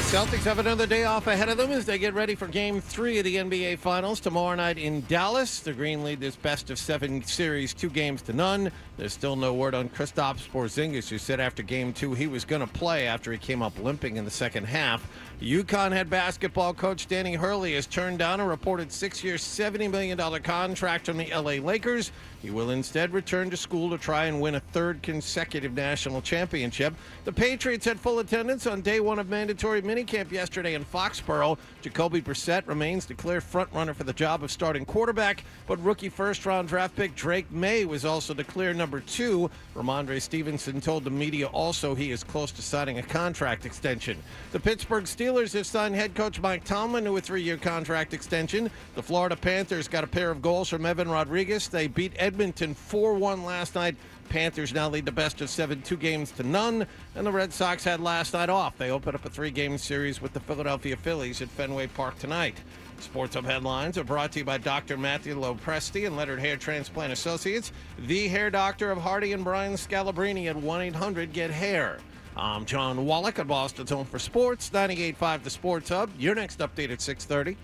Celtics have another day off ahead of them as they get ready for Game 3 of the NBA Finals tomorrow night in Dallas. The Green lead this best-of-7 series 2-0. There's still no word on Kristaps Porzingis, who said after Game 2 he was going to play after he came up limping in the second half. UConn head basketball coach Danny Hurley has turned down a reported 6-year, $70 million contract from the LA Lakers. He will instead return to school to try and win a third consecutive national championship. The Patriots had full attendance on day one of mandatory minicamp yesterday in Foxborough. Jacoby Brissett remains the clear front-runner for the job of starting quarterback, but rookie first-round draft pick Drake May was also the clear number 2. Ramondre Stevenson told the media also he is close to signing a contract extension. The Pittsburgh Steelers have signed head coach Mike Tomlin to a 3-year contract extension. The Florida Panthers got a pair of goals from Evan Rodriguez. They beat Edmonton 4-1 last night. Panthers now lead the best-of-7 2-0. And the Red Sox had last night off. They open up a 3-game series with the Philadelphia Phillies at Fenway Park tonight. Sports Hub headlines are brought to you by Dr. Matthew Lopresti and Leonard Hair Transplant Associates, the hair doctor of Hardy and Brian Scalabrini at 1-800-GET-HAIR. I'm John Wallach at Boston's Home for Sports, 98.5 The Sports Hub. Your next update at 6:30.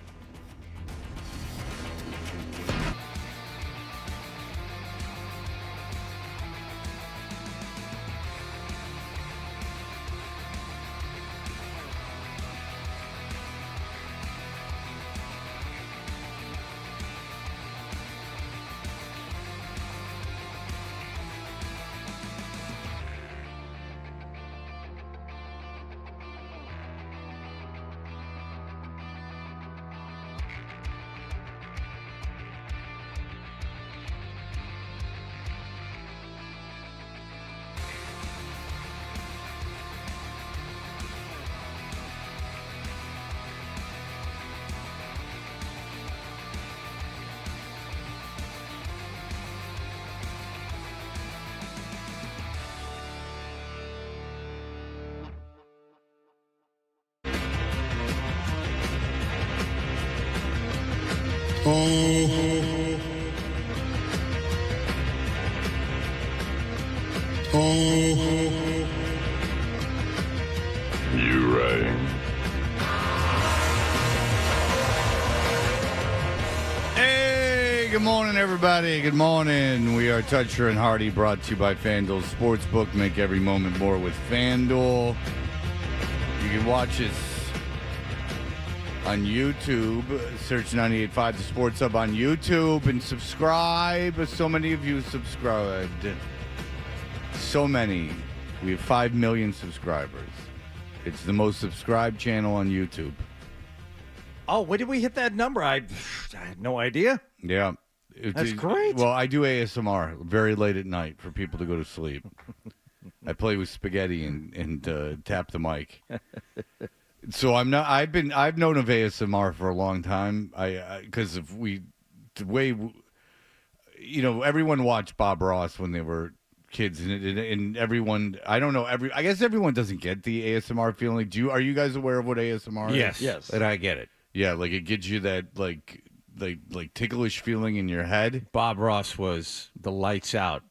You right. Hey, good morning, everybody. Good morning. We are Toucher and Hardy, brought to you by FanDuel Sportsbook. Make every moment more with FanDuel. You can watch us on YouTube. Search 98.5 The Sports Hub on YouTube and subscribe. So many of you subscribed. So many. We have 5 million subscribers. It's the most subscribed channel on YouTube. Oh, when did we hit that number? I had no idea. Yeah. That's great. Well, I do ASMR very late at night for people to go to sleep. I play with spaghetti and tap the mic. So I've known of ASMR for a long time. Because everyone watched Bob Ross when they were kids, and everyone, I don't know, I guess everyone doesn't get the ASMR feeling. Are you guys aware of what ASMR is? Yes. And I get it. Yeah, like it gives you that like ticklish feeling in your head. Bob Ross was the lights out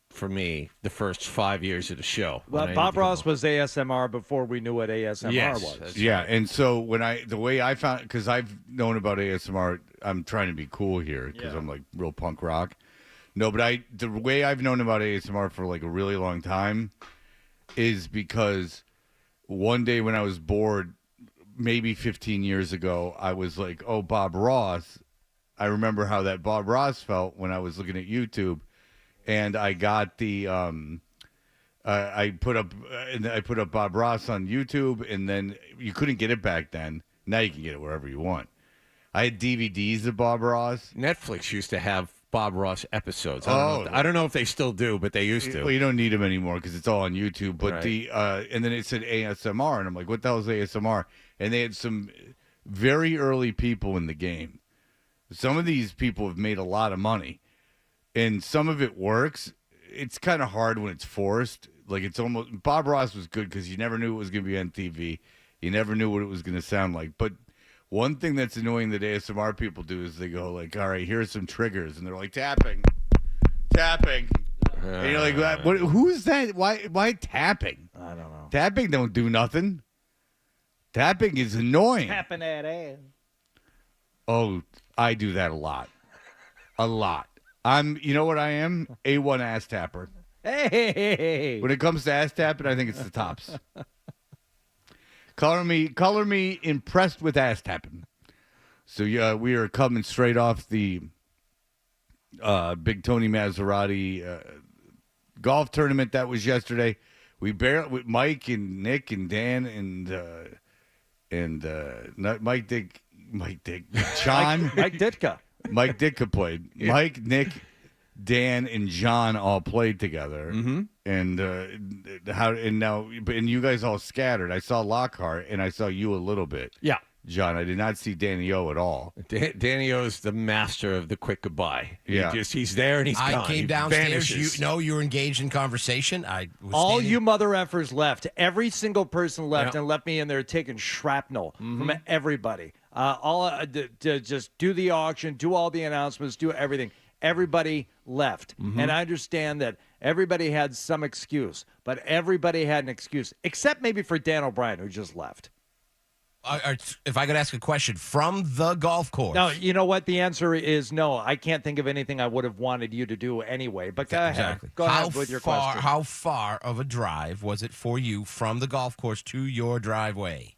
for me the first 5 years of the show. Well, Bob Ross was ASMR before we knew what ASMR was. That's Yeah, right. and so the way I found, because I've known about ASMR, I'm trying to be cool here because I'm like real punk rock. No, but the way I've known about ASMR for like a really long time is because one day when I was bored, maybe 15 years ago, I was like, oh, Bob Ross. I remember how that Bob Ross felt when I was looking at YouTube, and I got the I put up Bob Ross on YouTube, and then you couldn't get it back then. Now you can get it wherever you want. I had DVDs of Bob Ross. Netflix used to have Bob Ross episodes. I don't know if they still do, but they used to. Well, you don't need them anymore because it's all on YouTube. But Right. And then it said ASMR, and I'm like, what the hell is ASMR? And they had some very early people in the game. Some of these people have made a lot of money, and some of it works. It's kind of hard when it's forced. Like it's almost Bob Ross was good because you never knew it was going to be on TV. You never knew what it was going to sound like. But one thing that's annoying that ASMR people do is they go like, all right, here's some triggers. And they're like, tapping. And you're like, who is that? Why tapping? I don't know. Tapping don't do nothing. Tapping is annoying. Tapping that ass. Oh, I do that a lot. A lot. You know what I am? A1 ass tapper. Hey. When it comes to ass tapping, I think it's the tops. Color me impressed with ass tapping. So yeah, we are coming straight off the Big Tony Maserati golf tournament that was yesterday. We barely with Mike and Nick and Dan and not Mike Dick, John, Mike Ditka. Mike Ditka played. Yeah. Mike, Nick, Dan, and John all played together. Mm-hmm. And you guys all scattered. I saw Lockhart and I saw you a little bit. Yeah. John, I did not see Danny O at all. Danny O is the master of the quick goodbye. Yeah. He's there and he's gone. I came downstairs. You were engaged in conversation. All you mother effers left. Every single person left and left me in there taking shrapnel from everybody. Just do the auction, do all the announcements, do everything. Everybody left. And I understand that everybody had some excuse, but everybody had an excuse, except maybe for Dan O'Brien, who just left. If I could ask a question, from the golf course. No, you know what? The answer is no. I can't think of anything I would have wanted you to do anyway. But go ahead. Go ahead with your question. How far of a drive was it for you from the golf course to your driveway?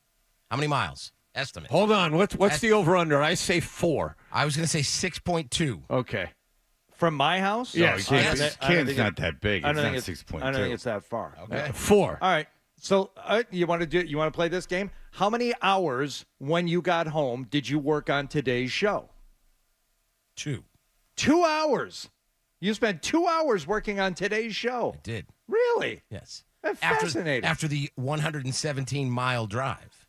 How many miles? Estimate. Hold on. What's the over-under? I say 4. I was going to say 6.2. Okay. From my house? Yes. Can's not that big. It's not 6.2. I don't think it's that far. Okay. 4. All right. So you want to play this game? How many hours when you got home did you work on today's show? 2. 2 hours. You spent 2 hours working on today's show. I did. Really? Yes. That's fascinating. After the 117-mile drive.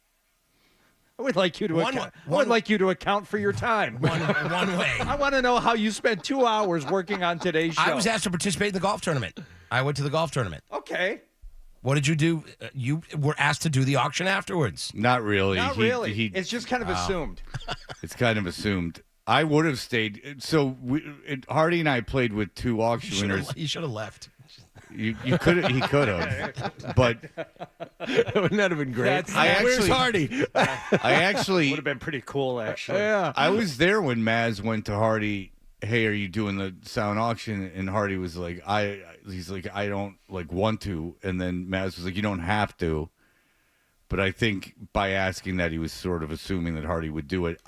I would like you to account for your time. One way. I want to know how you spent 2 hours working on today's show. I was asked to participate in the golf tournament. I went to the golf tournament. Okay. What did you do? You were asked to do the auction afterwards. Not really. Not really. It's just kind of assumed. It's kind of assumed. I would have stayed. So Hardy and I played with 2 auction winners. You should have left. You could. He could have. But Wouldn't that have been great? Where's Hardy? I actually would have been pretty cool, actually. Yeah. I was there when Maz went to Hardy. Hey, are you doing the sound auction? And Hardy was like, he's like, I don't want to. And then Maz was like, you don't have to. But I think by asking that, he was sort of assuming that Hardy would do it.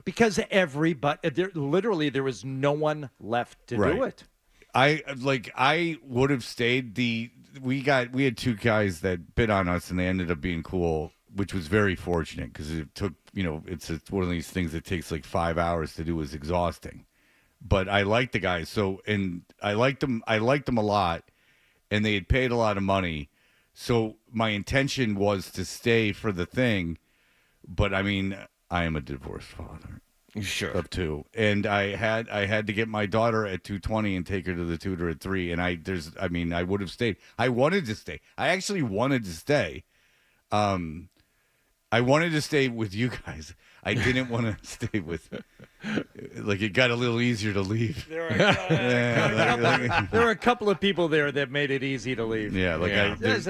Because there was no one left to do it. I would have stayed. We had 2 guys that bid on us, and they ended up being cool, which was very fortunate because it took, it's one of these things that takes like 5 hours to do is exhausting. But I liked the guys, and I liked them a lot, and they had paid a lot of money. So my intention was to stay for the thing, but I mean, I am a divorced father. Sure. Of 2. And I had to get my daughter at 2:20 and take her to the tutor at 3. And I would have stayed. I wanted to stay. I actually wanted to stay. I wanted to stay with you guys. I didn't want to stay with, it got a little easier to leave. There were a couple of people there that made it easy to leave. Yeah, There's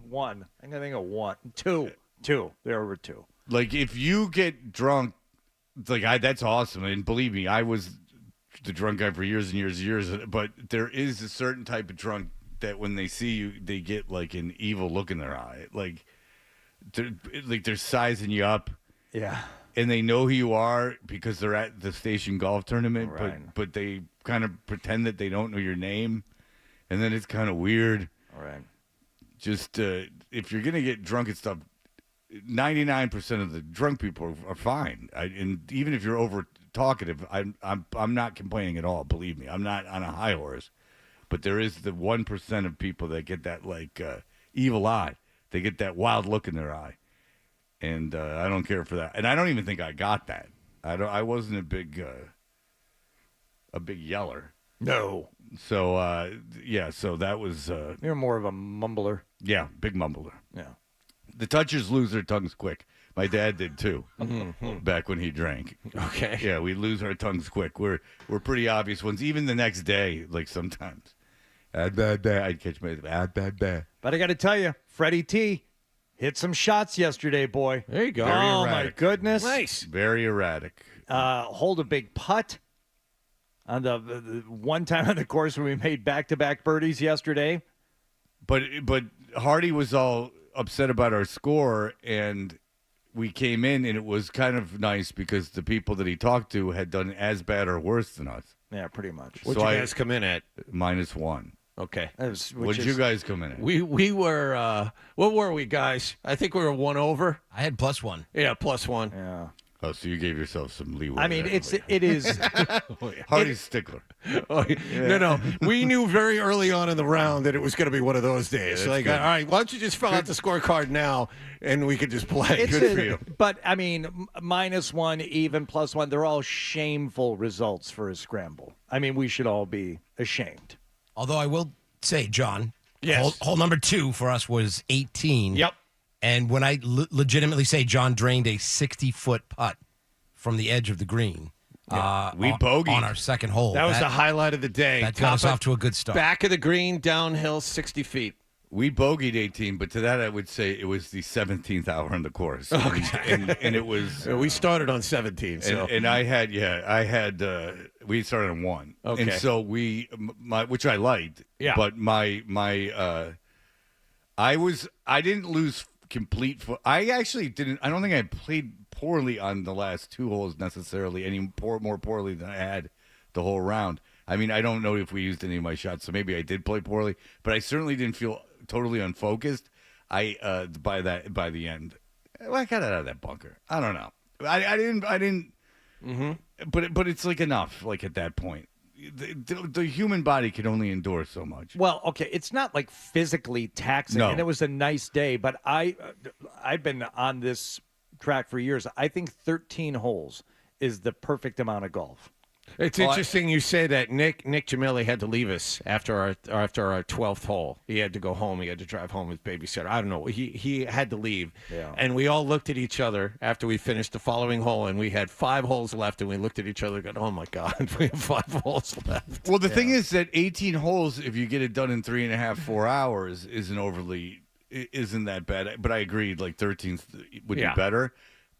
one. I'm gonna think of one, two. There were 2. Like if you get drunk, that's awesome. And believe me, I was the drunk guy for years and years and years. But there is a certain type of drunk that when they see you, they get like an evil look in their eye. They're sizing you up. Yeah. And they know who you are because they're at the station golf tournament, right. but they kind of pretend that they don't know your name, and then it's kind of weird. All right. Just if you're gonna get drunk and stuff, 99% of the drunk people are fine. And even if you're over talkative, I'm not complaining at all. Believe me, I'm not on a high horse. But there is the 1% of people that get that evil eye. They get that wild look in their eye. And I don't care for that, and I don't even think I got that. I wasn't a big yeller. No. So So that was. You're more of a mumbler. Yeah, big mumbler. Yeah. The touchers lose their tongues quick. My dad did too. Back when he drank. Okay. Yeah, we lose our tongues quick. We're pretty obvious ones. Even the next day, sometimes. I'd catch my But I got to tell you, Freddie T. hit some shots yesterday, boy. There you go. Very Oh, my erratic. goodness. Nice. Very erratic. Hold a big putt on the one time on the course when we made back-to-back birdies yesterday. But Hardy was all upset about our score, and we came in, and it was kind of nice because the people that he talked to had done as bad or worse than us. Yeah, pretty much. What'd So you I- guys come in at? -1. Okay. What'd you guys come in at? We were, what were we, guys? I think we were 1 over. I had +1. Yeah, +1. Yeah. Oh, so you gave yourself some leeway. I mean, there. it is. Hardy's stickler. Oh, no. We knew very early on in the round that it was going to be one of those days. that's Like, good. all right, why don't you just fill out the scorecard now and we could just play. It's Good for you. But I mean, -1, even, +1, they're all shameful results for a scramble. I mean, we should all be ashamed. Although I will say, John, Yes. hole number 2 for us was 18. Yep. And when I legitimately say John drained a 60-foot putt from the edge of the green, We on bogeyed. our second hole. That was the highlight of the day. that got us Top off to a good start. Back of the green, downhill, 60 feet. We bogeyed 18, but to that I would say it was the 17th hour on the course. And it was. We started on 17, so. And I had, we started on 1. Okay. And so which I liked. Yeah. But I didn't lose complete. I actually didn't. I don't think I played poorly on the last 2 holes necessarily, more poorly than I had the whole round. I mean, I don't know if we used any of my shots, so maybe I did play poorly, but I certainly didn't feel totally unfocused. By the end, I got out of that bunker. I don't know. I didn't. But it's like enough. Like at that point, the human body can only endure so much. Well, okay, it's not like physically taxing, No. and it was a nice day. But I've been on this track for years. I think 13 holes is the perfect amount of golf. It's interesting you say that. Nick Jamili had to leave us after our 12th hole. He had to go home. He had to drive home with babysitter. I don't know. He had to leave. Yeah. And we all looked at each other after we finished the following hole, and we had 5 holes left, and we looked at each other and go, oh, my God, we have 5 holes left. Well, the thing is that 18 holes, if you get it done in 3.5, 4 hours, isn't that bad. But I agreed, like 13 would Yeah. be better.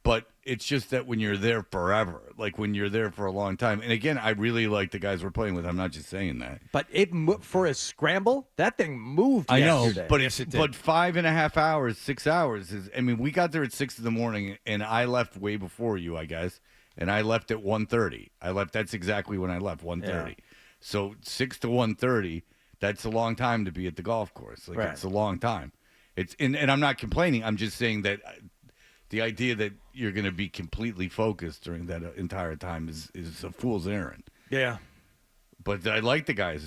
But it's just that when you're there forever, like when you're there for a long time. And again, I really like the guys we're playing with. I'm not just saying that. But for a scramble, that thing moved I know, yesterday. but Yes, it did. but 5.5 hours, 6 hours is. I mean, we got there at 6 a.m, and I left way before you, I guess. And I left at 1:30. That's exactly when I left, 1:30. Yeah. So 6 to 1:30. That's a long time to be at the golf course. Like Right. it's a long time. And I'm not complaining. I'm just saying that the idea that you're going to be completely focused during that entire time is a fool's errand. yeah. But I like the guys.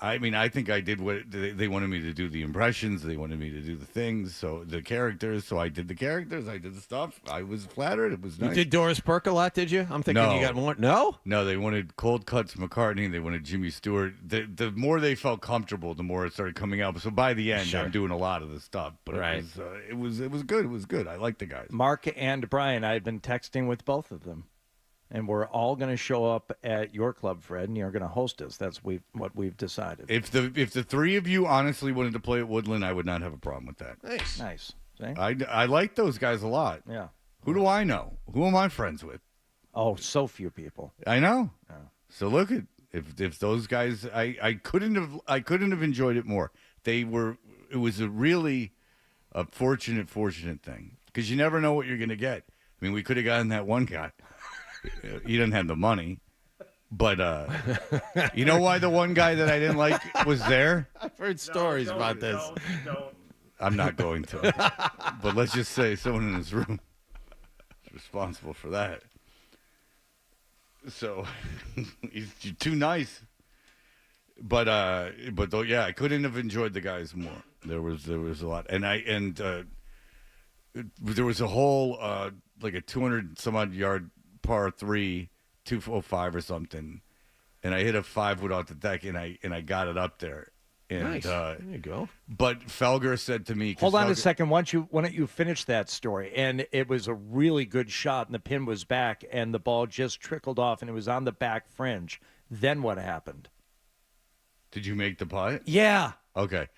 I mean, I think I did what they wanted me to do, the impressions. They wanted me to do the things, so the characters. So I did the characters. I did the stuff. I was flattered. It was You nice. did Doris Burke a lot, did you? I'm thinking No. you got more. No? No, they wanted Cold Cuts McCartney. They wanted Jimmy Stewart. The more they felt comfortable, the more it started coming out. So by the end, Sure. I'm doing a lot of the stuff. But Right. it was good. It was good. I like the guys. Mark and Brian, I've been texting with both of them. And we're all going to show up at your club, Fred, and you're going to host us. That's what we've decided. If the 3 of you honestly wanted to play at Woodland, I would not have a problem with that. Nice. Nice. See? I like those guys a lot. Yeah. Who do I know? Who am I friends with? Oh, so few people. I know. So look at if those guys, I couldn't have enjoyed it more. It was a really fortunate thing because you never know what you're gonna get. I mean, we could have gotten that one guy. He didn't have the money, but you know why the one guy that I didn't like was there? I've heard stories about this. I'm not going to, but let's just say someone in this room is responsible for that. So he's too nice. But though, yeah, I couldn't have enjoyed the guys more. There was a lot, and there was a whole like a 200 some odd yard par 3, 205 or something, and I hit a 5-wood off the deck, and I got it up there. And, Nice. There you go. But Felger said to me, Hold on a Felger- second. Why don't you finish that story? And it was a really good shot, and the pin was back, and the ball just trickled off, and it was on the back fringe. Then what happened? Did you make the putt? Yeah. Okay.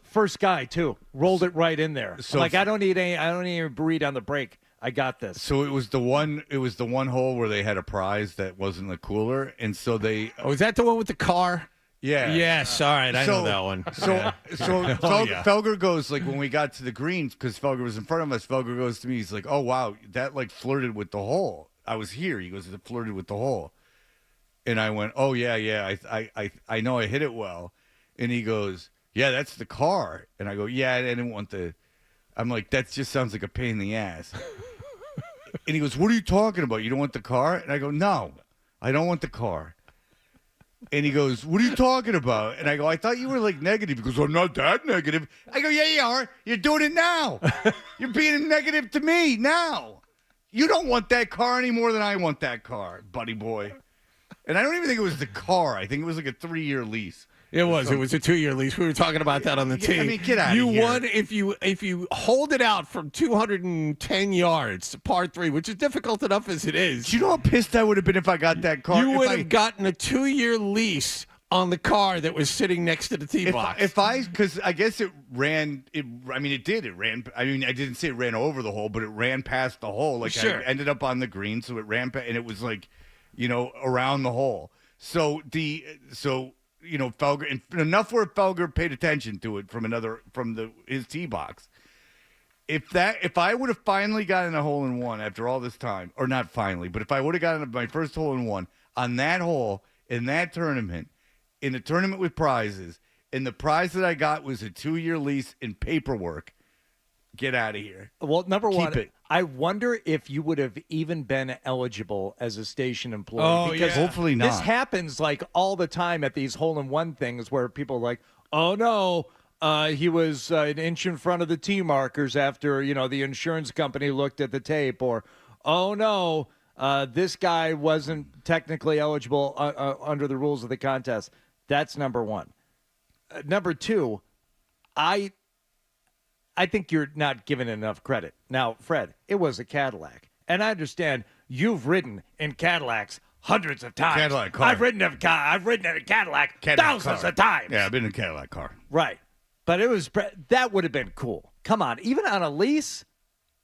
First guy too. Rolled it right in there. So I'm like, I don't need any breed on the break. I got this. So it was the one hole where they had a prize that wasn't the cooler, and so they. Oh, is that the one with the car? Yeah. Yes. All right. I know that one. So Felger goes, like, when we got to the greens, because Felger was in front of us, Felger goes to me, he's like, oh, wow, that, like, flirted with the hole. I was here. He goes, it flirted with the hole. And I went, oh, yeah, I know I hit it well. And he goes, yeah, that's the car. And I go, yeah, I didn't want the. I'm like, that just sounds like a pain in the ass. And he goes, what are you talking about? You don't want the car? And I go, no, I don't want the car. And he goes, what are you talking about? And I go, I thought you were, like, negative. He goes, I'm not that negative. I go, yeah, you are. You're doing it now. You're being negative to me now. You don't want that car any more than I want that car, buddy boy. And I don't even think it was the car. I think it was like a 3-year lease. It was. It was a 2-year lease. We were talking about that on the team. I mean, get out of here. You won if you hold it out from 210 yards to par 3, which is difficult enough as it is. Do you know how pissed I would have been if I got that car? You would have gotten a 2-year lease on the car that was sitting next to the tee box. Because I guess it ran. It did. It ran. I mean, I didn't say it ran over the hole, but it ran past the hole. Like, sure. I ended up on the green, so it ran, and it was like, around the hole. So Felger, and enough where Felger paid attention to it from his tee box. If I would have finally gotten a hole in one after all this time, or not finally, but if I would have gotten my first hole in one on that hole in that tournament, in a tournament with prizes, and the prize that I got was a 2-year lease and paperwork, get out of here. Well, number one, Keep it. I wonder if you would have even been eligible as a station employee. Oh, because yeah. Hopefully not. This happens like all the time at these hole-in-one things where people are like, oh, no, he was an inch in front of the tee markers after, the insurance company looked at the tape. Or, oh, no, this guy wasn't technically eligible under the rules of the contest. That's number one. Number two, I think you're not giving enough credit. Now, Fred, it was a Cadillac. And I understand you've ridden in Cadillacs hundreds of times. Cadillac car. I've ridden in a Cadillac thousands of times. Yeah, I've been in a Cadillac car. Right. But that would have been cool. Come on, even on a lease.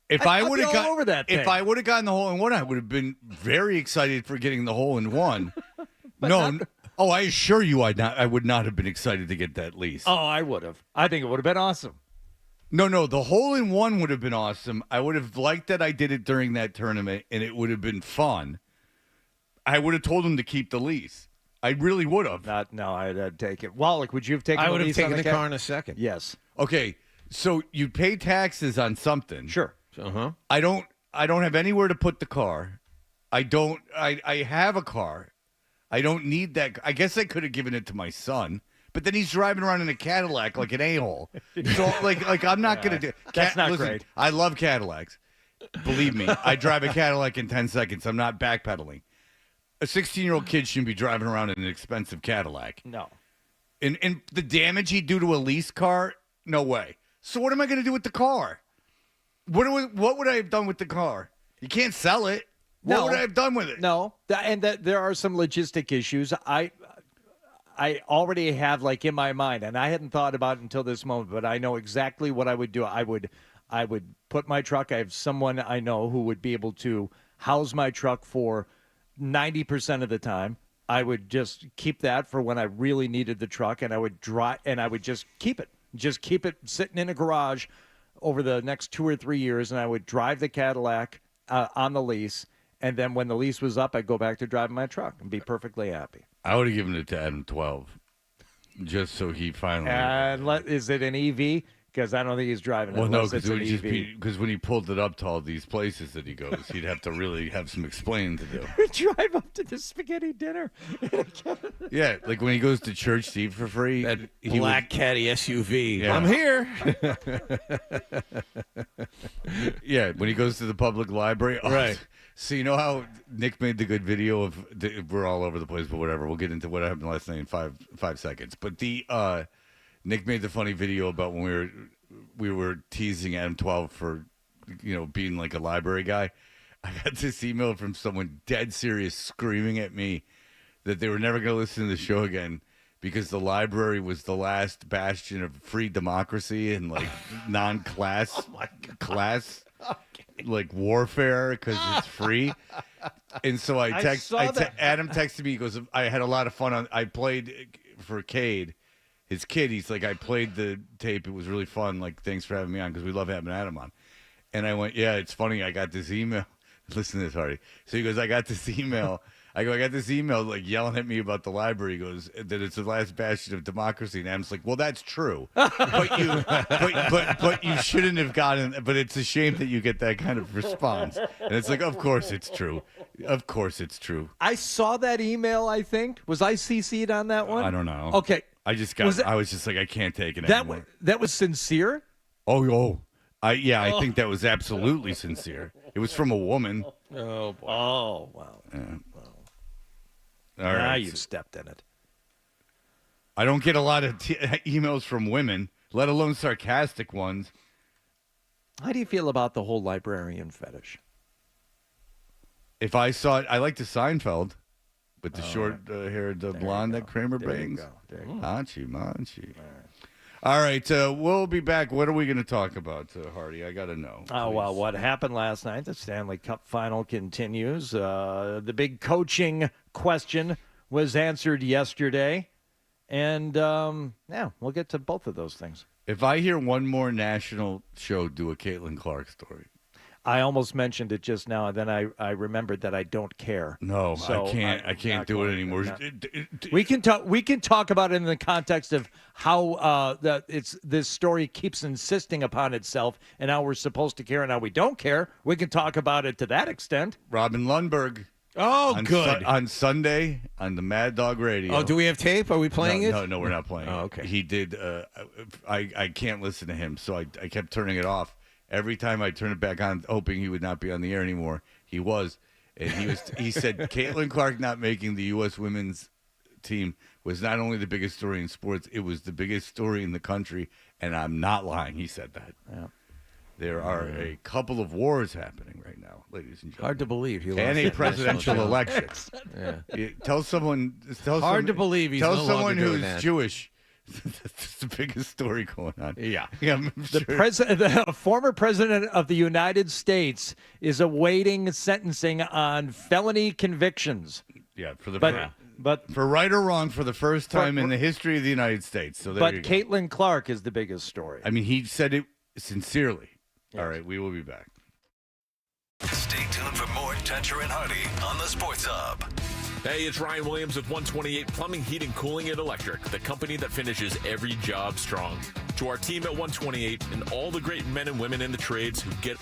I'd be all over that thing. If I would have gotten the hole in one, I would have been very excited for getting the hole in one. Oh, I assure you, I would not have been excited to get that lease. Oh, I would have. I think it would have been awesome. No, the hole in one would have been awesome. I would have liked that I did it during that tournament, and it would have been fun. I would have told him to keep the lease. I really would have. I'd take it. Wallach, would you have taken I the would have lease taken on the the car in a second. Yes. Okay, so you pay taxes on something. Sure. Uh-huh. I don't have anywhere to put the car. I have a car. I don't need that. I guess I could have given it to my son, but then he's driving around in a Cadillac like an a-hole. So like I'm not going to do. That's not listen, great. I love Cadillacs. Believe me, I drive a Cadillac in 10 seconds. I'm not backpedaling. A 16-year-old kid shouldn't be driving around in an expensive Cadillac. No. And the damage he'd do to a lease car, no way. So what am I going to do with the car? What would I have done with the car? You can't sell it. What would I have done with it? No, and there are some logistic issues. I already have in my mind, and I hadn't thought about it until this moment, but I know exactly what I would do. I would put my truck. I have someone I know who would be able to house my truck for 90% of the time. I would just keep that for when I really needed the truck, and I would just keep it sitting in a garage over the next 2 or 3 years, and I would drive the Cadillac on the lease. And then when the lease was up, I'd go back to driving my truck and be perfectly happy. I would have given it to Adam 12, just so he finally. And is it an EV? Because I don't think he's driving it. Well, no, because because when he pulled it up to all these places that he goes, he'd have to really have some explaining to do. Drive up to the spaghetti dinner. Yeah, like when he goes to church to eat for free. That black caddy SUV. Yeah. I'm here. Yeah, when he goes to the public library. Oh, Right. So you know how Nick made the good video of we're all over the place, but whatever. We'll get into what happened last night in five seconds. But Nick made the funny video about when we were teasing Adam 12 for being like a library guy. I got this email from someone dead serious screaming at me that they were never going to listen to the show again because the library was the last bastion of free democracy and like non-class class like warfare because it's free. And so Adam texted me. He goes, I had a lot of fun I played for Cade, his kid. He's like, I played the tape. It was really fun. Like, thanks for having me on because we love having Adam on. And I went, yeah, it's funny. I got this email. Listen to this, Hardy. So he goes, I got this email. I got this email like yelling at me about the library. He goes, that it's the last bastion of democracy. And Adam's like, well, that's true. But you shouldn't have gotten, but it's a shame that you get that kind of response. And it's like, of course it's true. Of course it's true. I saw that email, I think. Was I CC'd on that one? I don't know. Okay. I was just like, I can't take it anymore. That was sincere? I think that was absolutely sincere. It was from a woman. Oh, boy. Oh, wow. Yeah. All Now right. you've stepped in it. I don't get a lot of emails from women, let alone sarcastic ones. How do you feel about the whole librarian fetish? If I saw it, I like the Seinfeld with the short-haired blonde that Kramer bangs. There you go. Manchi. All right, we'll be back. What are we going to talk about, Hardy? I got to know. Oh, well, what happened last night? The Stanley Cup Final continues. The big coaching question was answered yesterday. And, we'll get to both of those things. If I hear one more national show do a Caitlin Clark story. I almost mentioned it just now, and then I remembered that I don't care. No, So I can't do it anymore. We can talk about it in the context of how this story keeps insisting upon itself, and how we're supposed to care and how we don't care. We can talk about it to that extent. Robin Lundberg. Oh, good. On Sunday on the Mad Dog Radio. Oh, do we have tape? Are we playing it? No, we're not playing it. Oh, okay. He did. I can't listen to him, so I kept turning it off. Every time I turned it back on, hoping he would not be on the air anymore, he was. And he said Caitlin Clark not making the U.S. women's team was not only the biggest story in sports, it was the biggest story in the country. And I'm not lying. He said that. Yeah. There are a couple of wars happening right now, ladies and gentlemen. Hard to believe. He lost And a that presidential national election. Yeah. Tell someone. Hard to believe he's Tell no someone longer doing who's that. Jewish. That's the biggest story going on. Yeah. I'm sure. The former president of the United States is awaiting sentencing on felony convictions. Yeah, But for right or wrong, for the first time in the history of the United States. So there you go. Caitlin Clark is the biggest story. I mean, he said it sincerely. Yes. All right, we will be back. Stay tuned for more Toucher and Hardy on the Sports Hub. Hey, it's Ryan Williams with 128 Plumbing, Heating, Cooling, and Electric, the company that finishes every job strong. To our team at 128 and all the great men and women in the trades who get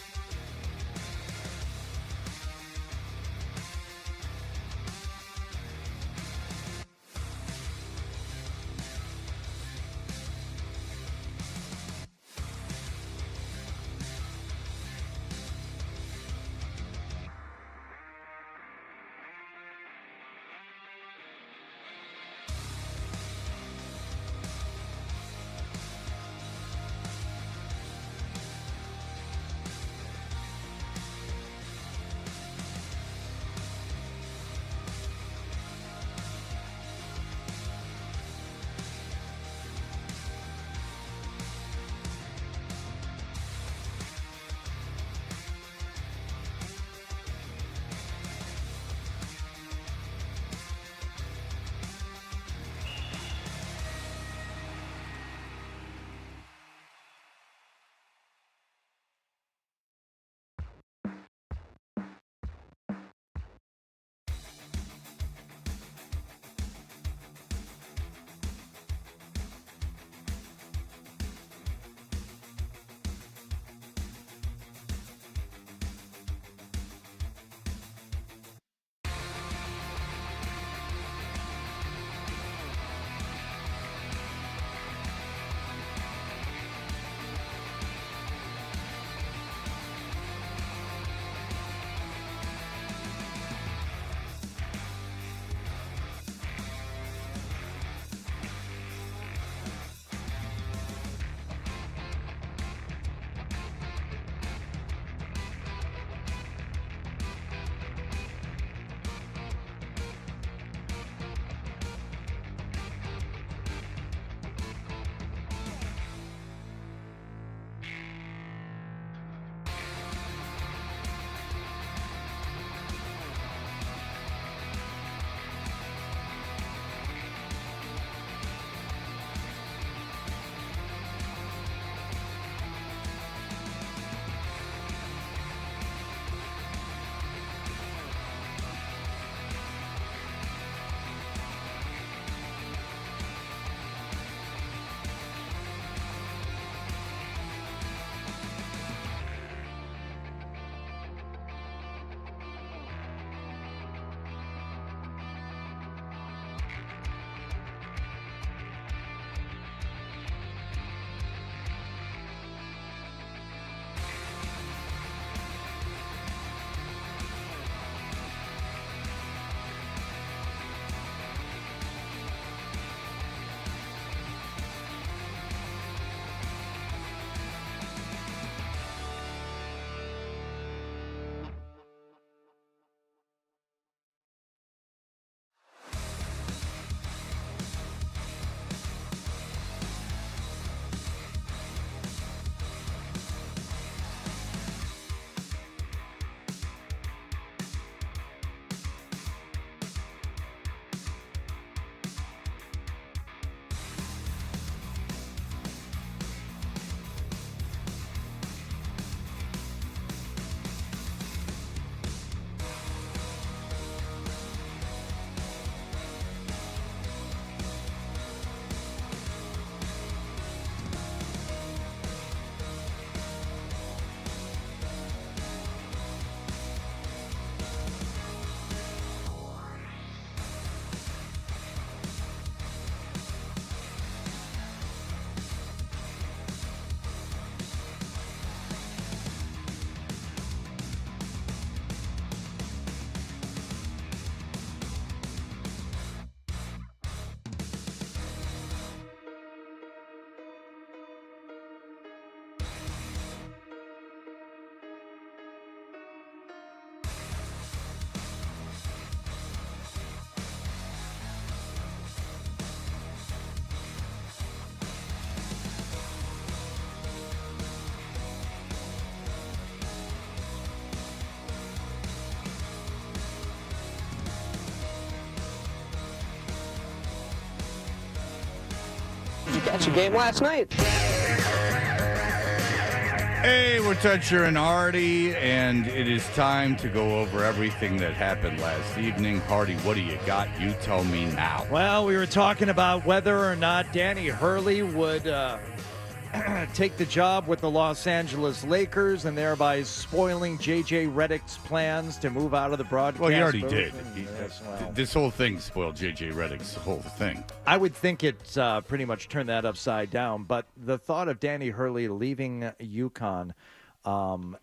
catch a game last night. Hey, we're Toucher and Hardy, and it is time to go over everything that happened last evening. Hardy, what do you got? You tell me now. Well, we were talking about whether or not Danny Hurley would take the job with the Los Angeles Lakers and thereby spoiling J.J. Redick's plans to move out of the broadcast. Well, he already booth. did. Yes, well. This whole thing spoiled J.J. Redick's whole thing. I would think it's pretty much turned that upside down. But the thought of Danny Hurley leaving UConn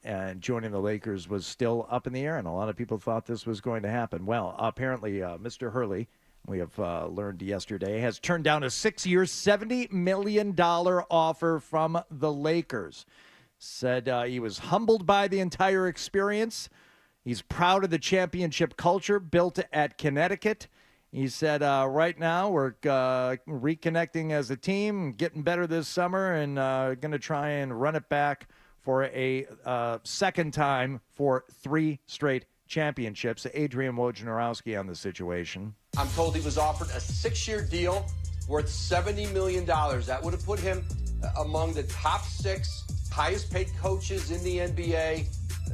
and joining the Lakers was still up in the air, and a lot of people thought this was going to happen. Well, apparently, Mr. Hurley, we have learned yesterday, has turned down a 6-year, $70 million offer from the Lakers. Said he was humbled by the entire experience. He's proud of the championship culture built at Connecticut. He said, right now we're reconnecting as a team, getting better this summer, and going to try and run it back for a second time for 3 straight championships. Adrian Wojnarowski on the situation. I'm told he was offered a 6-year deal worth $70 million. That would have put him among the top 6 highest paid coaches in the NBA.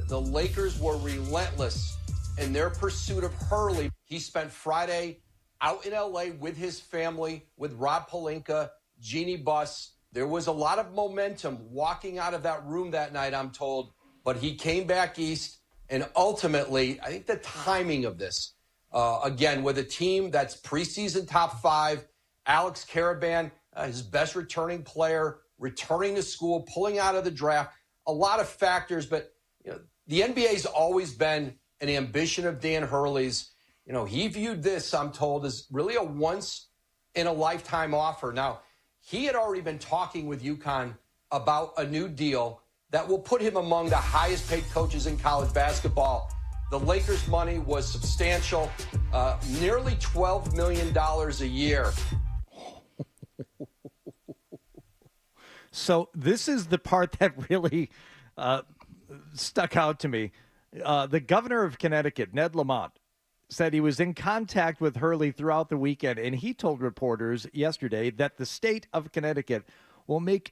The Lakers were relentless in their pursuit of Hurley. He spent Friday out in LA with his family, with Rob Pelinka, Jeannie Buss. There was a lot of momentum walking out of that room that night, I'm told, but he came back east, and ultimately, I think the timing of this, again, with a team that's preseason top 5, Alex Caravan, his best returning player, returning to school, pulling out of the draft, a lot of factors, but you know, the NBA's always been an ambition of Dan Hurley's. You know, he viewed this, I'm told, as really a once-in-a-lifetime offer. Now, he had already been talking with UConn about a new deal that will put him among the highest-paid coaches in college basketball. The Lakers' money was substantial, nearly $12 million a year. So this is the part that really stuck out to me. The governor of Connecticut, Ned Lamont, said he was in contact with Hurley throughout the weekend, and he told reporters yesterday that the state of Connecticut will make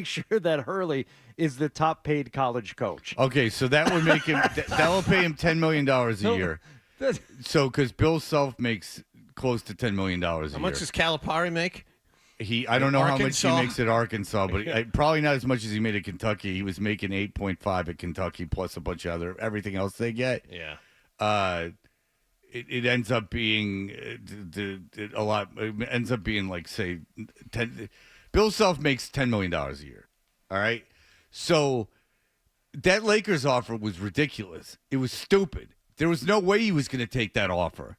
sure that Hurley is the top-paid college coach. Okay, so that would make him that will pay him $10 million a year. So because Bill Self makes close to $10 million a year. How much does Calipari make? I don't know Arkansas? how much he makes at Arkansas, but probably not as much as he made at Kentucky. He was making 8.5 at Kentucky plus a bunch of everything else they get. Yeah. It ends up being a lot. It ends up being like, say, 10. Bill Self makes $10 million a year. All right. So that Lakers offer was ridiculous. It was stupid. There was no way he was going to take that offer.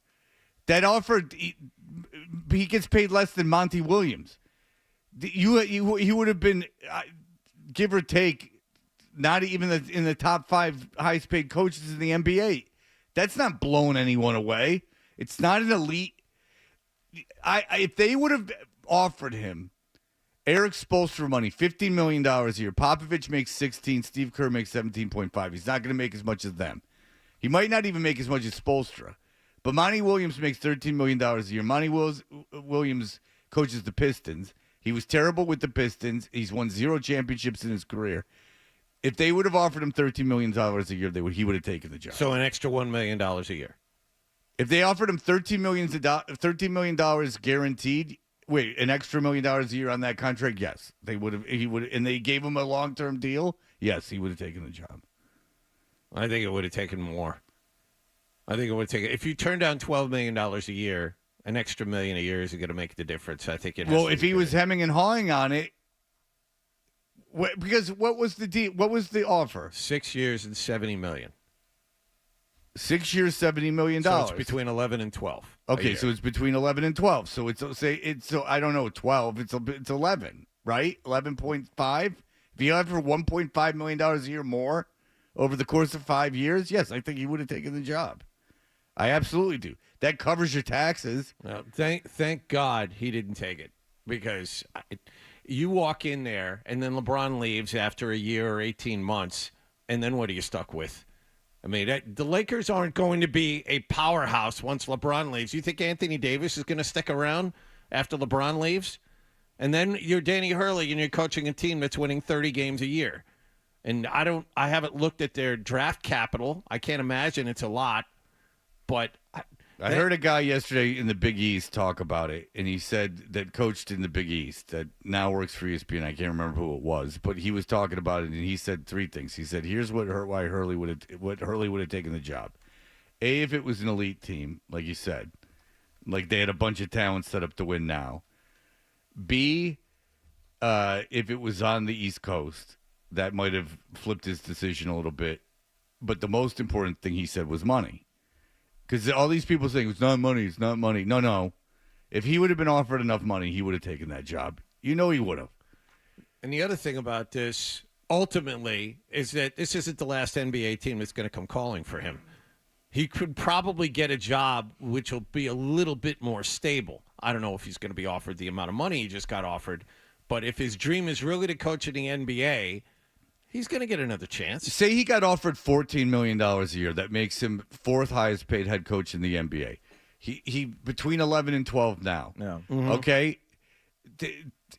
That offer, he gets paid less than Monty Williams. He would have been, give or take, not even in the top 5 highest paid coaches in the NBA. That's not blowing anyone away. It's not an elite. If they would have offered him Eric Spoelstra money, $15 million a year, Popovich makes 16, Steve Kerr makes 17.5. He's not going to make as much as them. He might not even make as much as Spoelstra. But Monty Williams makes $13 million a year. Monty Williams coaches the Pistons. He was terrible with the Pistons. He's won 0 championships in his career. If they would have offered him $13 million a year, he would have taken the job. So an extra $1 million a year. If they offered him $13 million guaranteed, an extra $1 million a year on that contract, yes, they would have. He would, and they gave him a long-term deal. Yes, he would have taken the job. I think it would have taken more. I think it would take. If you turn down $12 million a year, an extra $1 million a year is going to make the difference. I think it. Well, if he was hemming and hawing on it. Because what was the deal? What was the offer? 6 years and $70 million. 6 years, $70 million. So it's between 11 and 12. Okay, so it's between 11 and 12. So so I don't know 12. It's 11, right? 11.5. If you offer $1.5 million a year more over the course of 5 years, yes, I think he would have taken the job. I absolutely do. That covers your taxes. Well, thank God he didn't take it, because you walk in there and then LeBron leaves after a year or 18 months, and then what are you stuck with? I mean, the Lakers aren't going to be a powerhouse once LeBron leaves. You think Anthony Davis is going to stick around after LeBron leaves? And then you're Danny Hurley and you're coaching a team that's winning 30 games a year. And I haven't looked at their draft capital. I can't imagine it's a lot, but I heard a guy yesterday in the Big East talk about it, and he said that coached in the Big East that now works for ESPN. I can't remember who it was, but he was talking about it, and he said three things. He said, "Here's why Hurley would have taken the job. A, if it was an elite team, like you said, like they had a bunch of talent set up to win now. B, if it was on the East Coast, that might have flipped his decision a little bit. But the most important thing he said was money." Because all these people saying, it's not money, it's not money. No. If he would have been offered enough money, he would have taken that job. You know he would have. And the other thing about this, ultimately, is that this isn't the last NBA team that's going to come calling for him. He could probably get a job which will be a little bit more stable. I don't know if he's going to be offered the amount of money he just got offered, but if his dream is really to coach in the NBA, he's going to get another chance. Say he got offered $14 million a year. That makes him fourth highest paid head coach in the NBA. He between 11 and 12 now. Yeah. Mm-hmm. Okay?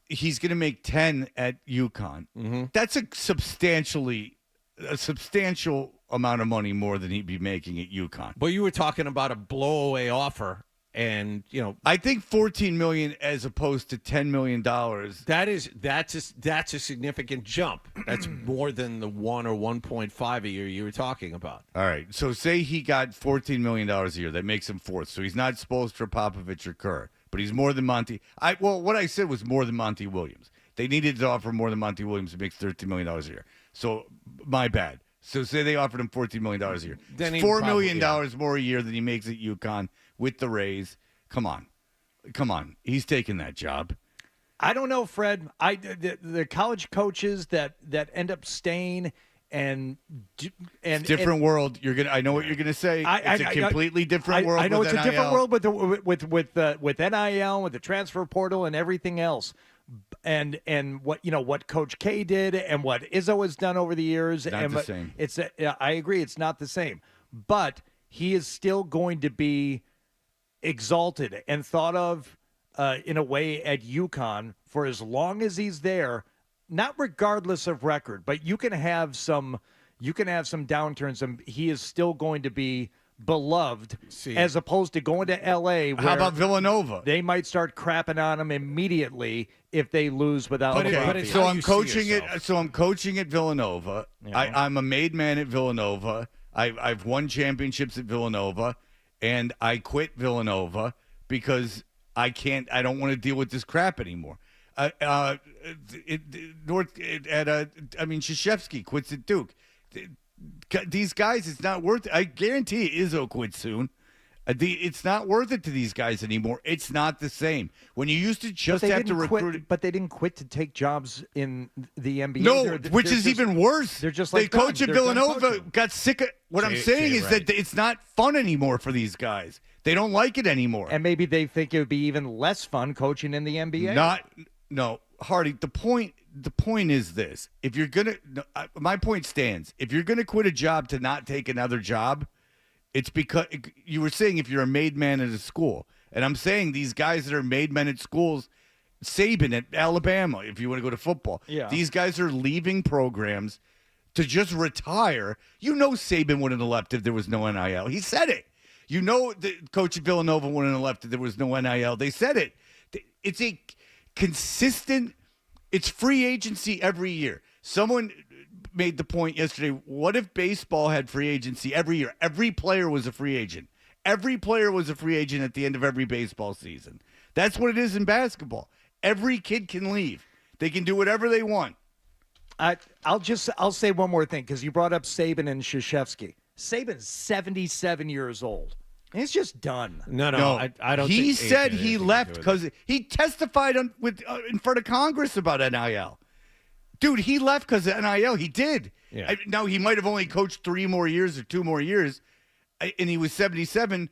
He's going to make 10 at UConn. Mm-hmm. That's a substantial amount of money more than he'd be making at UConn. But you were talking about a blowaway offer, and I think $14 million as opposed to $10 million. that's a significant jump. That's more than the 1 or 1.5 a year you were talking about. All right. So say he got $14 million a year. That makes him fourth. So he's not supposed for Popovich or Kerr, but he's more than Monty. What I said was more than Monty Williams. They needed to offer more than Monty Williams to make $13 million a year. So my bad. So say they offered him $14 million a year. Then $4 million more a year than he makes at UConn with the raise. Come on. He's taking that job. I don't know, Fred. The college coaches that end up staying and it's a different world. I know what you're gonna say. It's a completely different world. I know it's NIL. a different world, but with NIL, with the transfer portal, and everything else. And what Coach K did and what Izzo has done over the years, Not the same. I agree, it's not the same, but he is still going to be exalted and thought of in a way at UConn for as long as he's there, not regardless of record, but you can have some downturns, and he is still going to be beloved, as opposed to going to LA. Where How about Villanova? They might start crapping on him immediately if they lose without. So I'm coaching it. So I'm coaching at Villanova. I'm a made man at Villanova. I've won championships at Villanova, and I quit Villanova because I don't want to deal with this crap anymore. Krzyzewski quits at Duke. These guys, it's not worth it. I guarantee Izzo quits soon. It's not worth it to these guys anymore. It's not the same. When you used to just have to recruit. But they didn't quit to take jobs in the NBA. No, which is even worse. They're just like the coach at Villanova got sick of what I'm saying is that it's not fun anymore for these guys. They don't like it anymore. And maybe they think it would be even less fun coaching in the NBA. No, Hardy, the point is this. If you're going to my point stands. If you're going to quit a job to not take another job, it's because you were saying if you're a made man at a school. And I'm saying these guys that are made men at schools, Saban at Alabama, if you want to go to football. Yeah. These guys are leaving programs to just retire. You know Saban wouldn't have left if there was no NIL. He said it. You know the coach at Villanova wouldn't have left if there was no NIL. They said it. It's a consistent, it's free agency every year. Someone made the point yesterday, what if baseball had free agency every year? Every player was a free agent. Every player was a free agent at the end of every baseball season. That's what it is in basketball. Every kid can leave. They can do whatever they want. I'll say one more thing, because you brought up Saban and Krzyzewski. Saban's 77 years old. It's just done. No, I don't. He think said he left because he testified in front of Congress about NIL. Dude, he left because of NIL. He did. Yeah. Now, he might have only coached 3 more years or 2 more years, and he was 77.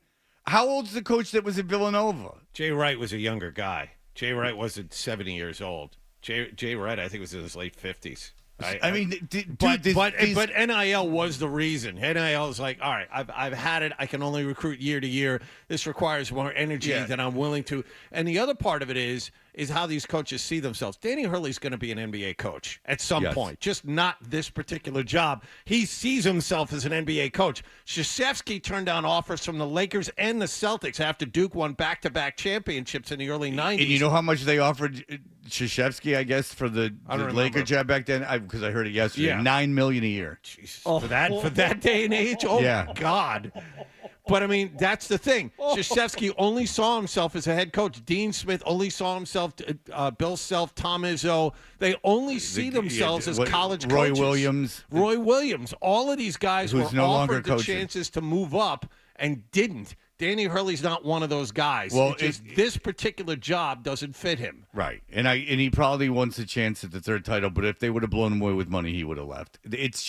How old's the coach that was at Villanova? Jay Wright was a younger guy. Jay Wright wasn't 70 years old. Jay Wright, I think, was in his late 50s. I mean, dude, But these- NIL was the reason. NIL is like, all right, I've had it. I can only recruit year to year. This requires more energy than I'm willing to. And the other part of it is how these coaches see themselves. Danny Hurley's going to be an NBA coach at some point, just not this particular job. He sees himself as an NBA coach. Krzyzewski turned down offers from the Lakers and the Celtics after Duke won back-to-back championships in the early 90s. And you know how much they offered Krzyzewski, I guess, for the Laker job back then? Because I heard it yesterday. Yeah. $9 million a year. Jesus. For that day and age? Oh, Yeah. God. But, I mean, that's the thing. Krzyzewski only saw himself as a head coach. Dean Smith only saw himself, Bill Self, Tom Izzo. They only see themselves as college coaches. Roy Williams. All of these guys Who's were no longer offered the coaching. chances to move up and didn't. Danny Hurley's not one of those guys. Well, this particular job doesn't fit him. Right. And he probably wants a chance at the third title, but if they would have blown him away with money, he would have left. It's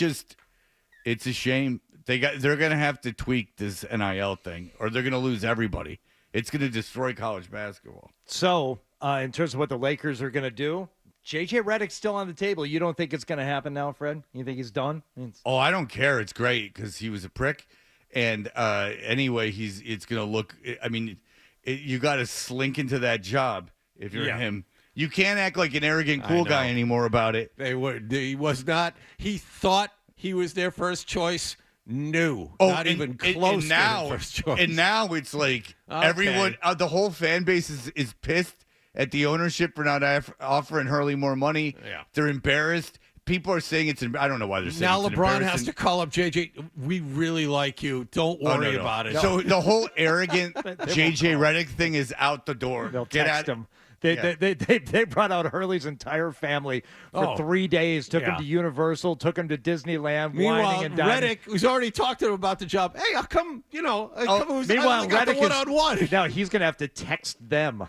a shame. They're going to have to tweak this NIL thing, or they're going to lose everybody. It's going to destroy college basketball. So, in terms of what the Lakers are going to do, J.J. Redick's still on the table. You don't think it's going to happen now, Fred? You think he's done? Oh, I don't care. It's great because he was a prick. And anyway, it's going to look – I mean, you got to slink into that job if you're him. You can't act like an arrogant, cool guy anymore about it. He was not – he thought he was their first choice. No, not even close to their first choice. And now it's like everyone – the whole fan base is pissed at the ownership for not offering Hurley more money. Yeah. They're embarrassed. People are saying I don't know why they're saying now it's LeBron has to call up JJ. We really like you. Don't worry about it. So the whole arrogant JJ Redick thing is out the door. They'll text him. They brought out Hurley's entire family for 3 days. Took him to Universal. Took him to Disneyland. Meanwhile, whining and dining. Redick, who's already talked to him about the job. Hey, how come? Meanwhile, Redick one-on-one. Now he's going to have to text them.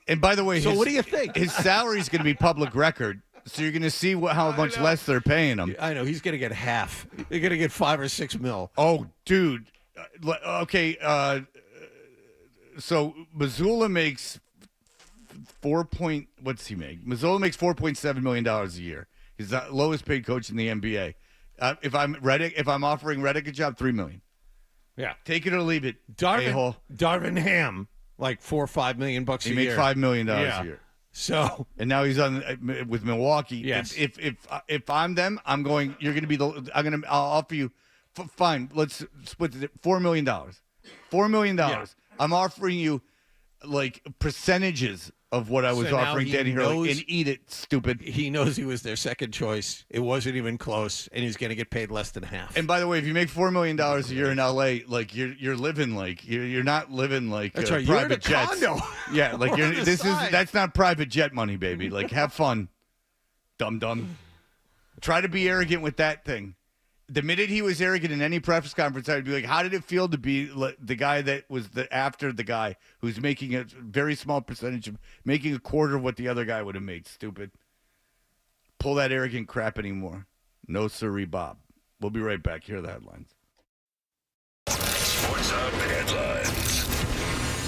And by the way, what do you think? His salary is going to be public record. So you're going to see how much less they're paying him. I know. He's going to get half. They're going to get $5 or $6 million. Oh, dude. Okay. So Missoula makes what's he make? Missoula makes $4.7 million a year. He's the lowest paid coach in the NBA. If I'm offering Redick a job, $3 million. Yeah. Take it or leave it. Darvin Ham, like $4 or $5 million a year. He made $5 million a year. So, and now he's on with Milwaukee. Yes. If I'm them, I'm going. You're going to be I'll offer you. Fine. Let's split it. $4 million. $4 million. Yeah. I'm offering you like percentages of what I was offering Danny Hurley, and eat it, stupid. He knows he was their second choice. It wasn't even close, and he's going to get paid less than half. And by the way, if you make $4 million a year in LA, like you're living like you're not living like that's right. Private You're in a jets. condo. Yeah, like that's not private jet money, baby. Like have fun, dum. Try to be arrogant with that thing. The minute he was arrogant in any press conference, I'd be like, how did it feel to be the guy that was after the guy who's making a very small percentage of making a quarter of what the other guy would have made? Stupid. Pull that arrogant crap anymore. No sirree, Bob. We'll be right back. Here are the headlines. Sports Hub headlines.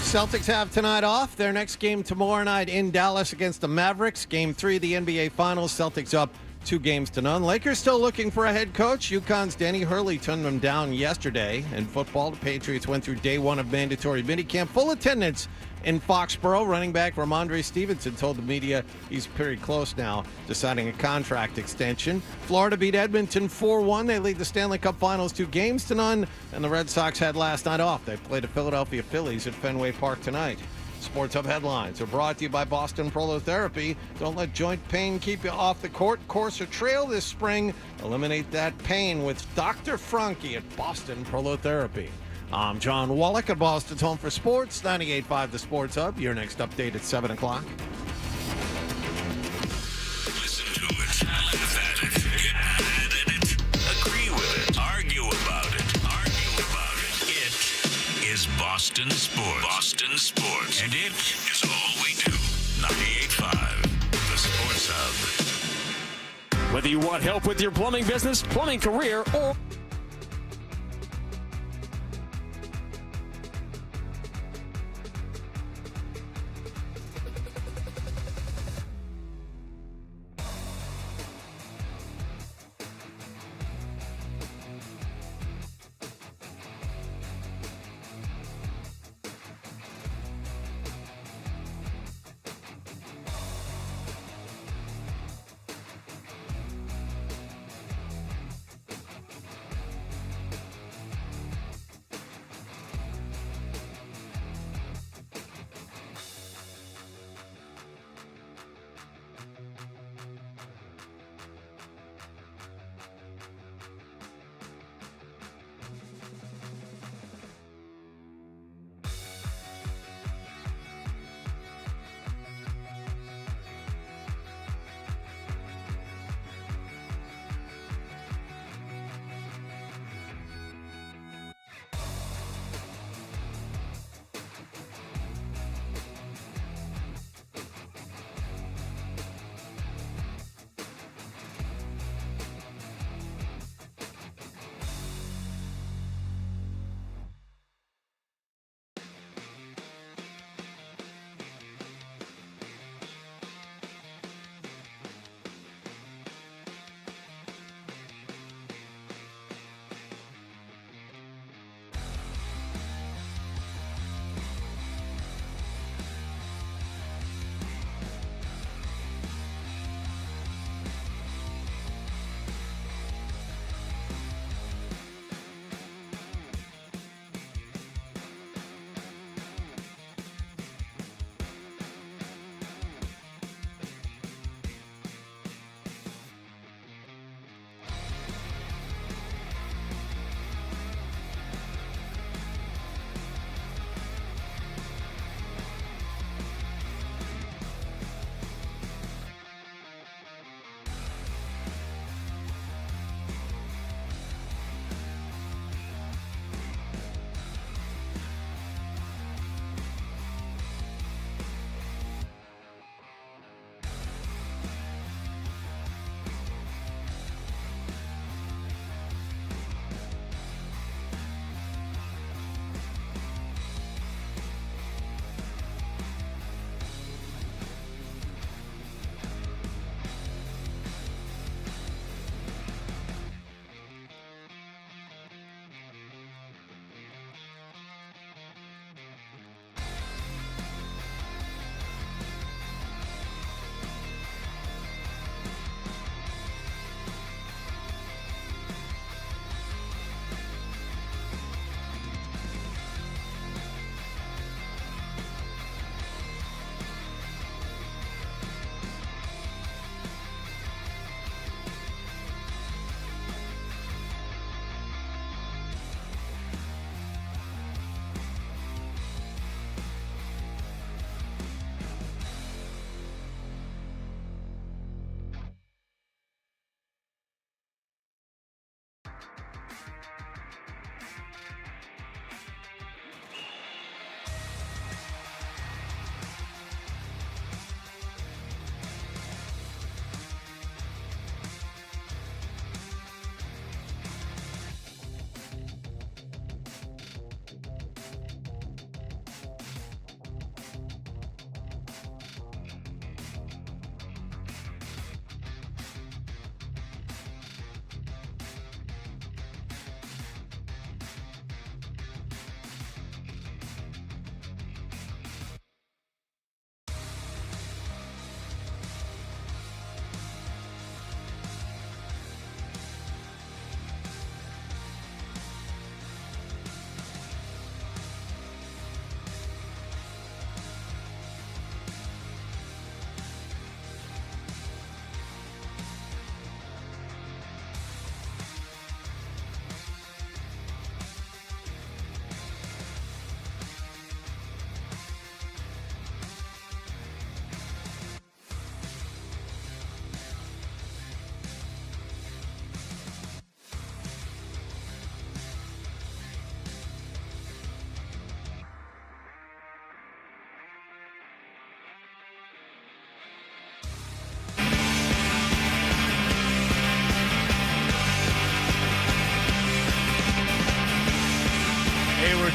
Celtics have tonight off. Their next game tomorrow night in Dallas against the Mavericks. Game 3 of the NBA Finals. Celtics up 2-0. Lakers still looking for a head coach. UConn's Danny Hurley turned them down yesterday. In football, the Patriots went through day 1 of mandatory minicamp. Full attendance in Foxborough. Running back Ramondre Stevenson told the media he's pretty close now to signing a contract extension. Florida beat Edmonton 4-1. They lead the Stanley Cup Finals 2-0. And the Red Sox had last night off. They play the Philadelphia Phillies at Fenway Park tonight. Sports Hub headlines are brought to you by Boston Prolotherapy. Don't let joint pain keep you off the court, course, or trail this spring. Eliminate that pain with Dr. Franke at Boston Prolotherapy. I'm John Wallach at Boston's Home for Sports, 98.5 The Sports Hub. Your next update at 7 o'clock. Listen to it, laugh at it, get mad at it, agree with it, argue about it. It is Boston Sports. Boston Sports. And it is all we do. 98.5 The Sports Hub. Whether you want help with your plumbing business, plumbing career, or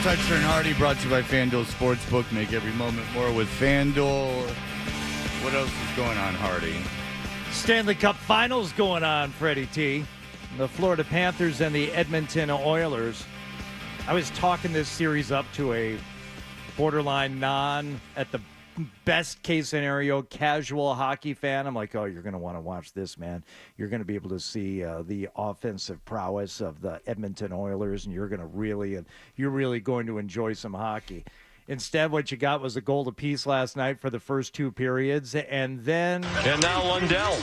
Toucher and Hardy, brought to you by FanDuel Sportsbook. Make every moment more with FanDuel. What else is going on, Hardy? Stanley Cup Finals going on, Freddie T. The Florida Panthers and the Edmonton Oilers. I was talking this series up to a borderline at the best case scenario, casual hockey fan. I'm like, oh, you're going to want to watch this, man. You're going to be able to see the offensive prowess of the Edmonton Oilers, and you're really going to enjoy some hockey. Instead, what you got was a goal apiece last night for the first two periods, and now Lundell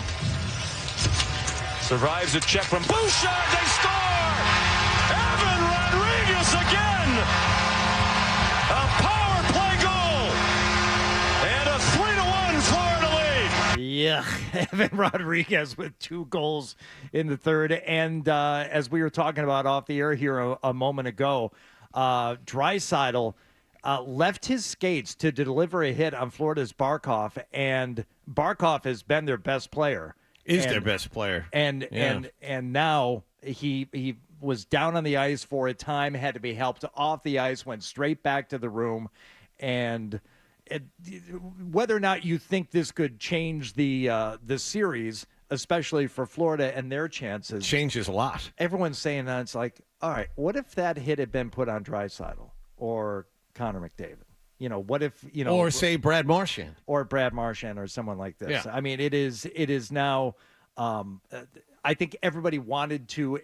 survives a check from Bouchard. They score! Evan Rodriguez again! A power play goal! And a 3-1 Florida lead! Yeah, Evan Rodriguez with 2 goals in the third. And as we were talking about off the air here a moment ago, Draisaitl left his skates to deliver a hit on Florida's Barkov, and Barkov has been their best player. Their best player. And now he was down on the ice for a time, had to be helped off the ice, went straight back to the room. And whether or not you think this could change the series, especially for Florida and their chances, changes a lot. Everyone's saying that. It's like, all right, what if that hit had been put on Draisaitl or Connor McDavid? What if, or say Brad Marchand. Or Brad Marchand or someone like this. Yeah. I mean, it is now, I think everybody wanted to,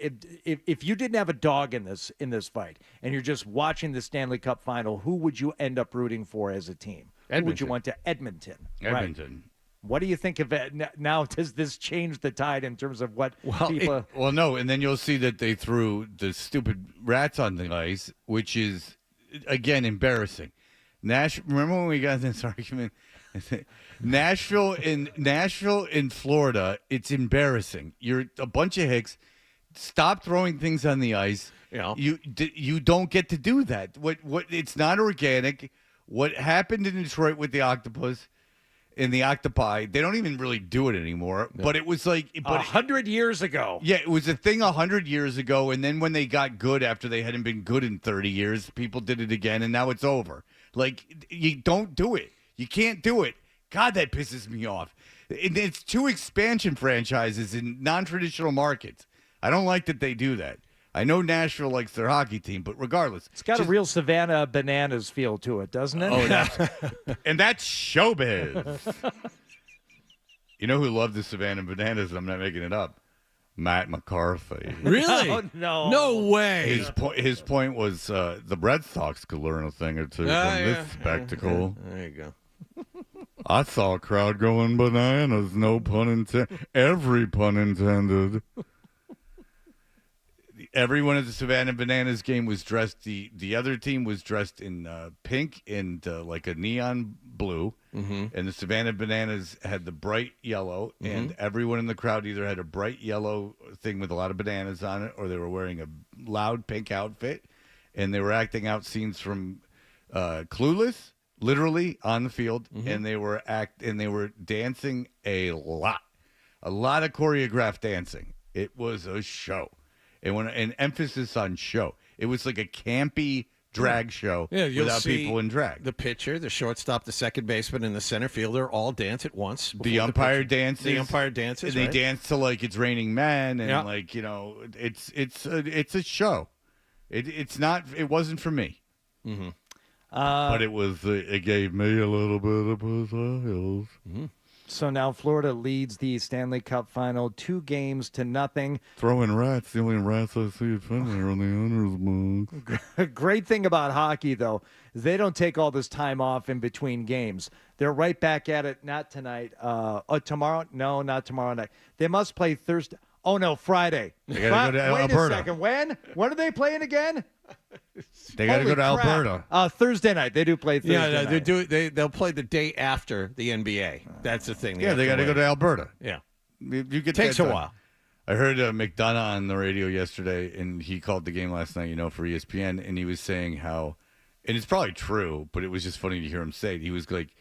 if you didn't have a dog in this fight and you're just watching the Stanley Cup final, who would you end up rooting for as a team? Edmonton. Who would you want to Edmonton? Edmonton. Right. What do you think of it now? Does this change the tide in terms of what people? Well, no, and then you'll see that they threw the stupid rats on the ice, which is, again, embarrassing. Remember when we got in this argument? Nashville in Florida, it's embarrassing. You're a bunch of hicks. Stop throwing things on the ice. You don't get to do that. What it's not organic. What happened in Detroit with the octopus and the octopi, they don't even really do it anymore. No. But it was like 100 years ago. Yeah, it was a thing 100 years ago, and then when they got good after they hadn't been good in 30 years, people did it again, and now it's over. Like, you don't do it. You can't do it. God, that pisses me off. It's 2 expansion franchises in non-traditional markets. I don't like that they do that. I know Nashville likes their hockey team, but regardless. It's got a real Savannah Bananas feel to it, doesn't it? Oh, and that's showbiz. You know who loved the Savannah Bananas? I'm not making it up. Matt McCarthy. Really? Oh, no. No way. His point was the Red Sox could learn a thing or two from this spectacle. There you go. I saw a crowd going bananas, no pun intended. Every pun intended. Everyone at the Savannah Bananas game was dressed. The other team was dressed in pink and like a neon blue, and the Savannah Bananas had the bright yellow. And everyone in the crowd either had a bright yellow thing with a lot of bananas on it, or they were wearing a loud pink outfit, and they were acting out scenes from Clueless, literally on the field, and they were dancing a lot of choreographed dancing. It was a show. And an emphasis on show. It was like a campy drag show without people in drag. The pitcher, the shortstop, the second baseman, and the center fielder all dance at once. The umpire dances. The umpire dances. And they dance to like It's Raining Men, and it's a show. It's not. It wasn't for me. But it was. It gave me a little bit of pizzazz. So now Florida leads the Stanley Cup Final 2-0. Throwing rats, the only rats I see at Fenway are on the owner's book. Great thing about hockey, though, is they don't take all this time off in between games. They're right back at it, not tonight. Tomorrow? No, not tomorrow night. They must play Thursday. Oh, no, Friday. They got to go to Alberta. Wait a second. When? When are they playing again? They got to go to Alberta. Thursday night. They do play Thursday night. They'll play the day after the NBA. That's the thing. They got to go to Alberta. Yeah. Takes a while. I heard McDonough on the radio yesterday, and he called the game last night, for ESPN, and he was saying how, and it's probably true, but it was just funny to hear him say it. He was like,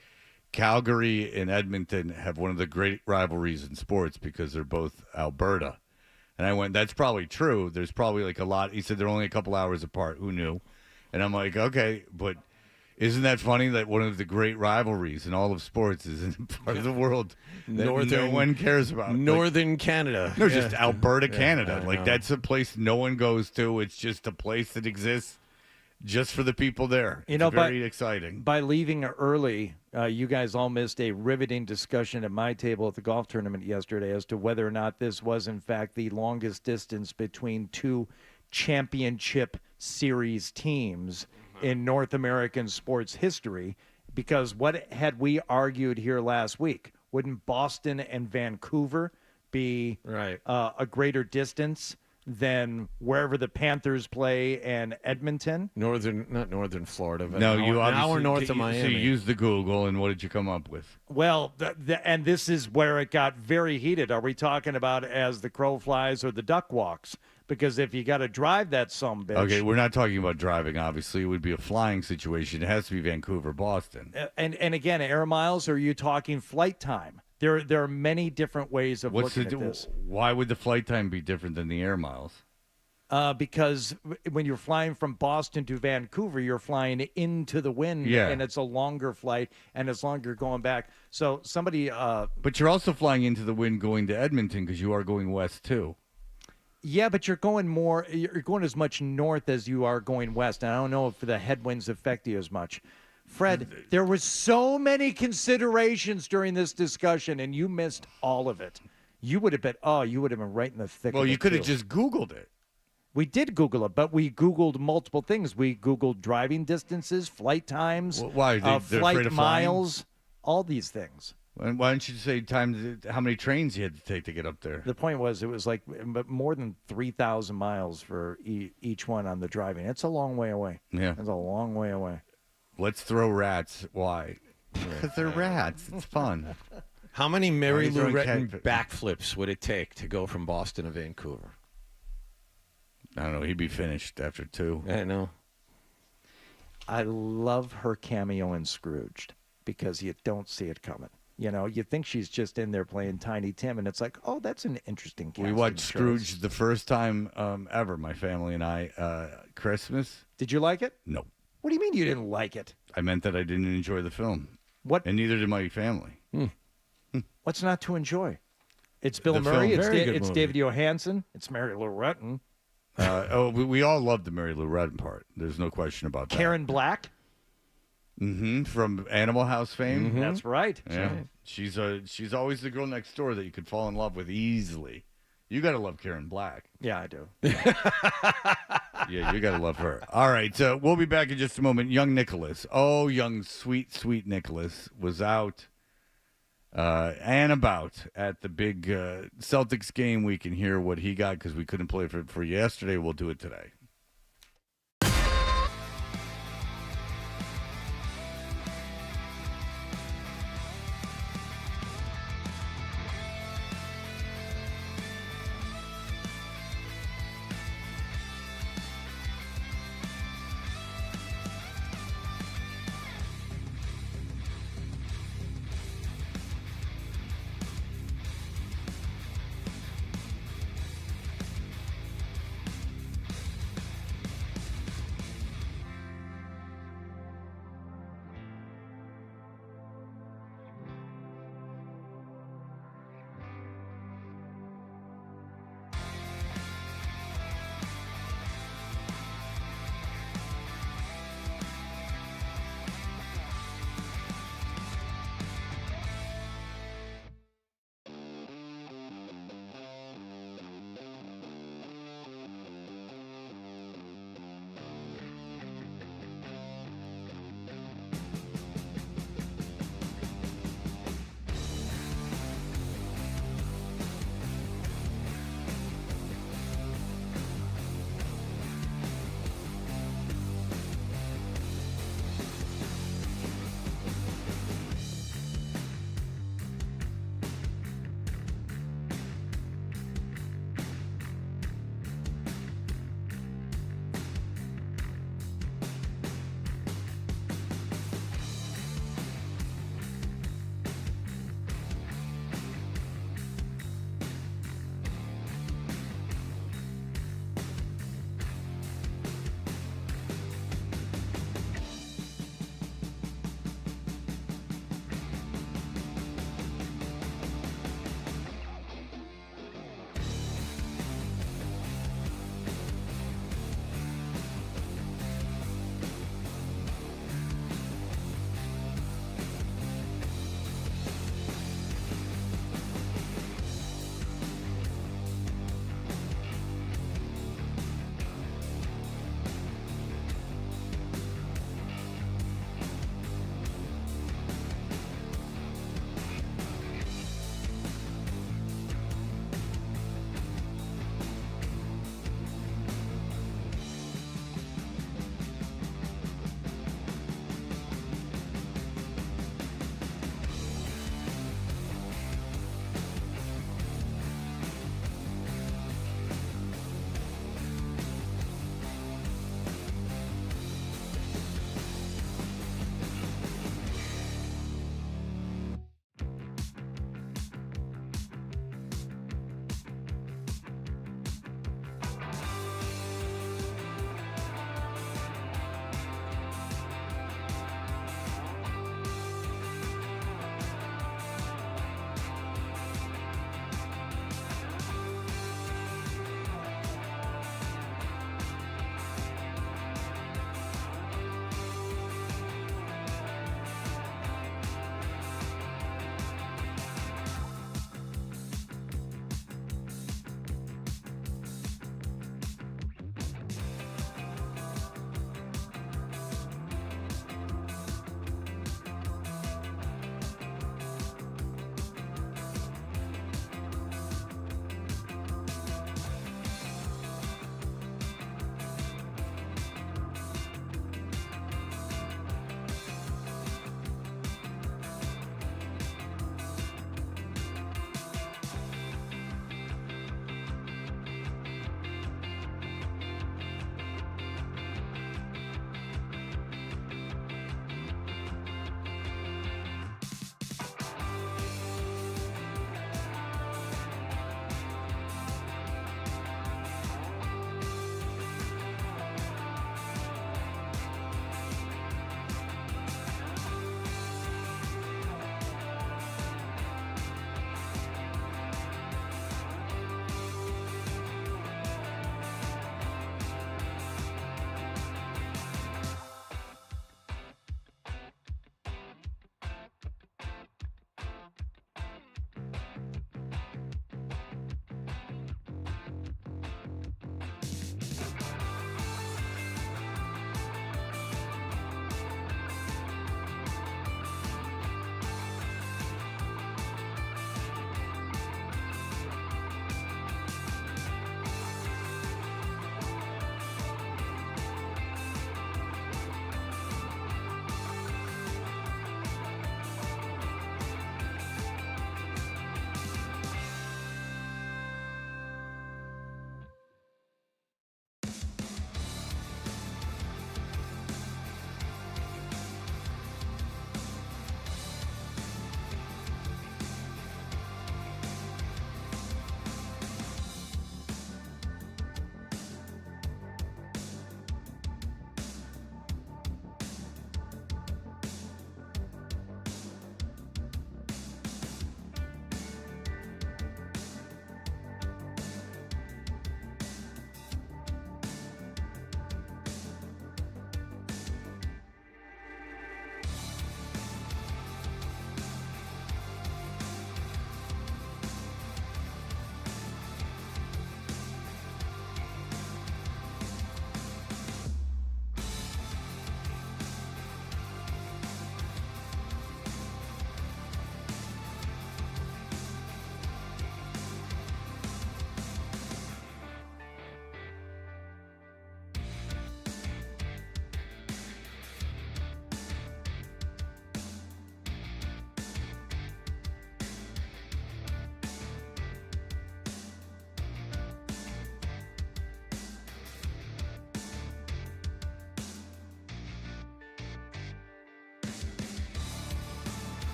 Calgary and Edmonton have one of the great rivalries in sports because they're both Alberta. And I went, that's probably true. There's probably like a lot. He said they're only a couple hours apart. Who knew? And I'm like, okay, but isn't that funny that one of the great rivalries in all of sports is in a part of the world that no one cares about? Northern Canada. No, just Alberta, Canada. I Like, know. that's a place no one goes to. It's just a place that exists just for the people there. You It's know, very exciting. By leaving early, you guys all missed a riveting discussion at my table at the golf tournament yesterday as to whether or not this was, in fact, the longest distance between two championship series teams in North American sports history. Because what had we argued here last week? Wouldn't Boston and Vancouver be Right. A greater distance than wherever the Panthers play and Edmonton? Not northern Florida, but No, an you hour obviously north of So Miami. you used the Google, and what did you come up with? Well, and this is where it got very heated. Are we talking about as the crow flies or the duck walks? Because if you got to drive that sumbitch. Okay, we're not talking about driving, obviously. It would be a flying situation. It has to be Vancouver, Boston. And again, air miles, or are you talking flight time? There are many different ways of looking at this. Why would the flight time be different than the air miles? Because when you're flying from Boston to Vancouver, you're flying into the wind, Yeah. and it's a longer flight, and it's longer going back. So somebody, But you're also flying into the wind going to Edmonton because you are going west, too. yeah, but you're going as much north as you are going west. And I don't know if the headwinds affect you as much. Fred, there were so many considerations during this discussion, and you missed all of it. You would have been right in the thick of it. Well, you could have too. just Googled it. We did Google it, but we Googled multiple things. We Googled driving distances, flight times, Why? They're afraid flight of flying? miles, all these things. Why don't you say how many trains you had to take to get up there? The point was it was like more than 3,000 miles for each one on the driving. It's a long way away. Yeah. It's a long way away. Let's throw rats. Why? Because they're rats. It's fun. How many Mary Why are you Lou throwing Retton cat- backflips would it take to go from Boston to Vancouver? I don't know. He'd be finished after 2. I know. I love her cameo in Scrooged because you don't see it coming. You know, you think she's just in there playing Tiny Tim, and it's like, oh, that's an interesting casting We watched choice. Scrooge the first time ever, my family and I, Christmas. Did you like it? No. What do you mean you didn't like it? I meant that I didn't enjoy the film. What? And neither did my family. What's not to enjoy? It's Bill The Murray. film. It's, Very good it's movie. David Johansen. It's Mary Lou Retton. We all loved the Mary Lou Retton part. There's no question about that. Karen Black. From Animal House fame. That's right. Yeah, she's always the girl next door that you could fall in love with easily. You got to love Karen Black. Yeah, I do. Yeah, you got to love her. All right, we'll be back in just a moment. Young Nicholas. Oh, young, sweet, sweet Nicholas was out and about at the big Celtics game. We can hear what he got because we couldn't play for yesterday. We'll do it today.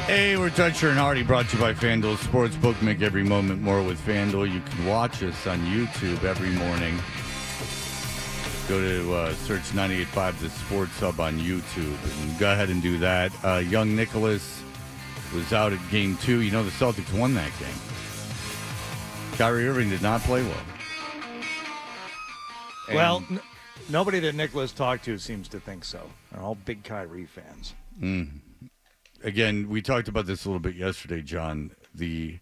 Hey, we're Dutcher and Hardy, brought to you by FanDuel Sportsbook. Make every moment more with FanDuel. You can watch us on YouTube every morning. Go to search 98.5 The Sports Hub on YouTube and go ahead and do that. Young Nicholas was out at Game 2. You know the Celtics won that game. Kyrie Irving did not play well. Well, nobody that Nicholas talked to seems to think so. They're all big Kyrie fans. Again, we talked about this a little bit yesterday, John. The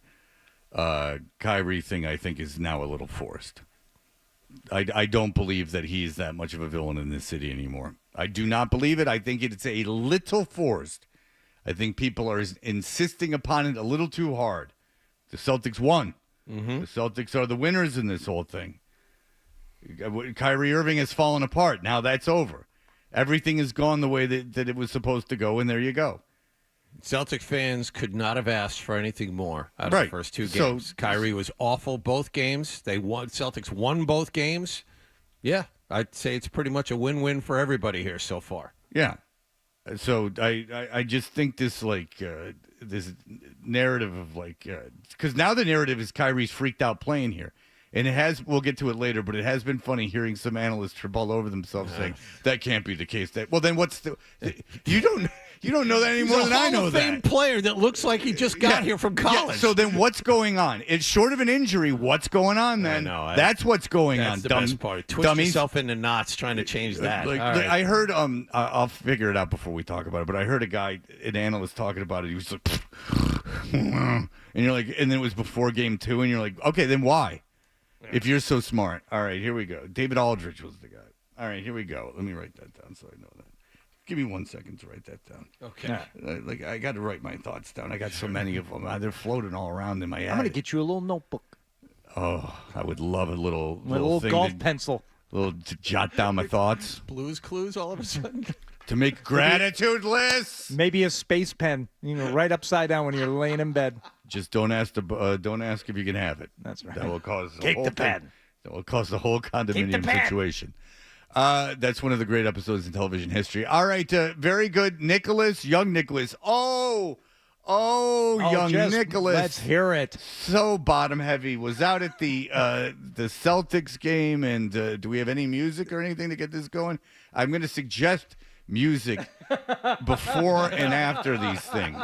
Kyrie thing, I think, is now a little forced. I don't believe that he's that much of a villain in this city anymore. I do not believe it. I think it's a little forced. I think people are insisting upon it a little too hard. The Celtics won. Mm-hmm. The Celtics are the winners in this whole thing. Kyrie Irving has fallen apart. Now that's over. Everything has gone the way that it was supposed to go, and there you go. Celtic fans could not have asked for anything more out of the first two games. Kyrie was awful both games. They won. Celtics won both games. Yeah, I'd say it's pretty much a win-win for everybody here so far. Yeah. So I just think this this narrative of because now the narrative is Kyrie's freaked out playing here. And we'll get to it later, but it has been funny hearing some analysts trip all over themselves saying that can't be the case. Well, then what's you don't know that any more than I know that. He's a Hall of Fame player that looks like he just got here from college. Yeah, so then what's going on? It's short of an injury. What's going on then? I know. That's what's going on. That's the best part. Twist yourself into knots trying to change that. I heard, I'll figure it out before we talk about it, but I heard an analyst talking about it. He was like, and you're like, and then it was before game 2, and you're like, okay, then why? If you're so smart. All right, here we go. David Aldridge was the guy. All right, here we go. Let me write that down so I know that. Give me 1 second to write that down. Okay. I got to write my thoughts down. I got so many of them. They're floating all around in my head. I'm going to get you a little notebook. Oh, I would love a little thing golf pencil. To jot down my thoughts. Blues Clues all of a sudden. To make gratitude lists. Maybe a space pen, right upside down when you're laying in bed. Just don't ask if you can have it. That's right. That will cause Keep the pen. That will cause the whole condominium situation. That's one of the great episodes in television history. All right, very good, young Nicholas. Young Nicholas. Let's hear it. So bottom heavy. Was out at the Celtics game, and do we have any music or anything to get this going? I'm going to suggest music before and after these things.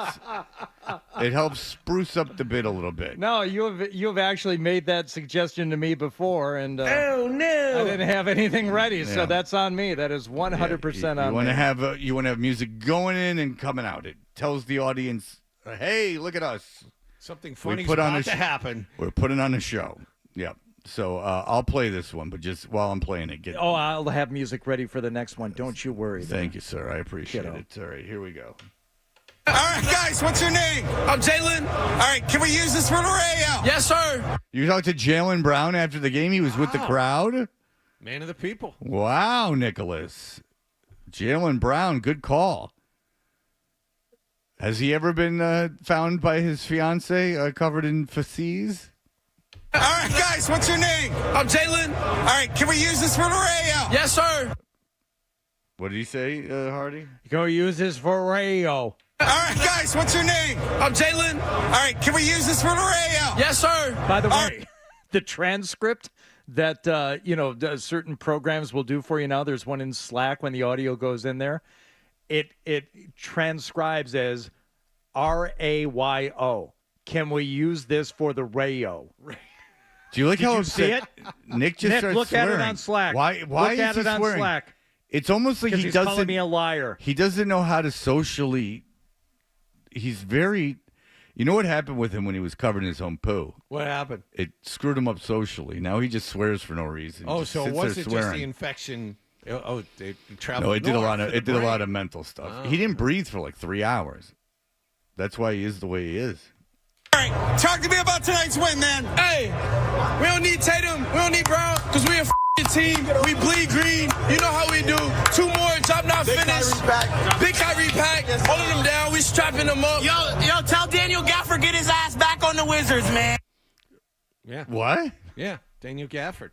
It helps spruce up the bit a little bit. No, you have actually made that suggestion to me before, and oh no, I didn't have anything ready, so that's on me. That is 100% on me. You want to have music going in and coming out. It tells the audience, hey, look at us. Something funny is about to happen. We're putting on a show. Yep. So I'll play this one, but just while I'm playing it, I'll have music ready for the next one. Don't you worry. Thank you, sir. I appreciate it. All right, here we go. All right, guys, what's your name? I'm Jalen. All right, can we use this for the radio? Yes, sir. You talked to Jalen Brown after the game? He was with the crowd? Man of the people. Wow, Nicholas. Jalen Brown, good call. Has he ever been found by his fiance covered in feces? All right, guys, what's your name? I'm Jalen. All right, can we use this for the radio? Yes, sir. What did he say, Hardy? Go use this for radio. All right, guys, what's your name? I'm Jalen. All right, can we use this for the radio? Yes, sir. By the way, the transcript that certain programs will do for you now. There's one in Slack when the audio goes in there. It transcribes as RAYO. Can we use this for the radio? Do you like how upset Nick just started look swearing? At it on Slack. Why look is at he it on swearing? Slack. It's almost like he he's doesn't calling me a liar. He doesn't know how to socially. He's very. You know what happened with him when he was covered in his own poo? What happened? It screwed him up socially. Now he just swears for no reason. So it wasn't just the infection. They traveled. No, it did a lot of mental stuff. He didn't breathe for like 3 hours. That's why he is the way he is. All right, talk to me about tonight's win, man. Hey, we don't need Tatum. We don't need Brown because we're a team. We bleed green. You know how we do. 2 more, job not finished. Big Kyrie pack. Holding them down. We strapping them up. Yo, tell Daniel Gafford get his ass back on the Wizards, man. Yeah. What? Yeah, Daniel Gafford.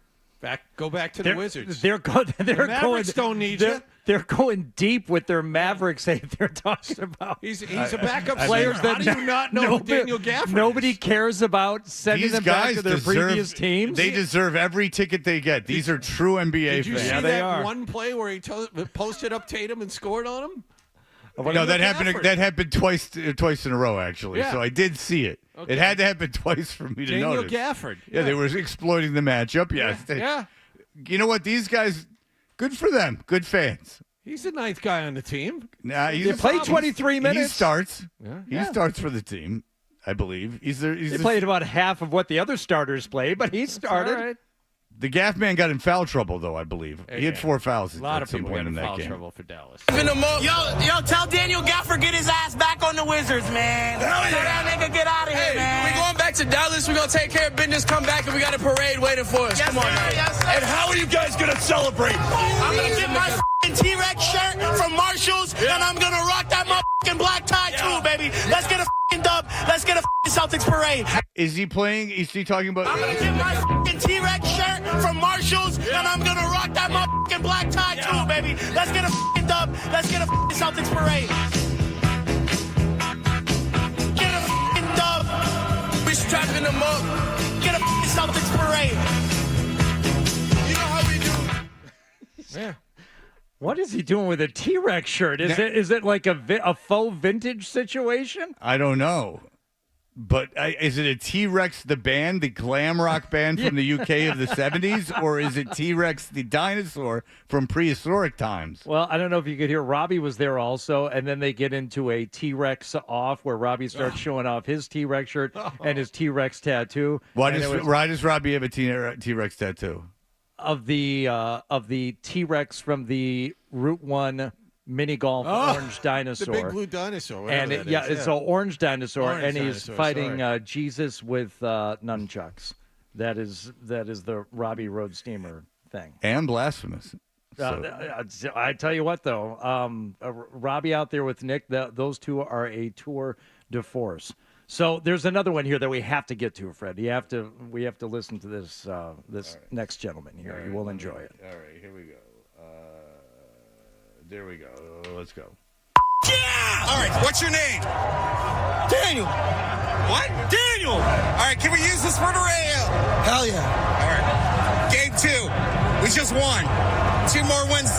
Go back to the Wizards. They're Mavericks don't need you. They're going deep with their Mavericks. They're talking about. He's a backup players player. How do you not know who Daniel Gafford Nobody is? cares about sending These them guys back to their previous teams. They deserve every ticket they get. These are true NBA Did you fans. see that one play where he posted up Tatum and scored on him? No, that happened. That happened twice in a row, actually. Yeah. So I did see it. Okay. It had to happen twice for me to Daniel notice. Gafford. Yeah, they were exploiting the matchup. Yes. Yeah. You know what? These guys, good for them. Good fans. He's the ninth guy on the team. Nah, They played 23 minutes. He starts. Yeah. He starts for the team, I believe. He played about half of what the other starters played, but he started. All right. The Gaff man got in foul trouble, though, I believe. He had 4 fouls A lot at of some people point get in in that foul game. trouble for Dallas. Yo, tell Daniel Gafford get his ass back on the Wizards, man. Tell that nigga get out of here, man. We going back to Dallas. We're going to take care of business, come back, and we got a parade waiting for us. Yes, Come on, sir, man. yes, sir. And how are you guys going to celebrate? I'm going to get my T-Rex shirt from Marshall's, and I'm going to rock that motherfucking black tie, too, baby. Let's get a dub. Let's get a Celtics parade. Is he playing? Is he talking about? I'm going to get my T-Rex shirt from Marshall's, and I'm going to rock that motherfucking black tie, too, baby. Let's get a dub. Let's get a Celtics parade. Get a dub. We strapping them up. Get a Celtics parade. You know how we do. Yeah. What is he doing with a T-Rex shirt? Is it like a faux vintage situation? I don't know. But is it a T-Rex, the band, the glam rock band from the UK of the 70s? Or is it T-Rex, the dinosaur from prehistoric times? Well, I don't know if you could hear. Robbie was there also, and then they get into a T-Rex off where Robbie starts showing off his T-Rex shirt and his T-Rex tattoo. Why does Robbie have a T-Rex tattoo? Of the T-Rex from the Route 1 mini golf orange dinosaur. The big blue dinosaur. And it's an orange dinosaur, Orange and he's dinosaur, fighting Jesus with nunchucks. That is the Robbie Road Steamer thing. And blasphemous. So. I tell you what, though, Robbie out there with Nick, those two are a tour de force. So there's another one here that we have to get to, Fred. We have to listen to this next gentleman here. Right, you will enjoy it. All right, here we go. There we go. Let's go. Yeah! All right, what's your name? Daniel. What? Daniel! All right, can we use this for the rail? Hell yeah. All right. Game 2. We just won. 2 more wins.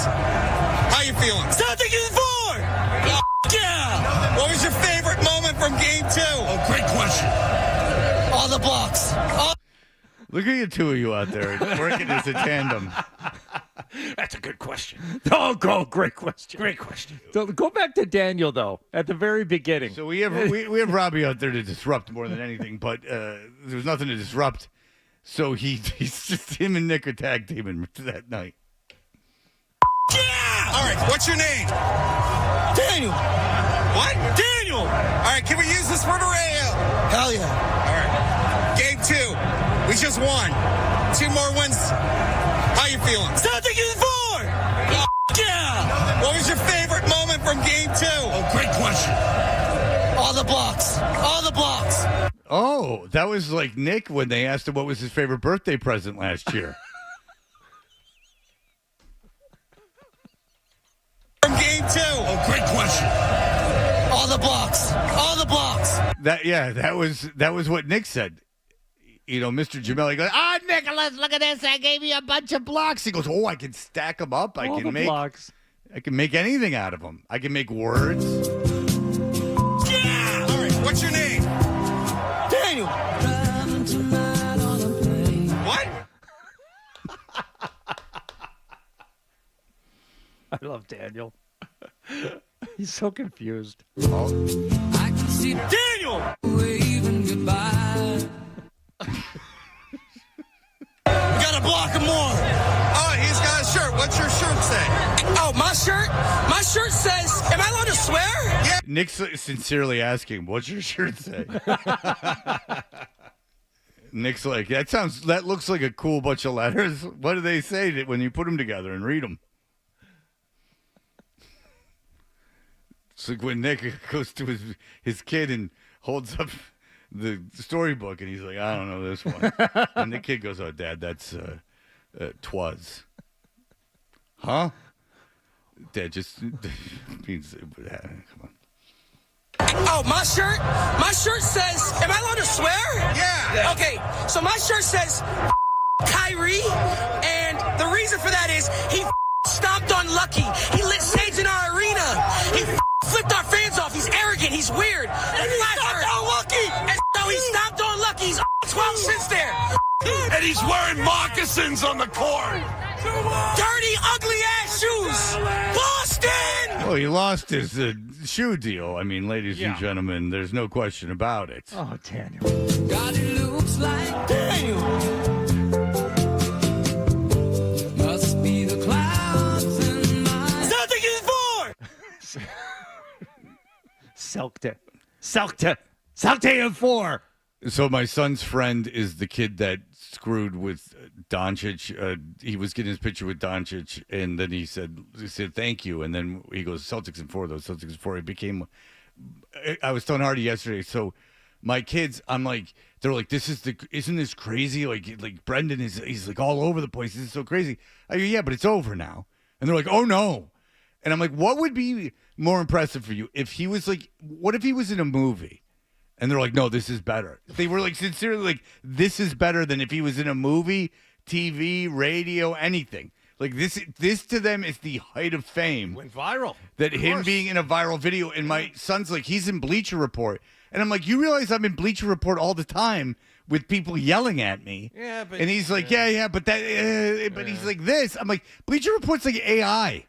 How you feeling? Celtics is 4. Oh, yeah. What was your favorite moment from Game 2? Oh, great question. All the blocks. Look at you two of you out there working as a tandem. That's a good question. Oh, great question. Great question. So go back to Daniel, though, at the very beginning. So we have Robbie out there to disrupt more than anything, but there's nothing to disrupt. So he's just him and Nick are tag teaming that night. Yeah! All right, what's your name? Daniel. What? Daniel! All right, can we use this for the rail? Hell yeah. All right. Game 2. We just won. 2 more wins. How you feeling? Celtics is 4. Oh, yeah. What was your favorite moment from Game 2? Oh, great question. All the blocks. All the blocks. Oh, that was like Nick when they asked him what was his favorite birthday present last year. From Game 2. Oh, great question. All the blocks. All the blocks. That was what Nick said. You know, Mr. Gemelli goes, Nicholas, look at this. I gave you a bunch of blocks. He goes, I can stack them up. I can make anything out of them. I can make words. Yeah! All right, what's your name? Daniel. What? I love Daniel. He's so confused. I can see Daniel waving goodbye. We gotta block him more. Oh, he's got a shirt. What's your shirt say? Oh, my shirt? My shirt says, am I allowed to swear? Yeah. Nick's sincerely asking, what's your shirt say? Nick's like, that looks like a cool bunch of letters. What do they say when you put them together and read them? It's like when Nick goes to his kid and holds up the storybook, and he's like, I don't know this one. And the kid goes, oh, Dad, that's 'Twas. Huh? That just means. Come on. Oh, my shirt says, am I allowed to swear? Yeah. Okay, so my shirt says Kyrie, and the reason for that is he stomped on Lucky. He lit sage in our arena. He flipped our fans off. He's arrogant. He's weird. And he stomped on Lucky. And so he stomped on Lucky. He's 12 since there. And he's wearing moccasins on the court. Dirty, ugly-ass shoes. Boston! Well, he lost his shoe deal. I mean, ladies and gentlemen, there's no question about it. Oh, Daniel. God, it looks like Daniel. Must be the clouds in my... Celtics is 4! Celtic in 4. So my son's friend is the kid that screwed with Doncic. He was getting his picture with Doncic, and then he said thank you, and then he goes Celtics in 4 though. Celtics in 4. It became. I was telling Hardy yesterday. So my kids, they're like, isn't this crazy? Like Brendan he's like all over the place. This is so crazy. I go, yeah, but it's over now. And they're like, oh no. And I'm like, what would be more impressive for you if he was like, what if he was in a movie? And they're like, no, this is better. They were like, sincerely, like, this is better than if he was in a movie, TV, radio, anything. Like, this to them is the height of fame. Went viral. That him being in a viral video. And my son's like, he's in Bleacher Report. And I'm like, you realize I'm in Bleacher Report all the time with people yelling at me. Yeah, but. And he's like, yeah, but that, but he's like this. I'm like, Bleacher Report's like AI.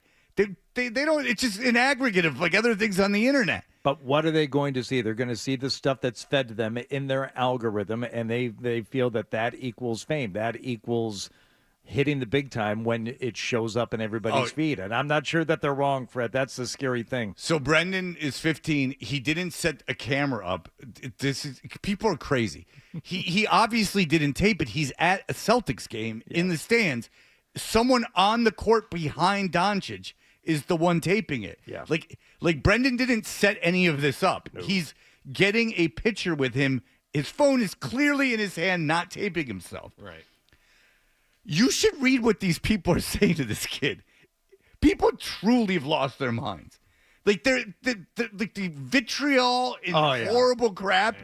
They don't, it's just an aggregate of like other things on the internet. But what are they going to see? They're going to see the stuff that's fed to them in their algorithm, and they feel that equals fame. That equals hitting the big time when it shows up in everybody's feed. And I'm not sure that they're wrong, Fred. That's the scary thing. So Brendan is 15. He didn't set a camera up. People are crazy. He obviously didn't tape it. He's at a Celtics game in the stands. Someone on the court behind Doncic is the one taping it. Yeah. Like Brendan didn't set any of this up. No. He's getting a picture with him. His phone is clearly in his hand, not taping himself. Right. You should read what these people are saying to this kid. People truly have lost their minds. Like like the vitriol and horrible crap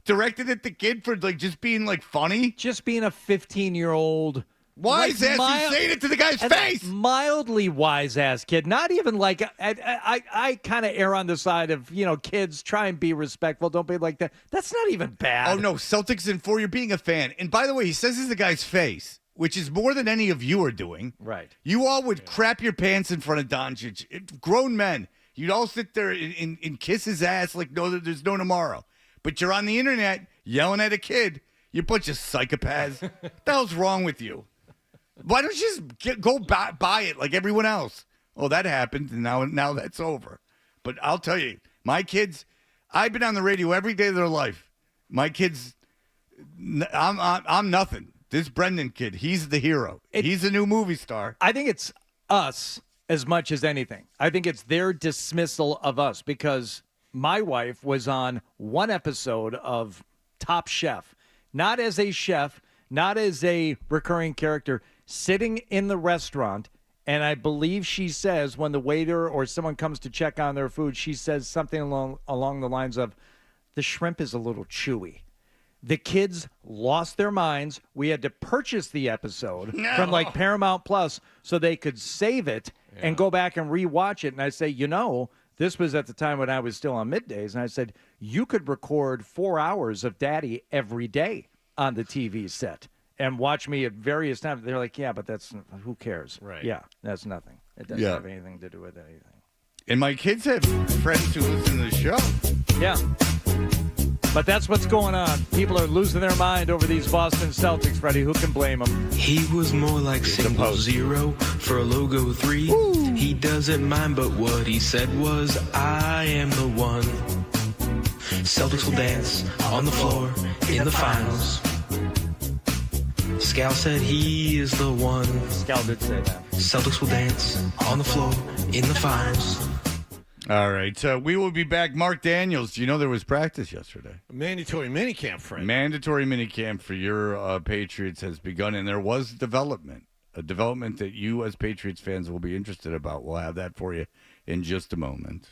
directed at the kid for like just being like funny. Just being a 15-year-old wise ass who's saying it to the guy's face. Mildly wise ass kid. Not even like I kind of err on the side of, kids try and be respectful. Don't be like that. That's not even bad. Oh no, Celtics in 4. You're being a fan. And by the way, he says this to the guy's face, which is more than any of you are doing. Right. You all would crap your pants in front of Doncic. Grown men. You'd all sit there and kiss his ass like there's no tomorrow. But you're on the internet yelling at a kid. You're a bunch of psychopaths. What the hell's wrong with you? Why don't you just go buy it like everyone else? Oh, that happened, and now that's over. But I'll tell you, my kids, I've been on the radio every day of their life. My kids, I'm nothing. This Brendan kid, he's the hero. He's a new movie star. I think it's us as much as anything. I think it's their dismissal of us, because my wife was on one episode of Top Chef, not as a chef, not as a recurring character, sitting in the restaurant, and I believe she says when the waiter or someone comes to check on their food, she says something along the lines of, the shrimp is a little chewy. The kids lost their minds. We had to purchase the episode from like Paramount Plus so they could save it and go back and rewatch it. And I say, this was at the time when I was still on middays, and I said, you could record 4 hours of Daddy every day on the TV set and watch me at various times. They're like, yeah, but who cares? Right. Yeah, that's nothing. It doesn't have anything to do with anything. And my kids have friends who listen to the show. Yeah. But that's what's going on. People are losing their mind over these Boston Celtics, Freddie. Who can blame them? He was more like symbol 0 for a logo 3. Ooh. He doesn't mind, but what he said was, I am the one. Celtics will dance on the floor in the finals. Scal said he is the one. Scal did say that. Celtics will dance on the floor in the finals. All right. We will be back. Mark Daniels, do you know there was practice yesterday? Mandatory minicamp, friend. Mandatory minicamp for your Patriots has begun, and there was development. a development that you as Patriots fans will be interested about. We'll have that for you in just a moment.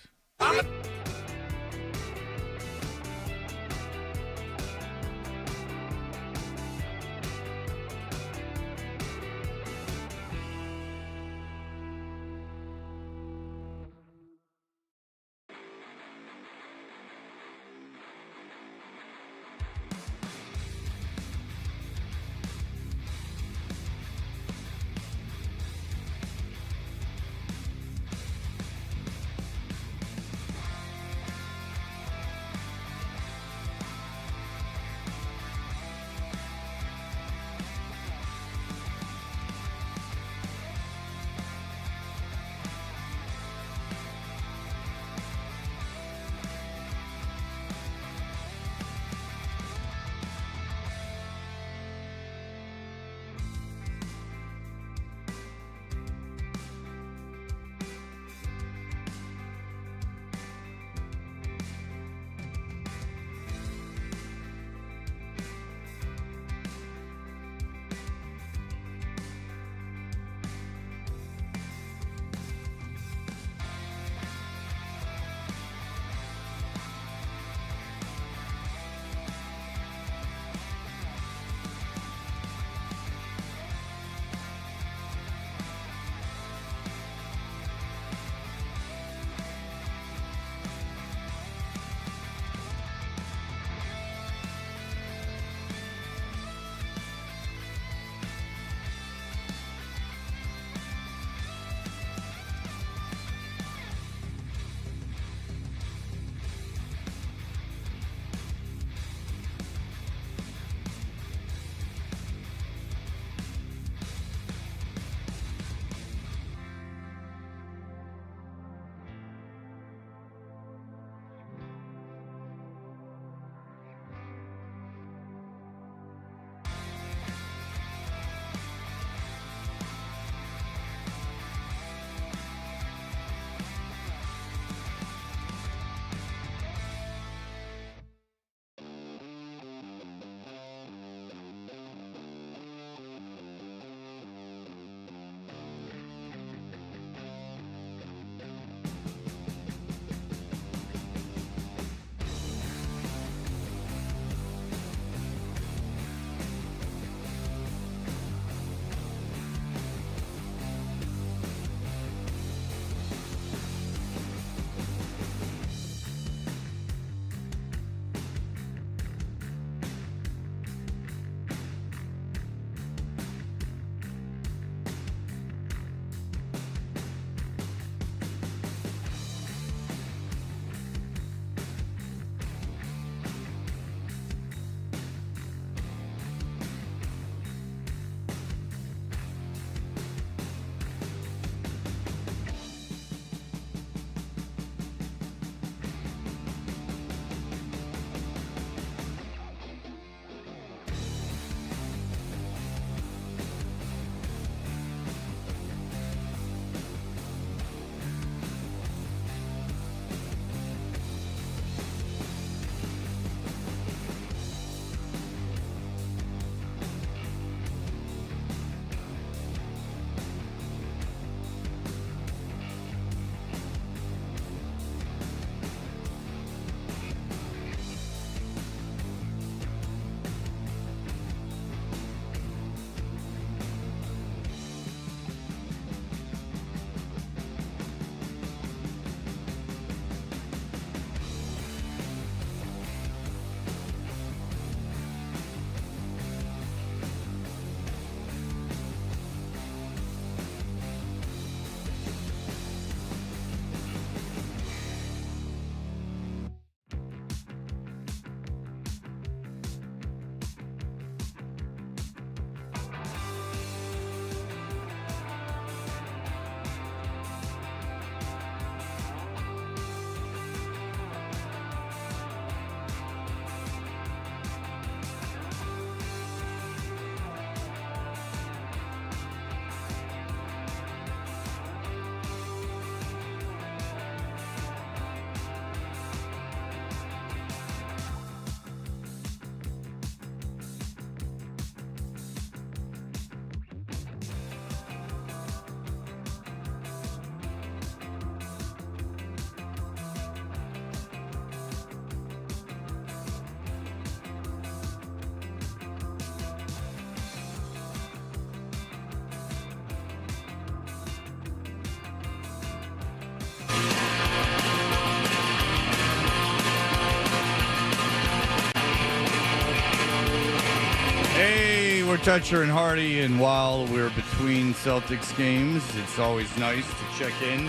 we're Toucher and Hardy, and while we're between Celtics games, it's always nice to check in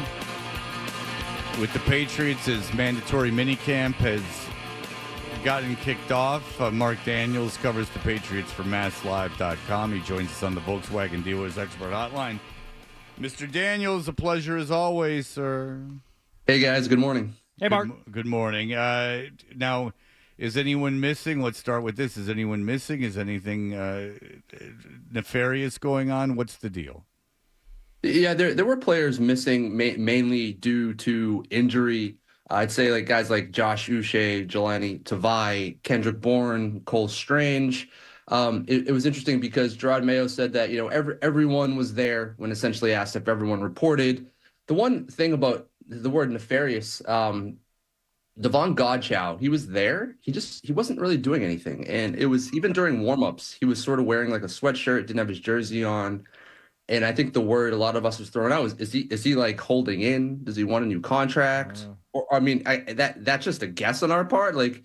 with the Patriots as mandatory minicamp has gotten kicked off. Mark Daniels covers the Patriots for MassLive.com. He joins us on the Volkswagen Dealers Expert Hotline. Mr. Daniels, a pleasure as always, sir. Hey, guys. Good morning. Hey, Mark. Good morning. Now, is anyone missing? Let's start with this. Is anyone missing? Is anything nefarious going on? What's the deal? Yeah, there were players missing mainly due to injury. I'd say like guys like Josh Uche, Jelani Tavai, Kendrick Bourne, Cole Strange. It was interesting because Gerard Mayo said that, everyone was there when essentially asked if everyone reported. The one thing about the word nefarious, Devon Godchow, he was there. He wasn't really doing anything. And it was even during warmups, he was sort of wearing like a sweatshirt, didn't have his jersey on. And I think the word a lot of us was throwing out was, is he like holding in? Does he want a new contract? Or I mean, that's just a guess on our part. Like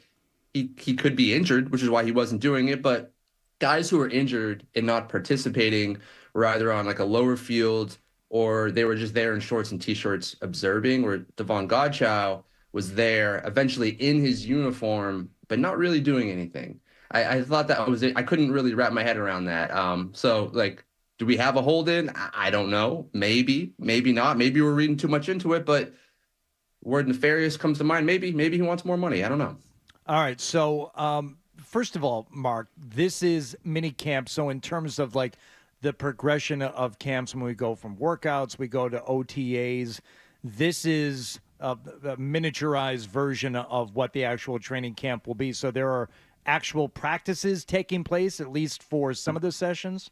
he could be injured, which is why he wasn't doing it. But guys who were injured and not participating were either on like a lower field or they were just there in shorts and t-shirts observing, where Devon Godchow was there eventually in his uniform, but not really doing anything. I thought that was it. I couldn't really wrap my head around that. So like, do we have a hold-in? I don't know. Maybe not. Maybe we're reading too much into it, but word nefarious comes to mind. Maybe he wants more money. I don't know. All right. So first of all, Mark, this is mini camp. So in terms of like the progression of camps, when we go from workouts, we go to OTAs, this is a miniaturized version of what the actual training camp will be. So there are actual practices taking place, at least for some of the sessions?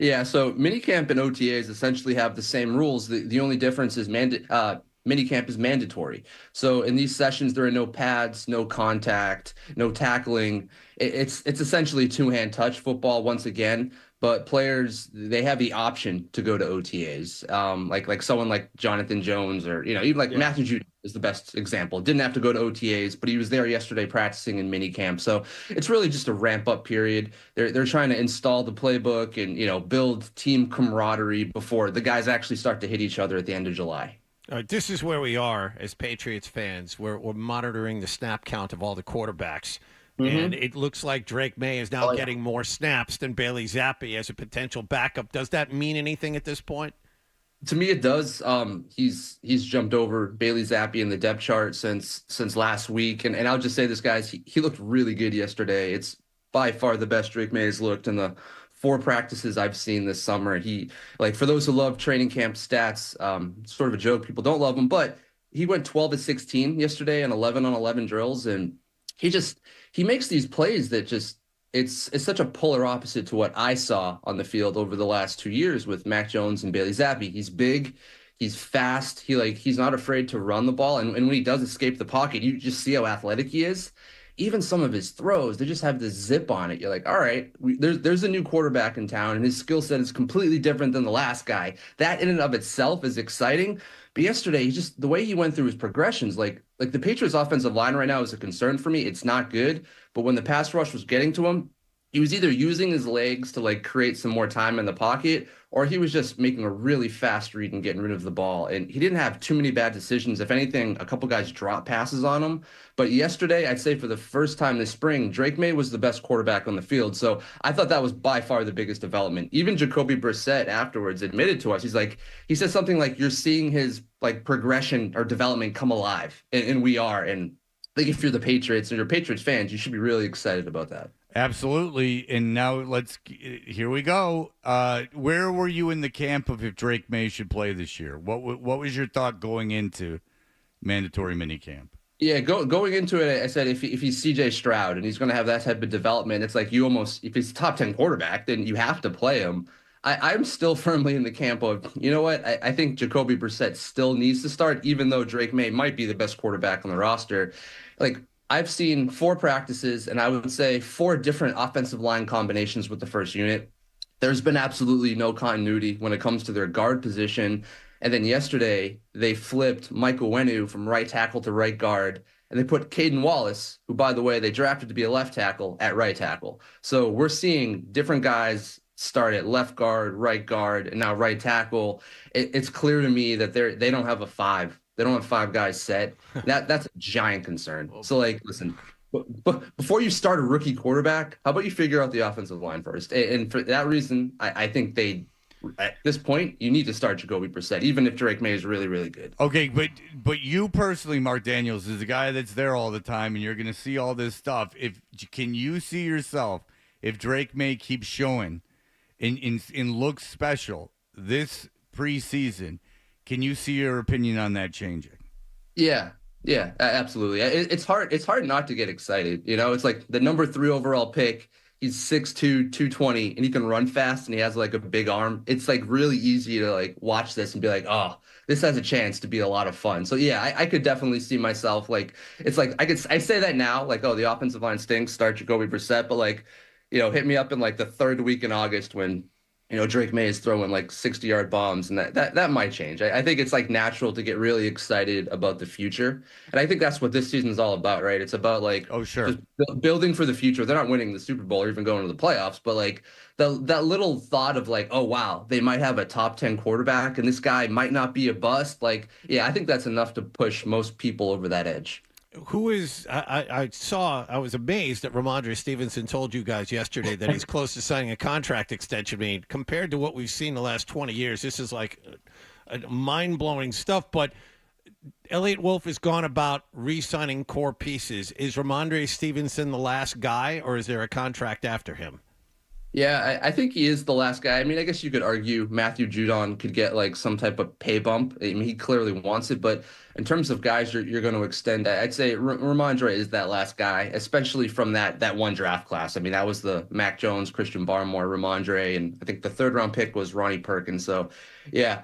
Yeah, so minicamp and OTAs essentially have the same rules. The only difference is minicamp is mandatory. So in these sessions, there are no pads, no contact, no tackling. It's essentially two-hand touch football once again. But players, they have the option to go to OTAs. Like someone like Jonathan Jones or, even like Matthew Judon is the best example. Didn't have to go to OTAs, but he was there yesterday practicing in minicamp. So it's really just a ramp-up period. They're trying to install the playbook and, build team camaraderie before the guys actually start to hit each other at the end of July. This is where we are as Patriots fans. We're monitoring the snap count of all the quarterbacks. And it looks like Drake May is now getting more snaps than Bailey Zappi as a potential backup. Does that mean anything at this point? To me, it does. He's jumped over Bailey Zappi in the depth chart since last week. And I'll just say this, guys, he looked really good yesterday. It's by far the best Drake May has looked in the 4 practices I've seen this summer. He, like, for those who love training camp stats, sort of a joke. People don't love him, but he went 12 of 16 yesterday and 11 on 11 drills. And he makes these plays that just it's such a polar opposite to what I saw on the field over the last 2 years with Mac Jones and Bailey Zappi. He's big, he's fast, he's not afraid to run the ball, and when he does escape the pocket, you just see how athletic he is. Even some of his throws, they just have this zip on it. You're like, all right, there's a new quarterback in town, and his skill set is completely different than the last guy. That in and of itself is exciting. But yesterday, the way he went through his progressions, like the Patriots' offensive line right now is a concern for me. It's not good. But when the pass rush was getting to him, he was either using his legs to like create some more time in the pocket, or he was just making a really fast read and getting rid of the ball. And he didn't have too many bad decisions. If anything, a couple guys dropped passes on him. But yesterday, I'd say for the first time this spring, Drake May was the best quarterback on the field. So I thought that was by far the biggest development. Even Jacoby Brissett afterwards admitted to us, he said something like, you're seeing his like progression or development come alive. And we are. And I think if you're the Patriots and you're Patriots fans, you should be really excited about that. Absolutely. And now here we go. Where were you in the camp of if Drake May should play this year? What was your thought going into mandatory minicamp? Yeah, going into it, I said if he's CJ Stroud and he's going to have that type of development, it's like if he's a top 10 quarterback, then you have to play him. I'm still firmly in the camp of, you know what? I think Jacoby Brissett still needs to start, even though Drake May might be the best quarterback on the roster. Like, I've seen 4 practices, and I would say 4 different offensive line combinations with the first unit. There's been absolutely no continuity when it comes to their guard position. And then yesterday, they flipped Michael Wenu from right tackle to right guard. and they put Caden Wallace, who, by the way, they drafted to be a left tackle, at right tackle. So we're seeing different guys start at left guard, right guard, and now right tackle. It's clear to me that they don't have a five. They don't have five guys set. That's a giant concern. So, like, listen, but before you start a rookie quarterback, how about you figure out the offensive line first? And for that reason, I think at this point, you need to start Jacoby Brissett, even if Drake May is really, really good. Okay, but you personally, Mark Daniels, is a guy that's there all the time, and you're going to see all this stuff. Can you see yourself, if Drake May keeps showing in looks special this preseason, can you see your opinion on that changing? Yeah, absolutely. It's hard not to get excited. It's like the number 3 overall pick. He's 6'2", 220, and he can run fast, and he has like a big arm. It's like really easy to like watch this and be like, oh, this has a chance to be a lot of fun. So yeah, I could definitely see myself like, it's like I say that now, like, oh, the offensive line stinks, start Jacoby Brissett, but like, hit me up in like the 3rd week in August when Drake May is throwing like 60-yard bombs, and that might change. I think it's like natural to get really excited about the future. And I think that's what this season is all about, right? It's about like, oh, sure, just building for the future. They're not winning the Super Bowl or even going to the playoffs, but like that little thought of like, oh, wow, they might have a top 10 quarterback and this guy might not be a bust. Like, yeah, I think that's enough to push most people over that edge. Who is I was amazed that Ramondre Stevenson told you guys yesterday that he's close to signing a contract extension. I mean, compared to what we've seen the last 20 years, this is like mind-blowing stuff. But Elliott Wolf has gone about re-signing core pieces. Is Ramondre Stevenson the last guy, or is there a contract after him? Yeah, I think he is the last guy. I mean, I guess you could argue Matthew Judon could get like some type of pay bump. I mean, he clearly wants it, but in terms of guys you're going to extend, I'd say Ramondre is that last guy, especially from that one draft class. I mean, that was the Mac Jones, Christian Barmore, Ramondre, and I think the 3rd round pick was Ronnie Perkins. So, yeah,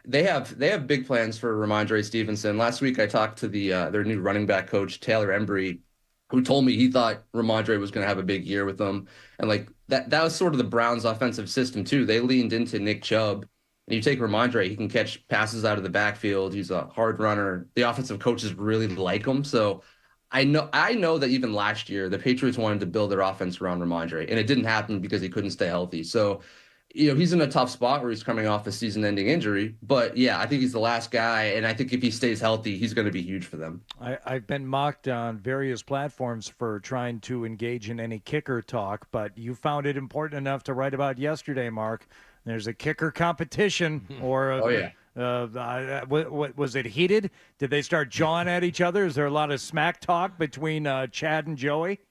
they have big plans for Ramondre Stevenson. Last week I talked to their new running back coach, Taylor Embry, who told me he thought Ramondre was going to have a big year with them. And like that was sort of the Browns' offensive system too. They leaned into Nick Chubb. And you take Ramondre, he can catch passes out of the backfield. He's a hard runner. The offensive coaches really like him. So I know that even last year, the Patriots wanted to build their offense around Ramondre, and it didn't happen because he couldn't stay healthy. So, he's in a tough spot where he's coming off a season-ending injury. But, yeah, I think he's the last guy, and I think if he stays healthy, he's going to be huge for them. I've been mocked on various platforms for trying to engage in any kicker talk, but you found it important enough to write about yesterday, Mark. There's a kicker competition, or oh, yeah. Was it heated? Did they start jawing at each other? Is there a lot of smack talk between Chad and Joey?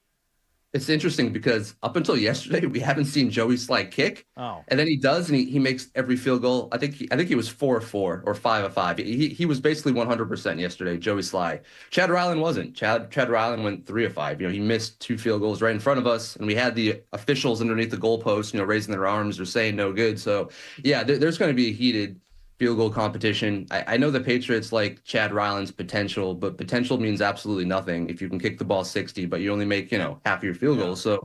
It's interesting because up until yesterday, we haven't seen Joey Slye kick. Oh. And then he does, and he makes every field goal. I think he was 4 of 4 or 5 of 5. He was basically 100% yesterday, Joey Slye. Chad Ryland wasn't. Chad Ryland went 3 of 5. He missed 2 field goals right in front of us, and we had the officials underneath the goalpost, raising their arms or saying no good. So, yeah, there's going to be a heated field goal competition. I know the Patriots like Chad Ryland's potential, but potential means absolutely nothing if you can kick the ball 60, but you only make, half your field goals. So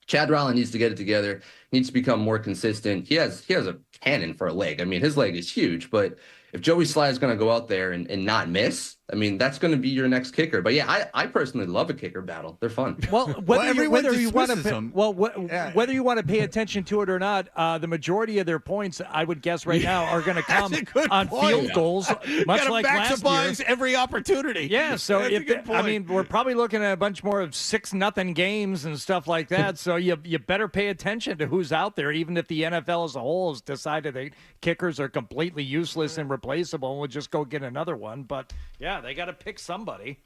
Chad Ryland needs to get it together, needs to become more consistent. He has a cannon for a leg. I mean, his leg is huge, but if Joey Slye is going to go out there and not miss, I mean, that's going to be your next kicker. But yeah, I personally love a kicker battle. They're fun. Well, whether you want to pay attention to it or not, the majority of their points, I would guess right now, are going to come on field goals, much like last year. Every opportunity. Yeah, so we're probably looking at a bunch more of 6-0 games and stuff like that. So you better pay attention to who's out there, even if the NFL as a whole has decided that kickers are completely useless and replaceable, and we'll just go get another one. But yeah, they got to pick somebody.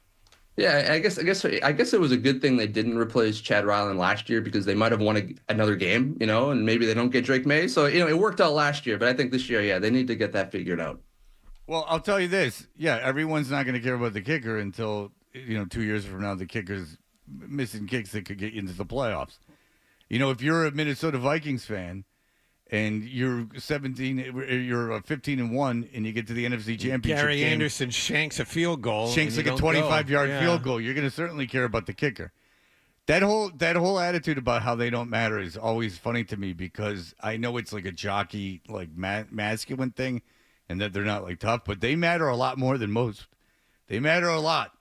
Yeah, I guess it was a good thing they didn't replace Chad Ryland last year because they might have won another game, and maybe they don't get Drake May. So, it worked out last year, but I think this year, yeah, they need to get that figured out. Well, I'll tell you this. Yeah, everyone's not going to care about the kicker until, 2 years from now, the kicker's missing kicks that could get you into the playoffs. If you're a Minnesota Vikings fan, and you're 15-1, and you get to the NFC Championship Gary game. Anderson shanks a field goal. Shanks like a 25-yard field goal. You're going to certainly care about the kicker. That whole attitude about how they don't matter is always funny to me because I know it's like a jockey, like masculine thing, and that they're not like tough, but they matter a lot more than most. They matter a lot.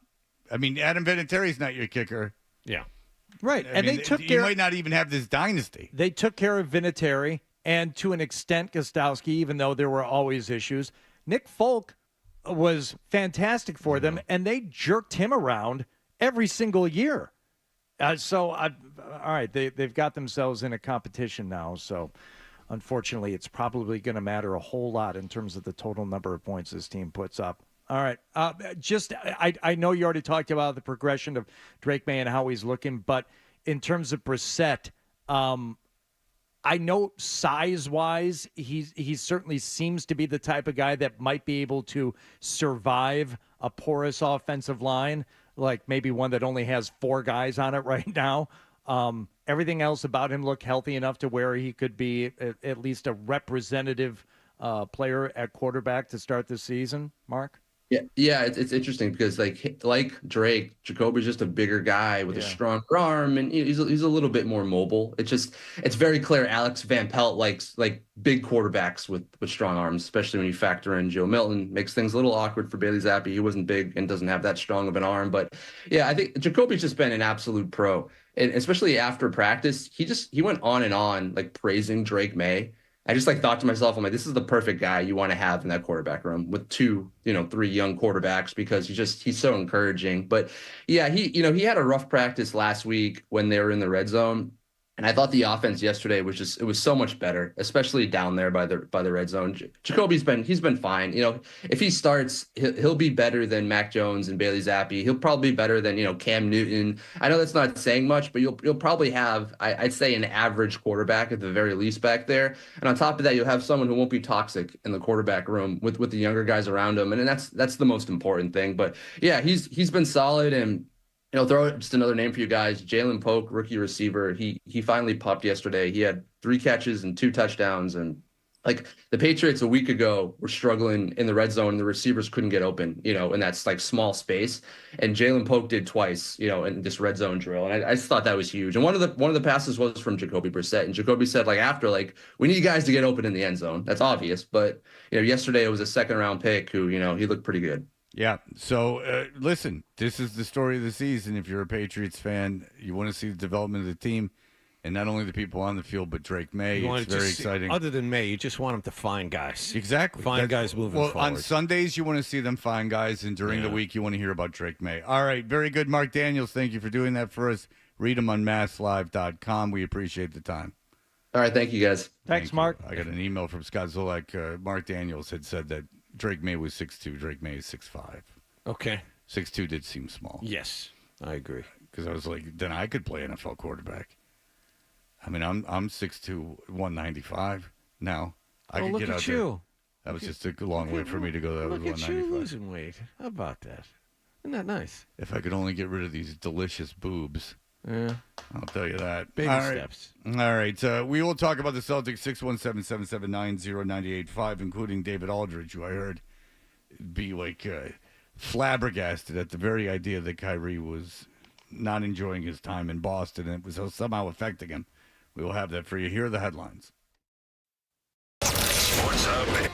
I mean, Adam Vinatieri's not your kicker. Yeah. Right. I mean, you might not even have this dynasty. They took care of Vinatieri and to an extent Gostowski, even though there were always issues. Nick Folk was fantastic for them, and they jerked him around every single year. All right, they've got themselves in a competition now, so unfortunately it's probably going to matter a whole lot in terms of the total number of points this team puts up. All right, I know you already talked about the progression of Drake May and how he's looking, but in terms of Brissett, I know size-wise, he certainly seems to be the type of guy that might be able to survive a porous offensive line, like maybe one that only has 4 guys on it right now. Everything else about him looked healthy enough to where he could be at least a representative player at quarterback to start the season, Mark? Yeah, it's interesting because like Drake, Jacoby's just a bigger guy with a stronger arm, and he's a little bit more mobile. It's very clear Alex Van Pelt likes big quarterbacks with strong arms, especially when you factor in Joe Milton. Makes things a little awkward for Bailey Zappi. He wasn't big and doesn't have that strong of an arm, but yeah, I think Jacoby's just been an absolute pro, and especially after practice, he went on and on praising Drake May. I just thought to myself, I'm this is the perfect guy you want to have in that quarterback room with 2, 3 young quarterbacks, because he's so encouraging. But yeah, he had a rough practice last week when they were in the red zone. And I thought the offense yesterday was so much better, especially down there by the red zone. Jacoby's been fine. If he starts, he'll be better than Mac Jones and Bailey Zappi. He'll probably be better than Cam Newton. I know that's not saying much, but you'll probably have I'd say an average quarterback at the very least back there. And on top of that, you'll have someone who won't be toxic in the quarterback room with the younger guys around him, and that's the most important thing. But yeah, he's been solid. And throw just another name for you guys. Jalen Polk, rookie receiver. He finally popped yesterday. He had 3 catches and 2 touchdowns. And the Patriots a week ago were struggling in the red zone, and the receivers couldn't get open, in that small space. And Jalen Polk did twice, in this red zone drill. And I just thought that was huge. And one of the passes was from Jacoby Brissett. And Jacoby said after, we need guys to get open in the end zone. That's obvious. But, yesterday it was a 2nd-round pick who, he looked pretty good. Yeah. So, listen, this is the story of the season. If you're a Patriots fan, you want to see the development of the team, and not only the people on the field, but Drake May. It's very exciting. Other than May, you just want him to find guys. Exactly. Find guys moving forward. On Sundays, you want to see them find guys, and during the week, you want to hear about Drake May. All right. Very good. Mark Daniels, thank you for doing that for us. Read them on masslive.com. We appreciate the time. All right. Thank you, guys. Thanks, Mark. I got an email from Scott Zolak. Mark Daniels had said that Drake May was 6'2". Drake May is 6'5". Okay. 6'2" did seem small. Yes, I agree. Because I was then I could play NFL quarterback. I mean, I'm 6'2", 195 now. I could get out there. That was just a long way for me to go. That was 195. Look at you losing weight. How about that? Isn't that nice? If I could only get rid of these delicious boobs. Yeah. I'll tell you that. Baby steps. All right. We will talk about the Celtics, 617-779-0985, including David Aldridge, who I heard be flabbergasted at the very idea that Kyrie was not enjoying his time in Boston and it was somehow affecting him. We will have that for you. Here are the headlines. Sports Hub.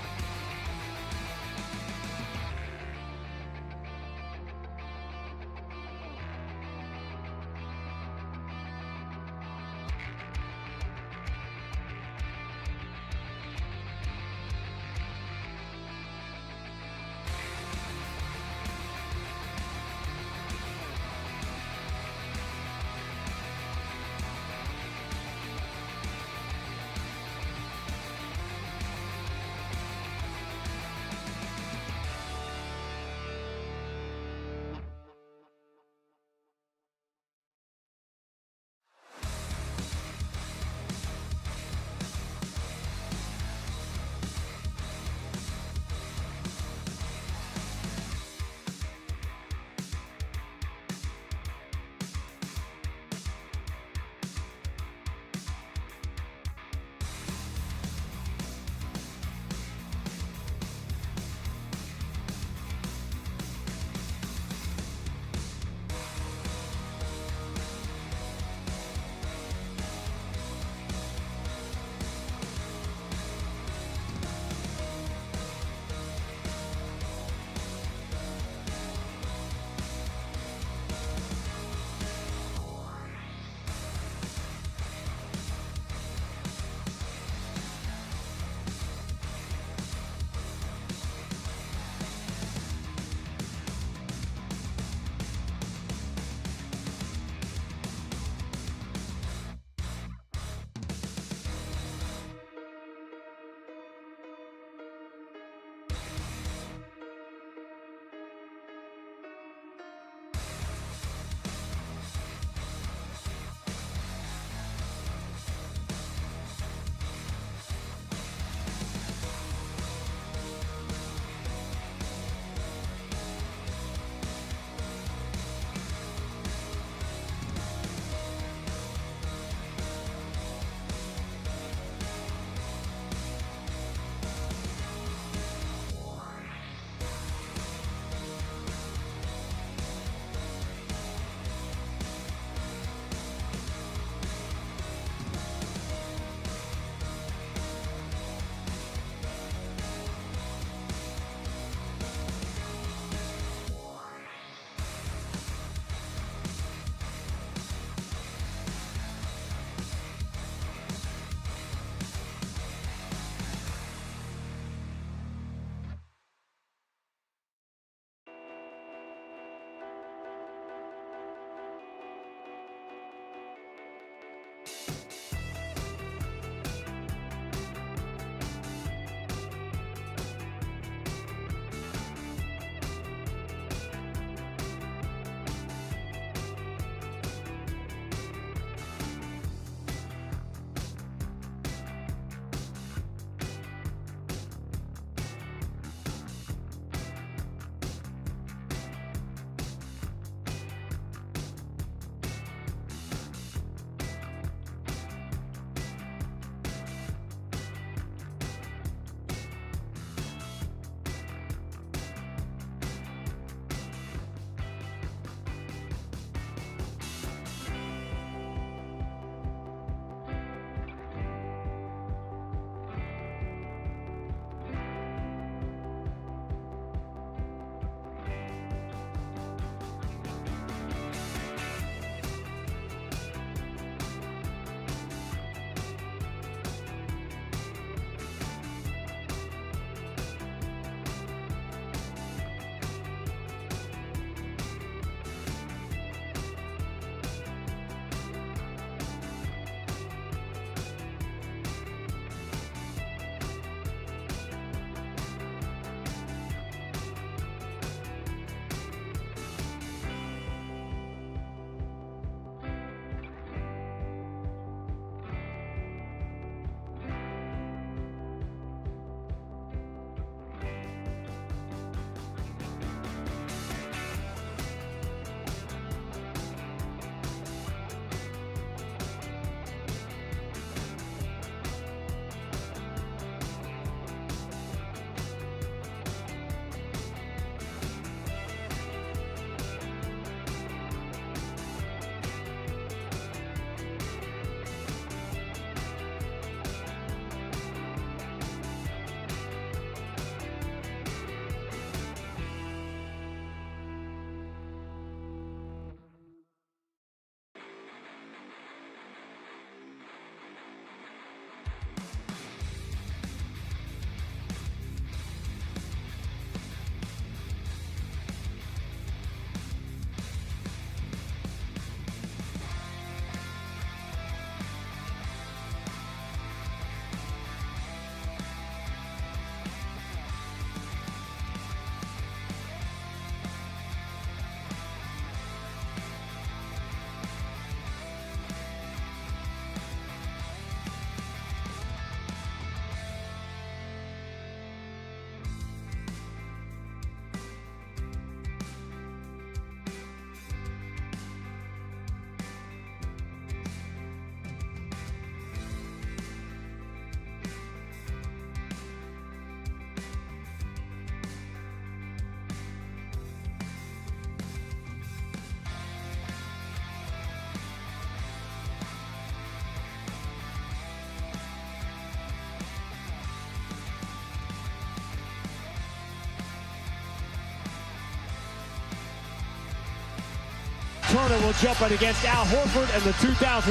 Turner will jump it against Al Horford, and the 2024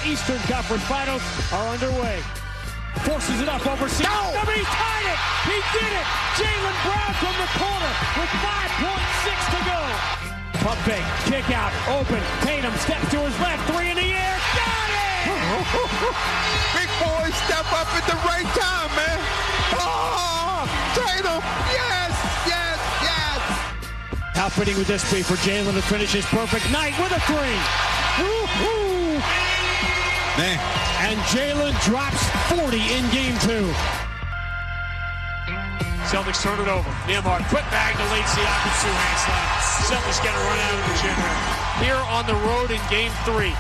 Eastern Conference Finals are underway. Forces it up over C. No! He tied it! He did it! Jaylen Brown from the corner with 5.6 to go. Pump fake, kick out, open. Tatum steps to his left, three in the air. Got it! Big boy step up at the right time, man. Oh, Tatum! Yes, yes, yes! How fitting would this be for Jaylen to finish his perfect night with a three? Woo-hoo! Man. And Jaylen drops 40 in game 2. Celtics turn it over. Nembhard, quick bag to late Siakam, two-hand slam. Celtics get a run out of the gym. Here on the road in game 3.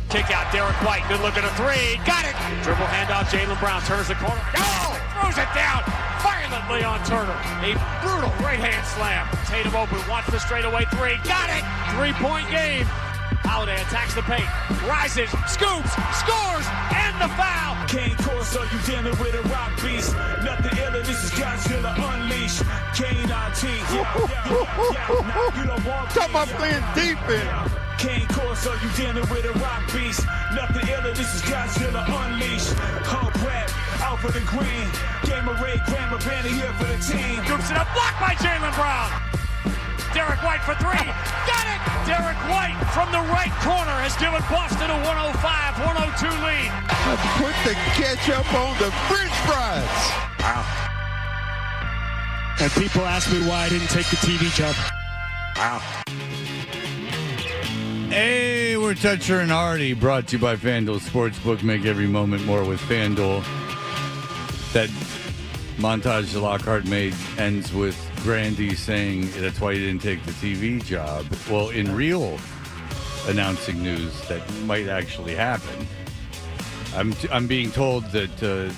Kick out, Derek White, good look at a three. Got it! Dribble handoff, Jaylen Brown turns the corner. Oh! Throws it down violently on Turner. A brutal right-hand slam. Tatum open, wants the straightaway three. Got it! 3-point game. Holiday attacks the paint, rises, scoops, scores, and the foul. Kane Corso, you dealing with a rock beast. Nothing iller, this is Godzilla Unleashed. Kane RT, you don't want Talk about playing defense. Kane Corso, you dealing with a rock beast. Nothing iller, this is Godzilla Unleashed. Hub rap, out for the green. Game of Ray, Grammar, Banner here for the team. Scoops it up, blocked by Jaylen Brown. Derek White for three. Got it! Derek White from the right corner has given Boston a 105-102 lead. Put the ketchup on the French fries. Wow. And people ask me why I didn't take the TV job. Wow. Hey, we're Toucher and Hardy, brought to you by FanDuel Sportsbook. Make every moment more with FanDuel. That montage Lockhart made ends with Grandy saying that's why he didn't take the TV job. Well, in real announcing news that might actually happen, I'm being told that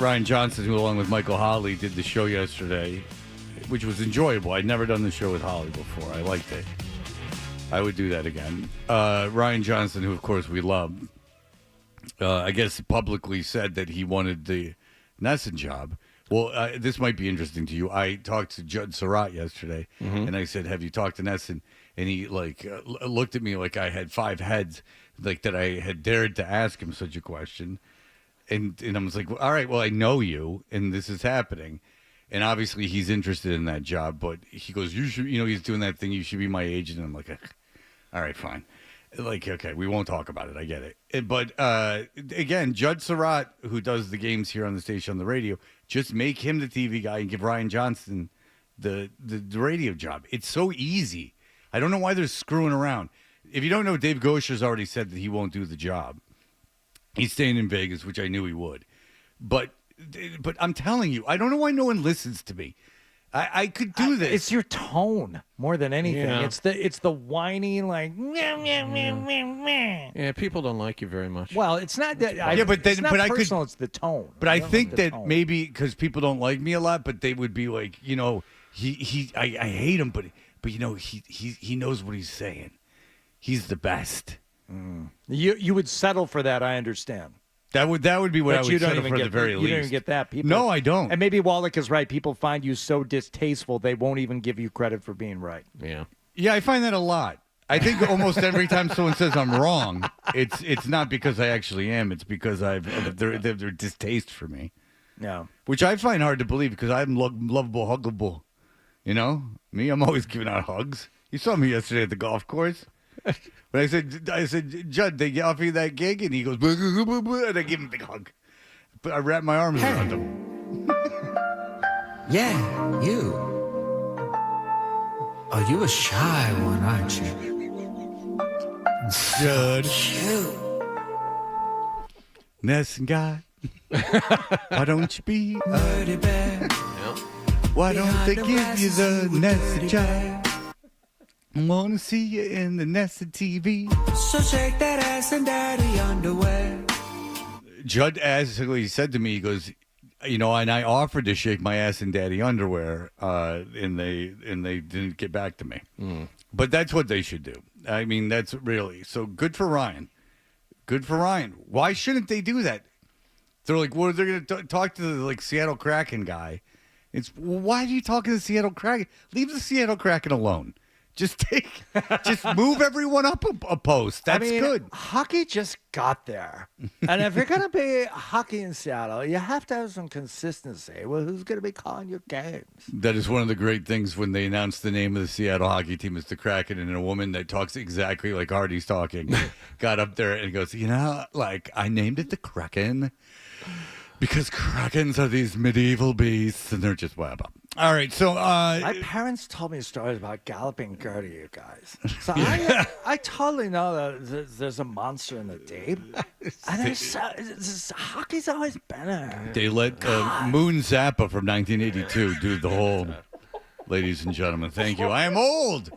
Ryan Johnson, who along with Michael Hurley did the show yesterday, which was enjoyable. I'd never done the show with Hurley before. I liked it. I would do that again. Ryan Johnson, who of course we love, I guess publicly said that he wanted the Nesson job. Well, this might be interesting to you. I talked to Judd Surratt yesterday, and I said, "Have you talked to Nesson?" And he looked at me like I had 5 heads, like that I had dared to ask him such a question. And I was like, well, "All right, well, I know you, and this is happening." And obviously, he's interested in that job. But he goes, "You should, he's doing that thing. You should be my agent." And I'm like, "All right, fine." Like, okay, we won't talk about it. I get it. But again, Judd Surratt, who does the games here on the station on the radio, just make him the TV guy and give Ryan Johnson the radio job. It's so easy. I don't know why they're screwing around. If you don't know, Dave Gosher's already said that he won't do the job. He's staying in Vegas, which I knew he would. But I'm telling you, I don't know why no one listens to me. I could do this. It's your tone more than anything. Yeah. It's the whiny like. Yeah, people don't like you very much. Well, it's not that. It's not personal. It's the tone. But I think that tone. maybe because people don't like me a lot, but they would be like, I hate him, but he knows what he's saying. He's the best. You would settle for that. I understand. That would be what I would settle for at the very least. You don't even get that. People, no, I don't. And maybe Wallach is right. People find you so distasteful they won't even give you credit for being right. Yeah. Yeah, I find that a lot. I think almost every time someone says I'm wrong, it's not because I actually am. It's because they're distaste for me. Yeah. Which I find hard to believe because I'm lovable, huggable. Me, I'm always giving out hugs. You saw me yesterday at the golf course. When I said, Judd, they offer you that gig? And he goes, blah, blah, blah, blah, and I give him a big hug. But I wrap my arms around him. Yeah, you. Oh, you a shy one, aren't you? Judd. Cute. Nesson guy. Why don't you be Birdie bear. Why don't they give you the Nesson job? I want to see you in the Nesson TV. So shake that ass and daddy underwear. Judd he said to me, he goes, and I offered to shake my ass in daddy underwear, and they didn't get back to me. But that's what they should do. I mean, that's really so good for Ryan. Good for Ryan. Why shouldn't they do that? They're like, well, they're going to talk to the Seattle Kraken guy. Why are you talking to the Seattle Kraken? Leave the Seattle Kraken alone. Just move everyone up a post. That's good. Hockey just got there. And if you're going to be hockey in Seattle, you have to have some consistency. Well, who's going to be calling your games? That is one of the great things when they announced the name of the Seattle hockey team is the Kraken, and a woman that talks exactly like Hardy's talking got up there and goes, I named it the Kraken because Krakens are these medieval beasts, and they're just wild. All right, so my parents told me stories about Galloping Gertie, you guys. So I totally know that there's a monster in the deep, and hockey's always been there. They let Moon Zappa from 1982 do the whole. Ladies and gentlemen, thank you. I am old.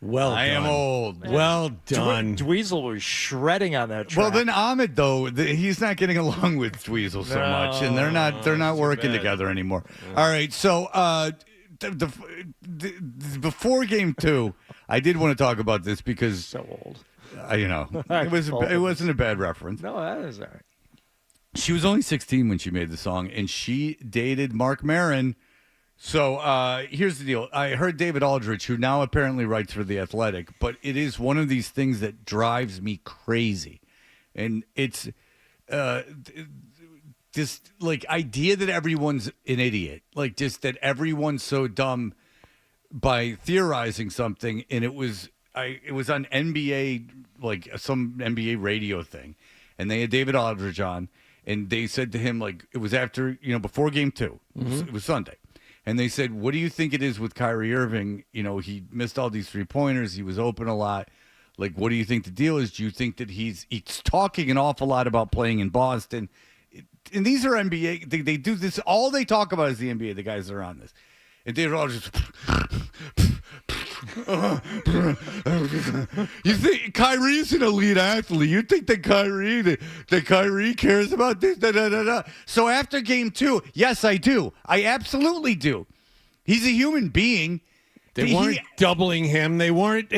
I am old. Well done. Dweezil was shredding on that track. Well, then Ahmed, though, he's not getting along with Dweezil so much, and they're not working together anymore. All right, so before Game 2, I did want to talk about this because so old. It wasn't a bad reference. No, that is all right. She was only 16 when she made the song, and she dated Mark Maron. So here's the deal. I heard David Aldrich, who now apparently writes for The Athletic, but it is one of these things that drives me crazy. And it's this idea that everyone's an idiot, just that everyone's so dumb by theorizing something. And it was on NBA, some NBA radio thing, and they had David Aldrich on, and they said to him, it was after, before Game 2. It was Sunday. And they said, what do you think it is with Kyrie Irving? He missed all these three-pointers. He was open a lot. What do you think the deal is? Do you think that he's talking an awful lot about playing in Boston? And these are NBA. They do this. All they talk about is the NBA, the guys that are on this. And they're all just... You think Kyrie's an elite athlete? You think that Kyrie cares about this? So after Game 2, yes, I do. I absolutely do. He's a human being. They weren't doubling him. They weren't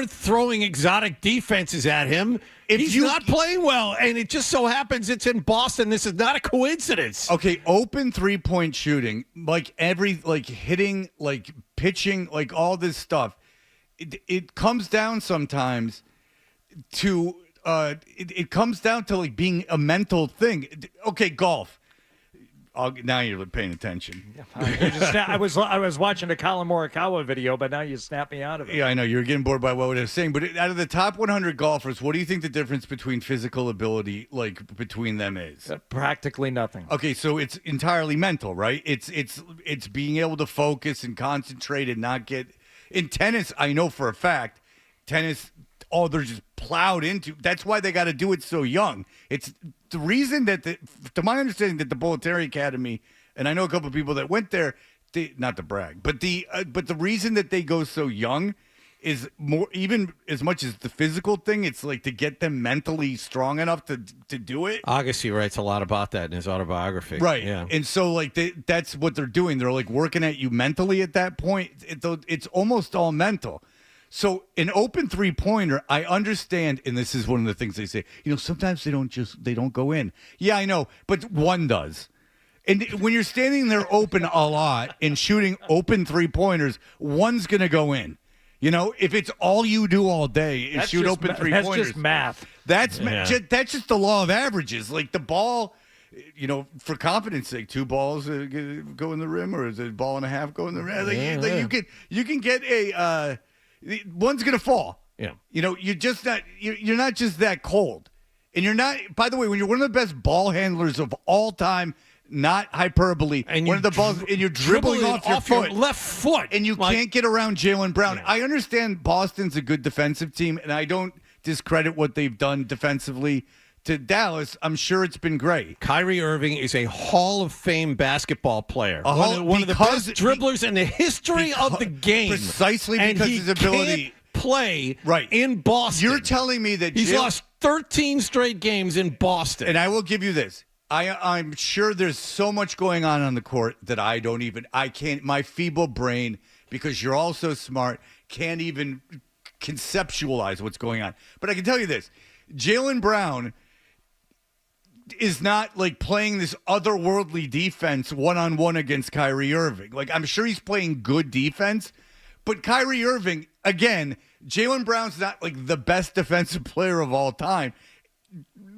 throwing exotic defenses at him. He's not playing well, and it just so happens it's in Boston. This is not a coincidence. Okay, open three-point shooting, hitting, pitching, all this stuff. It comes down sometimes to it comes down to being a mental thing. Okay, golf. Now you're paying attention. I was watching a Colin Morikawa video, but now you snap me out of it. Yeah, I know. You're getting bored by what I was saying. But out of the top 100 golfers, what do you think the difference between physical ability, between them is? Practically nothing. Okay, so it's entirely mental, right? It's being able to focus and concentrate and not get... In tennis, I know for a fact, they're just plowed into. That's why they got to do it so young. It's the reason that, to my understanding, that the Bollettieri Academy, and I know a couple of people that went there, not to brag, but the reason that they go so young is more, even as much as the physical thing, it's to get them mentally strong enough to do it. Agassi writes a lot about that in his autobiography. Right. Yeah. And so that's what they're doing. They're working at you mentally at that point. It's almost all mental. So an open three-pointer, I understand, and this is one of the things they say, sometimes they don't go in. Yeah, I know, but one does. And when you're standing there open a lot and shooting open three-pointers, one's going to go in. If it's all you do all day is shoot open three-pointers. That's just math. That's just the law of averages. The ball, for confidence sake, 2 balls go in the rim, or is it a ball and a half go in the rim? You can get a... one's gonna fall. Yeah. You're not just that cold. And you're not, by the way, when you're one of the best ball handlers of all time, not hyperbole, and one of the balls, and you're dribbling off your left foot, and you can't get around Jaylen Brown. Yeah. I understand Boston's a good defensive team, and I don't discredit what they've done defensively to Dallas. I'm sure it's been great. Kyrie Irving is a Hall of Fame basketball player. One of the best dribblers in the history of the game. Precisely because his ability. Can't play in Boston. You're telling me that he's lost 13 straight games in Boston. And I will give you this. I'm sure there's so much going on the court that I can't, my feeble brain, because you're all so smart, can't even conceptualize what's going on. But I can tell you this. Jaylen Brown is not playing this otherworldly defense one-on-one against Kyrie Irving. I'm sure he's playing good defense, but Kyrie Irving, again, Jaylen Brown's not like the best defensive player of all time.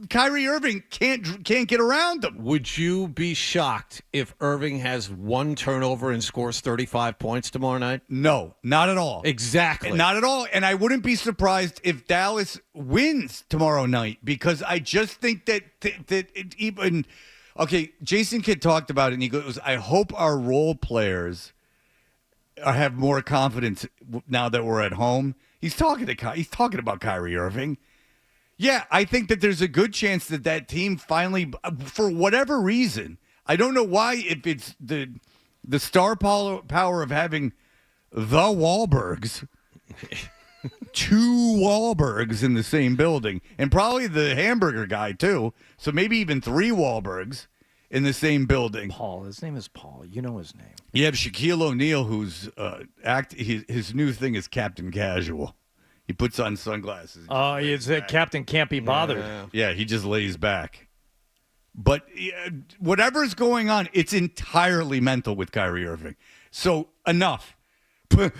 Kyrie Irving can't get around him. Would you be shocked if Irving has one turnover and scores 35 points tomorrow night? No, not at all. Exactly. Not at all. And I wouldn't be surprised if Dallas wins tomorrow night because I just think that it even – okay, Jason Kidd talked about it, and he goes, I hope our role players have more confidence now that we're at home. He's talking about Kyrie Irving. Yeah, I think that there's a good chance that team finally, for whatever reason, I don't know why, if it's the star power of having the Wahlbergs, two Wahlbergs in the same building, and probably the hamburger guy too, so maybe even three Wahlbergs in the same building. Paul, his name is Paul. You know his name. You have Shaquille O'Neal, who's his new thing is Captain Casual. He puts on sunglasses. Oh, it's Captain Can't Be Bothered. Yeah, he just lays back. But whatever's going on, it's entirely mental with Kyrie Irving. So enough. They're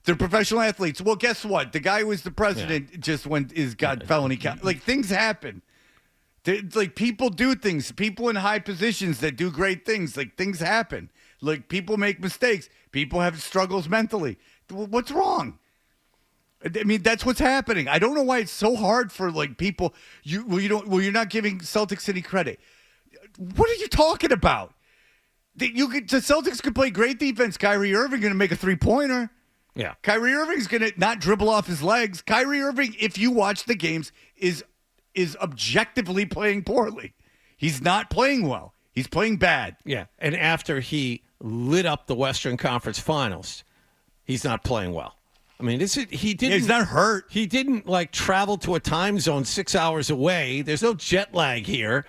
professional athletes. Well, guess what? The guy who was the president got felony count. Like, things happen. Like, people do things. People in high positions that do great things. Like, things happen. Like, people make mistakes. People have struggles mentally. What's wrong? I mean, that's what's happening. I don't know why it's so hard for like people. You're not giving Celtics any credit. What are you talking about? The Celtics could play great defense. Kyrie Irving going to make a 3-pointer. Yeah, Kyrie Irving's going to not dribble off his legs. Kyrie Irving, if you watch the games, is objectively playing poorly. He's not playing well. He's playing bad. Yeah, and after he lit up the Western Conference Finals, he's not playing well. I mean, he didn't. He's not hurt. He didn't like travel to a time zone 6 hours away. There's no jet lag here.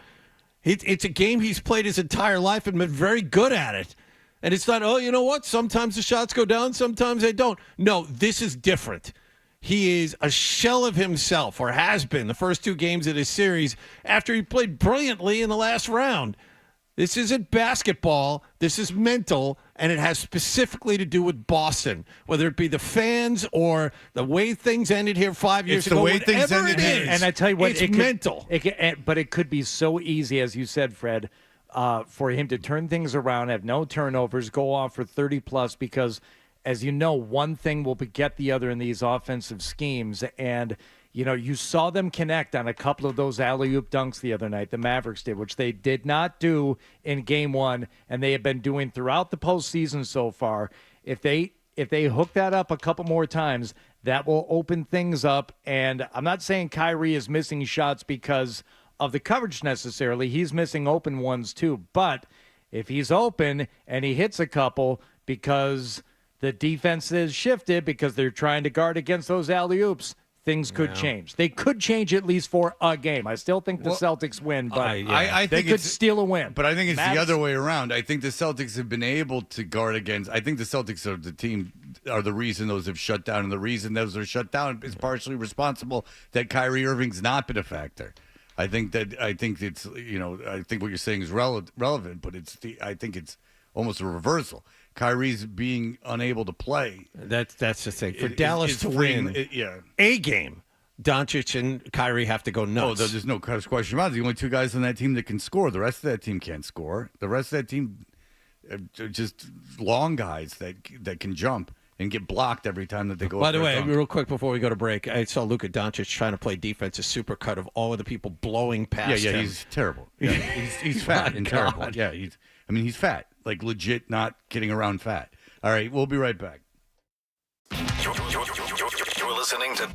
It's a game he's played his entire life and been very good at it. And it's not, oh, you know what? Sometimes the shots go down, sometimes they don't. No, this is different. He is a shell of himself, or has been the first two games of this series after he played brilliantly in the last round. This isn't basketball. This is mental, and it has specifically to do with Boston, whether it be the fans or the way things ended here 5 years ago. It's the way things ended here. And I tell you what, it's mental. But it could be so easy, as you said, Fred, for him to turn things around, have no turnovers, go off for 30-plus, because, as you know, one thing will beget the other in these offensive schemes, and you know, you saw them connect on a couple of those alley-oop dunks the other night, the Mavericks did, which they did not do in Game 1, and they have been doing throughout the postseason so far. If they hook that up a couple more times, that will open things up. And I'm not saying Kyrie is missing shots because of the coverage necessarily. He's missing open ones too. But if he's open and he hits a couple because the defense is shifted because they're trying to guard against those alley-oops, things could change. They could change at least for a game. I still think the Celtics win, but I think they could steal a win. But I think it's the other way around. I think the Celtics have been able to guard against. I think the Celtics are the reason those have shut down, and the reason those are shut down is partially responsible that Kyrie Irving's not been a factor. I think it's I think what you're saying is relevant, but I think it's almost a reversal. Kyrie's being unable to play. That's the thing. For Dallas to win a game, Doncic and Kyrie have to go nuts. Oh, there's no question about it. The only two guys on that team that can score. The rest of that team can't score. The rest of that team are just long guys that can jump and get blocked every time that they go. By the way, real quick before we go to break, I saw Luka Doncic trying to play defense, a supercut of all of the people blowing past him. Yeah, he's terrible. Yeah, he's fat and terrible. Yeah, he's fat. Like, legit not kidding around fat. All right, we'll be right back. You're listening to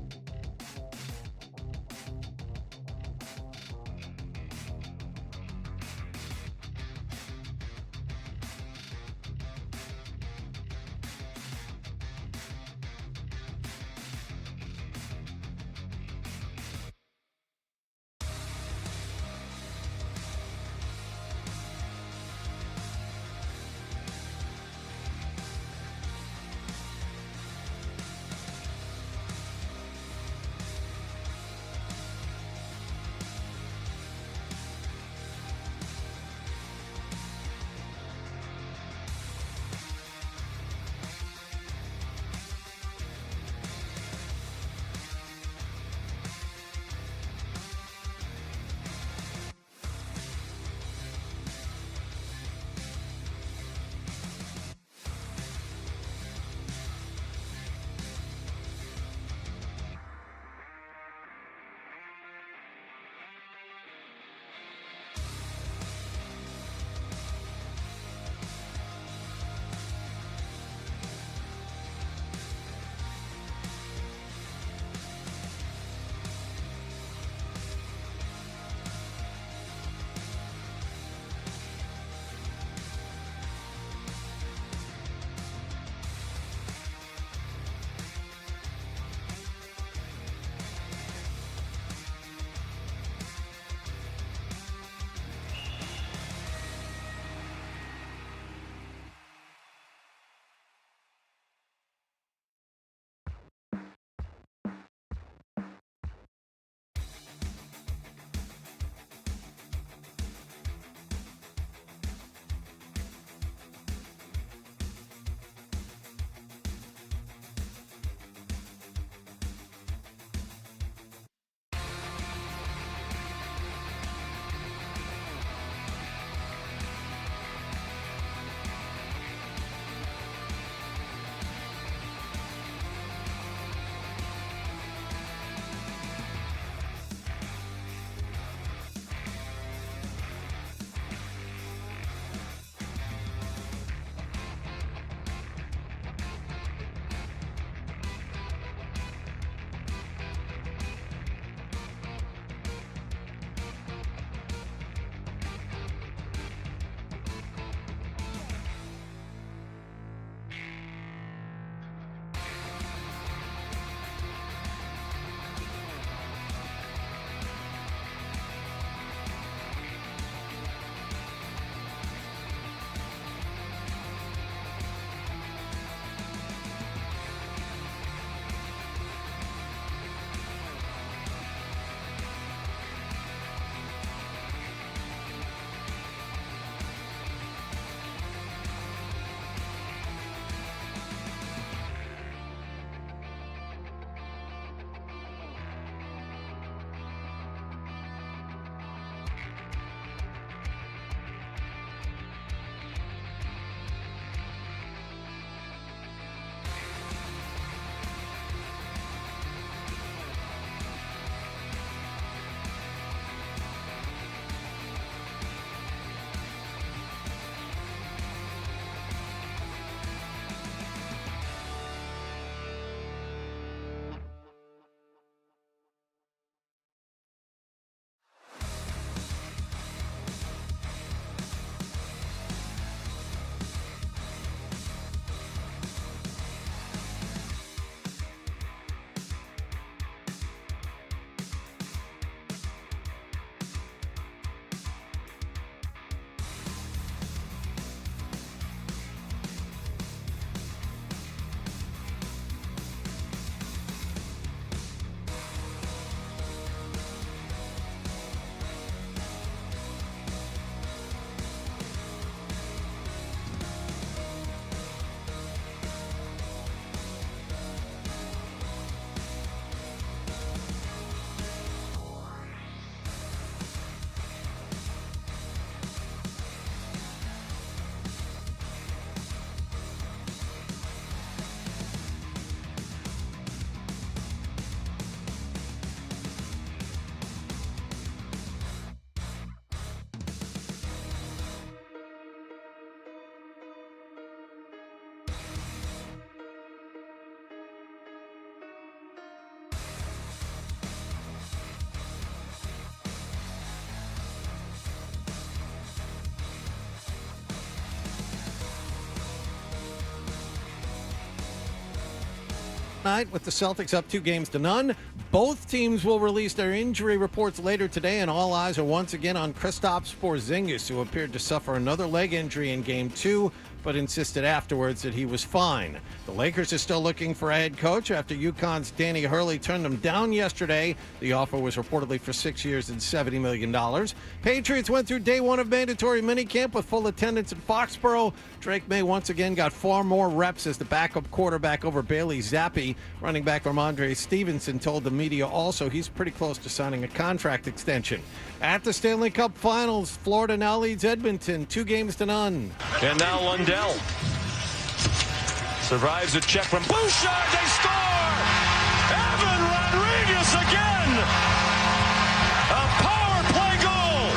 night with the Celtics up 2-0. Both teams will release their injury reports later today, and all eyes are once again on Kristaps Porzingis, who appeared to suffer another leg injury in Game 2, but insisted afterwards that he was fine. The Lakers are still looking for a head coach after UConn's Danny Hurley turned them down yesterday. The offer was reportedly for 6 years and $70 million. Patriots went through day one of mandatory minicamp with full attendance in Foxborough. Drake May once again got far more reps as the backup quarterback over Bailey Zappi. Running back Ramondre Stevenson told the media also he's pretty close to signing a contract extension. At the Stanley Cup Finals, Florida now leads Edmonton 2-0. And now Lundell survives a check from Bouchard. They score! Evan Rodriguez again! A power play goal!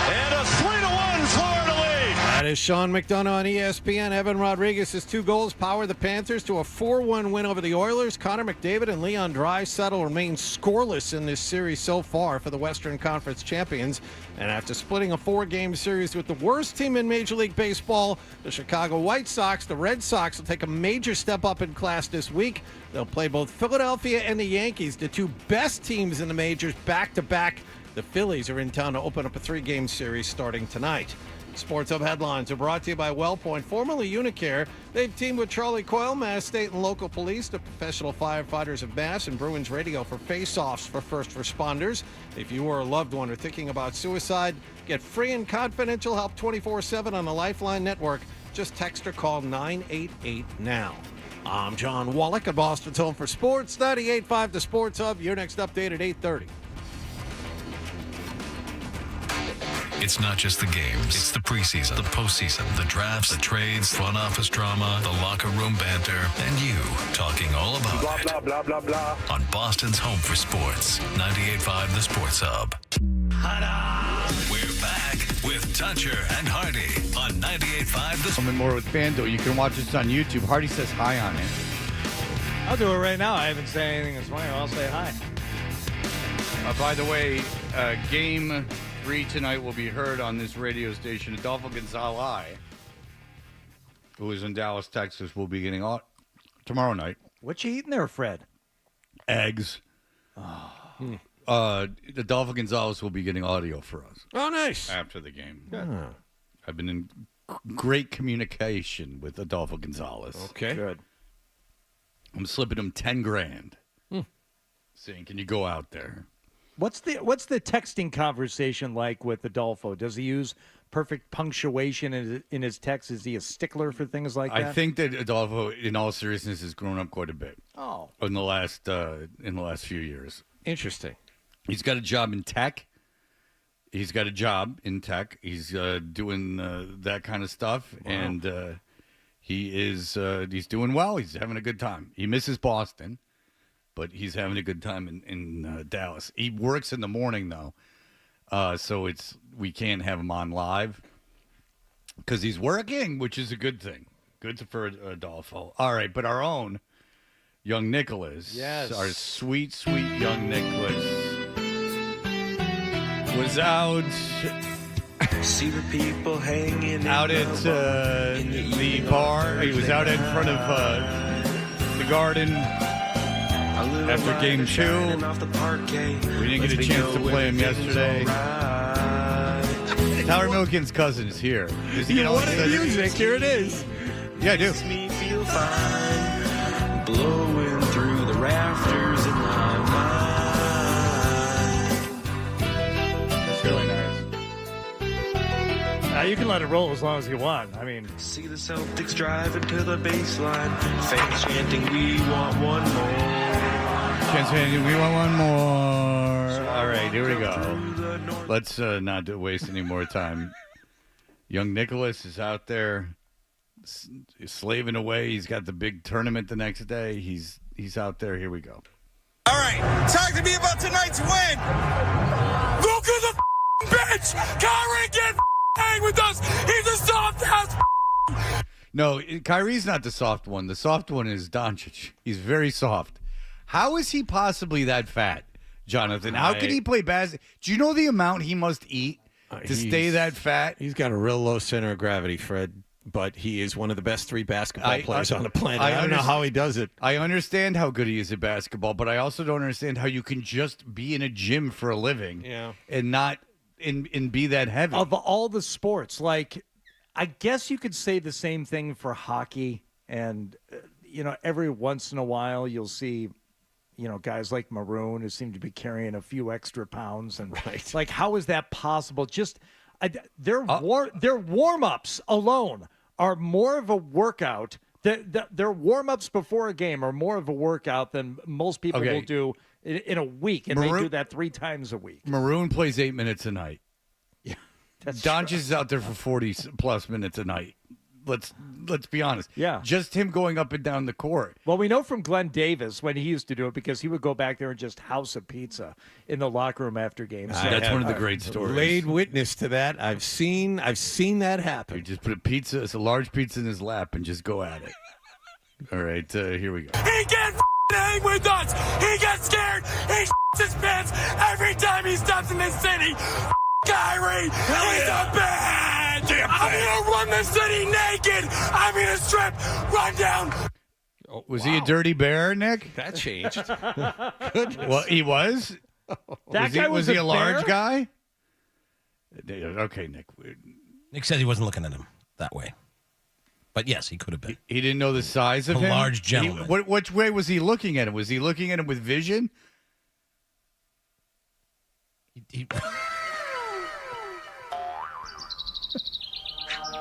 And a 3-1 Florida lead. That is Sean McDonough on ESPN. Evan Rodriguez's 2 goals power the Panthers to a 4-1 win over the Oilers. Connor McDavid and Leon Draisaitl remain scoreless in this series so far for the Western Conference champions. And after splitting a 4-game series with the worst team in Major League Baseball, the Chicago White Sox, the Red Sox will take a major step up in class this week. They'll play both Philadelphia and the Yankees, the 2 best teams in the majors, back-to-back. The Phillies are in town to open up a 3-game series starting tonight. Sports Hub headlines are brought to you by WellPoint, formerly Unicare. They've teamed with Charlie Coyle, Mass State and local police, the professional firefighters of Mass, and Bruins Radio for face-offs for first responders. If you or a loved one are thinking about suicide, get free and confidential help 24/7 on the Lifeline Network. Just text or call 988 now. I'm John Wallach at Boston's Home for Sports, 98.5 The Sports Hub. Your next update at 8:30. It's not just the games. It's the preseason, the postseason, the drafts, the trades, front office drama, the locker room banter, and you talking all about Blah, it. blah, blah, blah, blah. On Boston's Home for Sports, 98.5 The Sports Hub. We're back with Toucher and Hardy on 98.5 The Something more with FanDuel. You can watch this on YouTube. Hardy says hi on it. I'll do it right now. I haven't said anything this morning. I'll say hi. By the way, Game 3 tonight will be heard on this radio station. Adolfo Gonzalez, who is in Dallas, Texas, will be getting on tomorrow night. What you eating there, Fred? Eggs. Adolfo Gonzalez will be getting audio for us. Oh, nice. After the game. Yeah. I've been in great communication with Adolfo Gonzalez. Okay. Good. I'm slipping him $10,000. Saying, can you go out there? What's the texting conversation like with Adolfo? Does he use perfect punctuation in his text? Is he a stickler for things like that? I think that Adolfo, in all seriousness, has grown up quite a bit. Oh, in the last few years. Interesting. He's got a job in tech. He's He's doing that kind of stuff, wow. And he's doing well. He's having a good time. He misses Boston, but he's having a good time in Dallas. He works in the morning though, so we can't have him on live because he's working, which is a good thing. Good for Adolfo. All right, but our own young Nicholas, yes, our sweet, sweet young Nicholas, was out. See the people hanging out at the bar. He was out in front of the Garden after Game 2. We didn't get a chance to play him yesterday. Tyler Milliken's cousin is here. You wanted music. Here it is. Yeah, I do. Makes me feel fine, blowing through the rafters in my mind. That's really nice. You can let it roll as long as you want. I mean, see the Celtics driving to the baseline, fans chanting, "We want one more." Fans chanting, "We want one more." All right, here we go. Let's not waste any more time. Young Nicholas is out there slaving away. He's got the big tournament the next day. He's out there. Here we go. All right, talk to me about tonight's win. Look at the bitch. Kyrie can't hang with us. He's a soft ass. No, Kyrie's not the soft one. The soft one is Doncic. He's very soft. How is he possibly that fat, Jonathan? How can he play basketball? Do you know the amount he must eat to stay that fat? He's got a real low center of gravity, Fred. but he is one of the best 3 basketball players on the planet. I don't know how he does it. I understand how good he is at basketball, but I also don't understand how you can just be in a gym for a living and not and be that heavy. Of all the sports, like, I guess you could say the same thing for hockey. And, every once in a while you'll see, guys like Maroon who seem to be carrying a few extra pounds. And like, how is that possible? Just their warm-ups alone are more of a workout. Their warm-ups before a game are more of a workout than most people will do in a week. And they do that 3 times a week. Maroon plays 8 minutes a night. Yeah, that's Doncic is out there for 40-plus minutes a night. Let's be honest. Yeah. Just him going up and down the court. Well, we know from Glenn Davis when he used to do it because he would go back there and just house a pizza in the locker room after games. That's one of the great stories. Laid witness to that. I've seen that happen. You just put it's a large pizza in his lap and just go at it. All right, here we go. He can't hang with us. He gets scared. He his pants every time he steps in this city. Kyrie, he's a bad. I'm gonna run the city naked. I'm gonna strip, run down. Was he a dirty bear, Nick? That changed. Goodness. Well, he was. Was he a large guy? Okay, Nick. Nick said he wasn't looking at him that way. But yes, he could have been. He didn't know the size of him? A large gentleman. Which way was he looking at him? Was he looking at him with vision?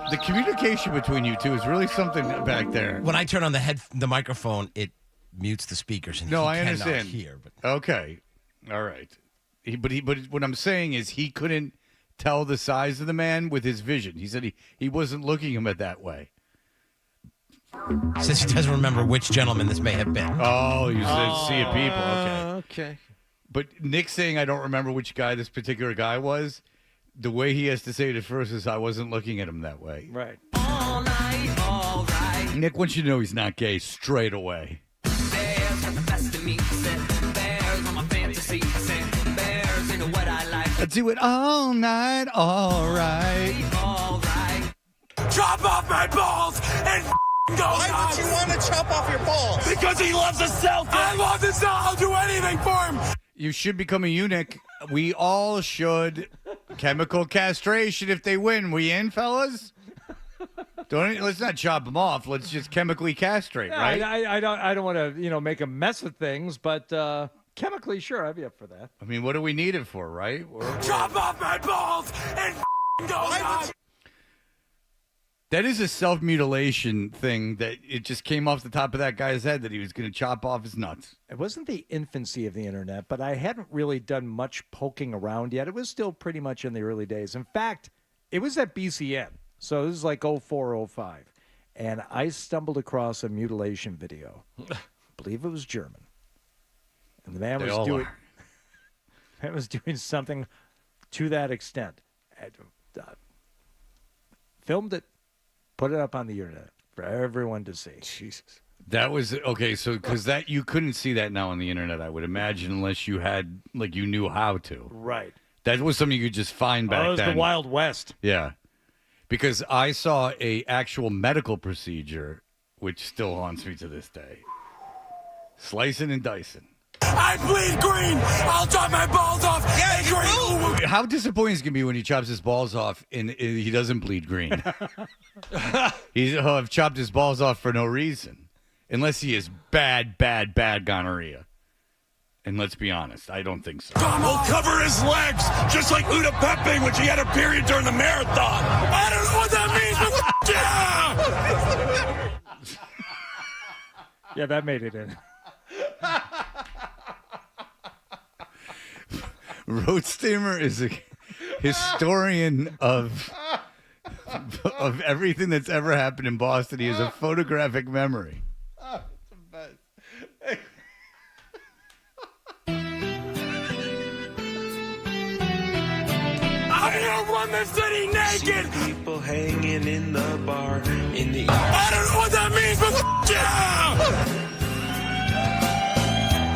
The communication between you two is really something back there. When I turn on the microphone, it mutes the speakers. And I cannot understand. Hear, but. Okay, all right. But what I'm saying is he couldn't tell the size of the man with his vision. He said he wasn't looking at him that way. Says he doesn't remember which gentleman this may have been. Oh, you said sea of people. Okay. But Nick saying I don't remember which guy this particular guy was. The way he has to say it at first is I wasn't looking at him that way. Right. All right. Nick wants you to know he's not gay straight away. Let's do it all night, all right. Chop off my balls and go. Why would you want to chop off your balls? Because he loves the Celtics. I love the Celtics. I'll do anything for him. You should become a eunuch. We all should. Chemical castration if they win. We in, fellas? Let's not chop them off. Let's just chemically castrate, right? I don't want to make a mess of things, but chemically, sure, I'd be up for that. I mean, what do we need it for, right? Chop off my balls and go. That is a self-mutilation thing that it just came off the top of that guy's head that he was going to chop off his nuts. It wasn't the infancy of the internet, but I hadn't really done much poking around yet. It was still pretty much in the early days. In fact, it was at BCN. So this is like 04, 05. And I stumbled across a mutilation video. I believe it was German. And the man was doing something to that extent. Filmed it. Put it up on the internet for everyone to see. Jesus. That was okay. So, because you couldn't see that now on the internet, I would imagine, unless you had, you knew how to. Right. That was something you could just find back then. It was the Wild West. Yeah. Because I saw a actual medical procedure, which still haunts me to this day. Slicing and dicing. I bleed green. I'll chop my balls off. Yeah, green. How disappointing is it going to be when he chops his balls off and he doesn't bleed green? He'll have chopped his balls off for no reason. Unless he is bad gonorrhea. And let's be honest, I don't think so. We'll cover his legs, just like Uda Pepe when she had her period during the marathon. I don't know what that means, but yeah! Yeah, that made it in. Roach Steamer is a historian of everything that's ever happened in Boston. He has a photographic memory. Oh, it's the best. I'm gonna run the city naked. See people hanging in the bar in the. I don't know what that means, but yeah!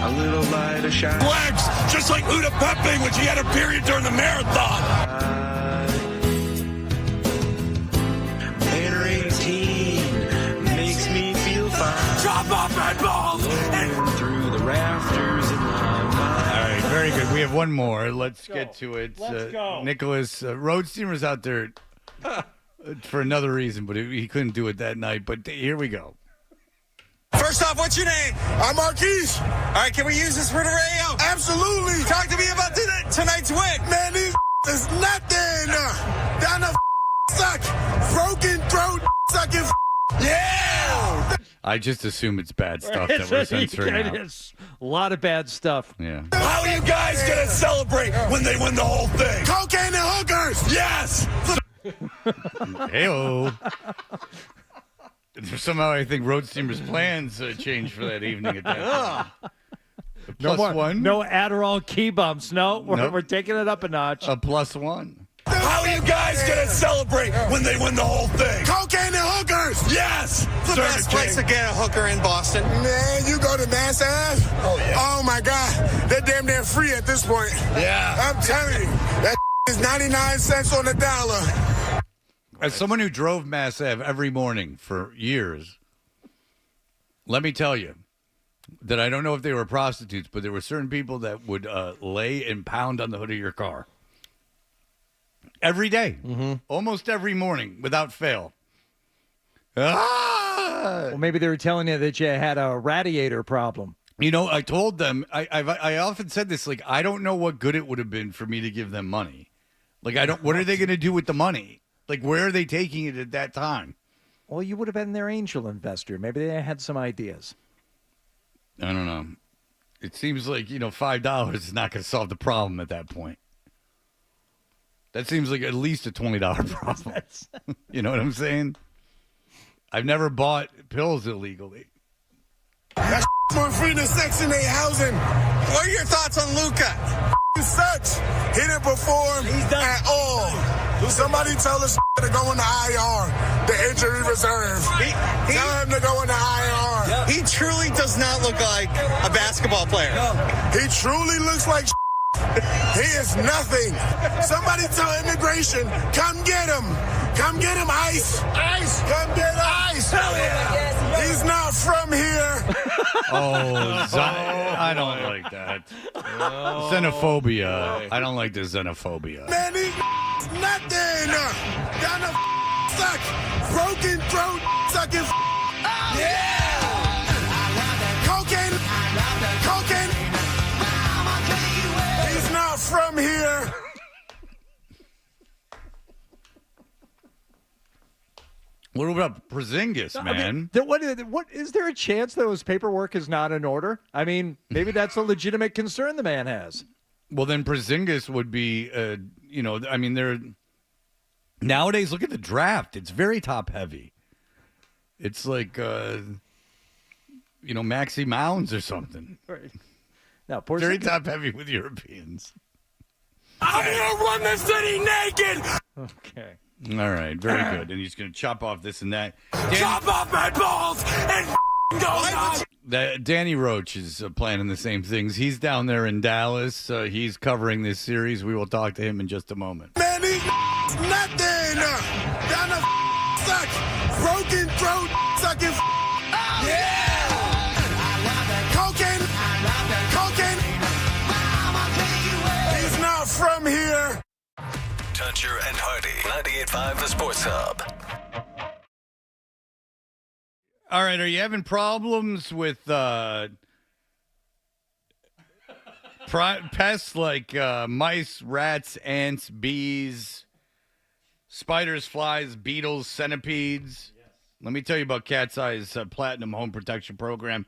A little light of shine. Legs, just like Uda Pepe when she had her period during the marathon. Man or 18, have one more. Let's get to it. Let's go. Nicholas, Roach Steamer's out there for another reason, but he couldn't do it that night. But here we go. First off, what's your name? I'm Marquise. All right, can we use this for the radio? Absolutely. Talk to me about tonight's win. Man, these is nothing. Down the suck. Broken throat sucking. Yeah. I just assume it's bad stuff that we're censoring out. It's a lot of bad stuff. Yeah. How are you guys going to celebrate when they win the whole thing? Cocaine and hookers. Yes. Hey-o. Somehow I think Road Steamer's plans changed for that evening at that point. +1? No Adderall key bumps. No, we're taking it up a notch. A +1. How are you guys going to celebrate when they win the whole thing? Cocaine and hookers. Yes. The best place to get a hooker in Boston. Man, you go to Mass Ave? Oh, yeah. Oh, my God. They're damn near free at this point. Yeah. I'm telling you, that is 99 cents on the dollar. As someone who drove Mass Ave every morning for years, let me tell you that I don't know if they were prostitutes, but there were certain people that would lay and pound on the hood of your car. Every day. Almost every morning, without fail. Well, maybe they were telling you that you had a radiator problem. You know, I told them, I often said this, like, I don't know what good it would have been for me to give them money. Like, what are they going to do with the money? Like, where are they taking it at that time? Well, you would have been their angel investor. Maybe they had some ideas. I don't know. It seems like, $5 is not going to solve the problem at that point. That seems like at least a $20 problem. You know what I'm saying? I've never bought pills illegally. That's more free than Section 8 housing. What are your thoughts on Luka? Sucks. He didn't perform at all. Somebody tell us to go in the IR, the injury reserve. Tell him to go in the IR. He truly does not look like a basketball player. He truly looks like he is nothing. Somebody tell immigration, come get him. Come get him, ICE. ICE. Come get him. ICE. Hell yeah. He's not from here. I don't like that. Xenophobia. I don't like the xenophobia. Man, he's nothing. Down the suck. Broken throat sucking. Yeah. Cocaine. He's not from here. What about Porzingis, man? I mean, what is there a chance that his paperwork is not in order? I mean, maybe that's a legitimate concern the man has. Well, then Porzingis would be, I mean, they're nowadays. Look at the draft; it's very top heavy. It's like, Maxi Mounds or something. Right. Now, Porzingis, very top heavy with Europeans. I'm gonna run the city naked. Okay. All right, very good. And he's going to chop off this and that. Chop off my balls and go. Danny Roach is planning the same things. He's down there in Dallas. He's covering this series. We will talk to him in just a moment. Man, he's nothing. Down the suck. Broken throat sucking. Yeah. Cocaine. He's not from here. Tuncher and Hardy, 98.5 The Sports Hub. All right, are you having problems with pests like mice, rats, ants, bees, spiders, flies, beetles, centipedes? Yes. Let me tell you about Cat's Eye's Platinum Home Protection Program.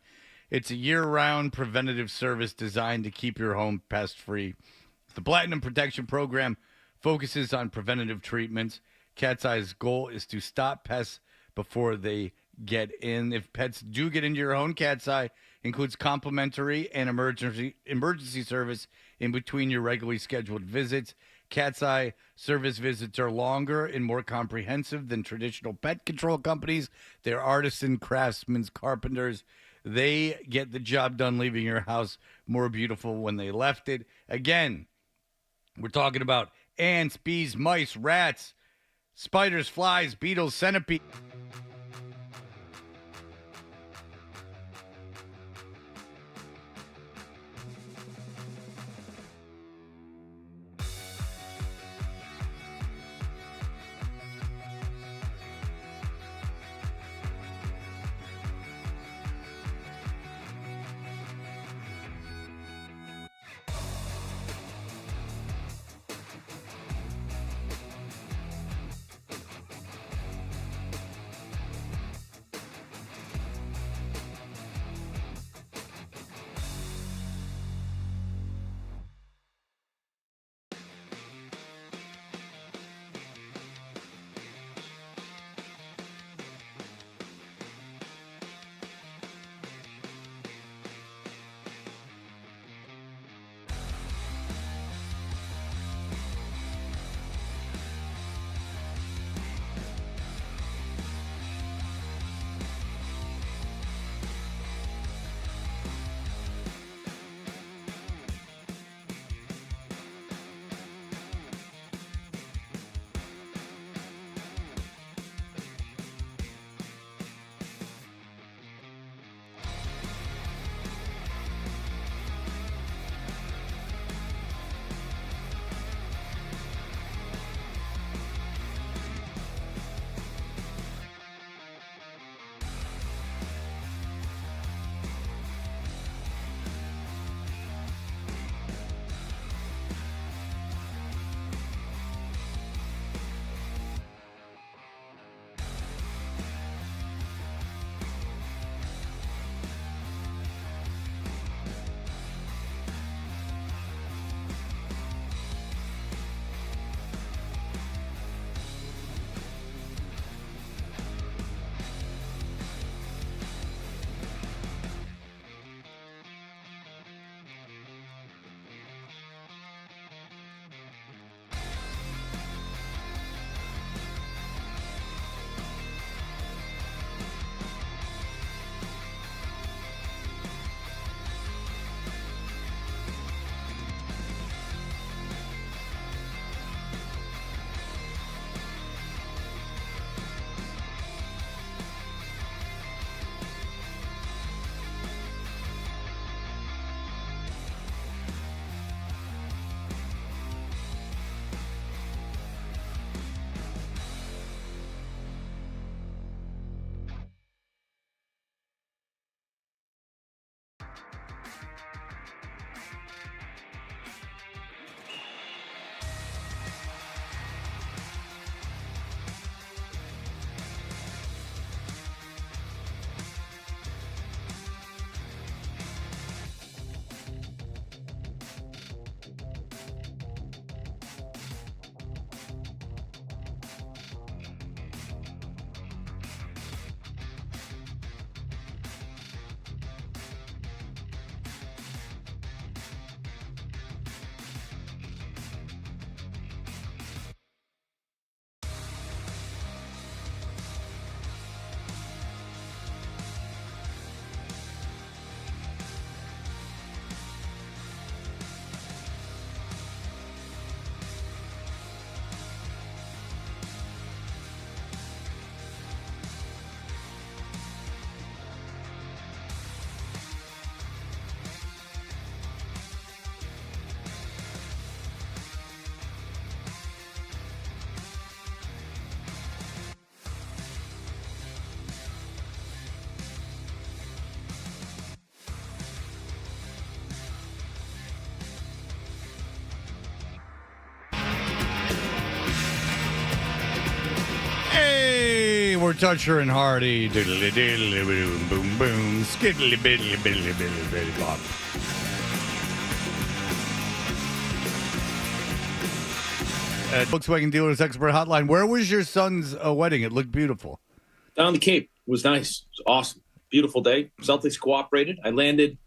It's a year-round preventative service designed to keep your home pest-free. The Platinum Protection Program focuses on preventative treatments. Cat's Eye's goal is to stop pests before they get in. If pets do get into your home, Cat's Eye includes complimentary and emergency service in between your regularly scheduled visits. Cat's Eye service visits are longer and more comprehensive than traditional pet control companies. They're artisan, craftsmen, carpenters. They get the job done, leaving your house more beautiful when they left it. Again, we're talking about ants, bees, mice, rats, spiders, flies, beetles, centipedes. were Toucher and Hardy. Diddly diddly boom boom boom. Skiddly biddly biddly biddly biddly bop. At Volkswagen Dealers Expert Hotline, where was your son's wedding? It looked beautiful. Down the Cape. It was nice. It was awesome. Beautiful day. Celtics cooperated. I landed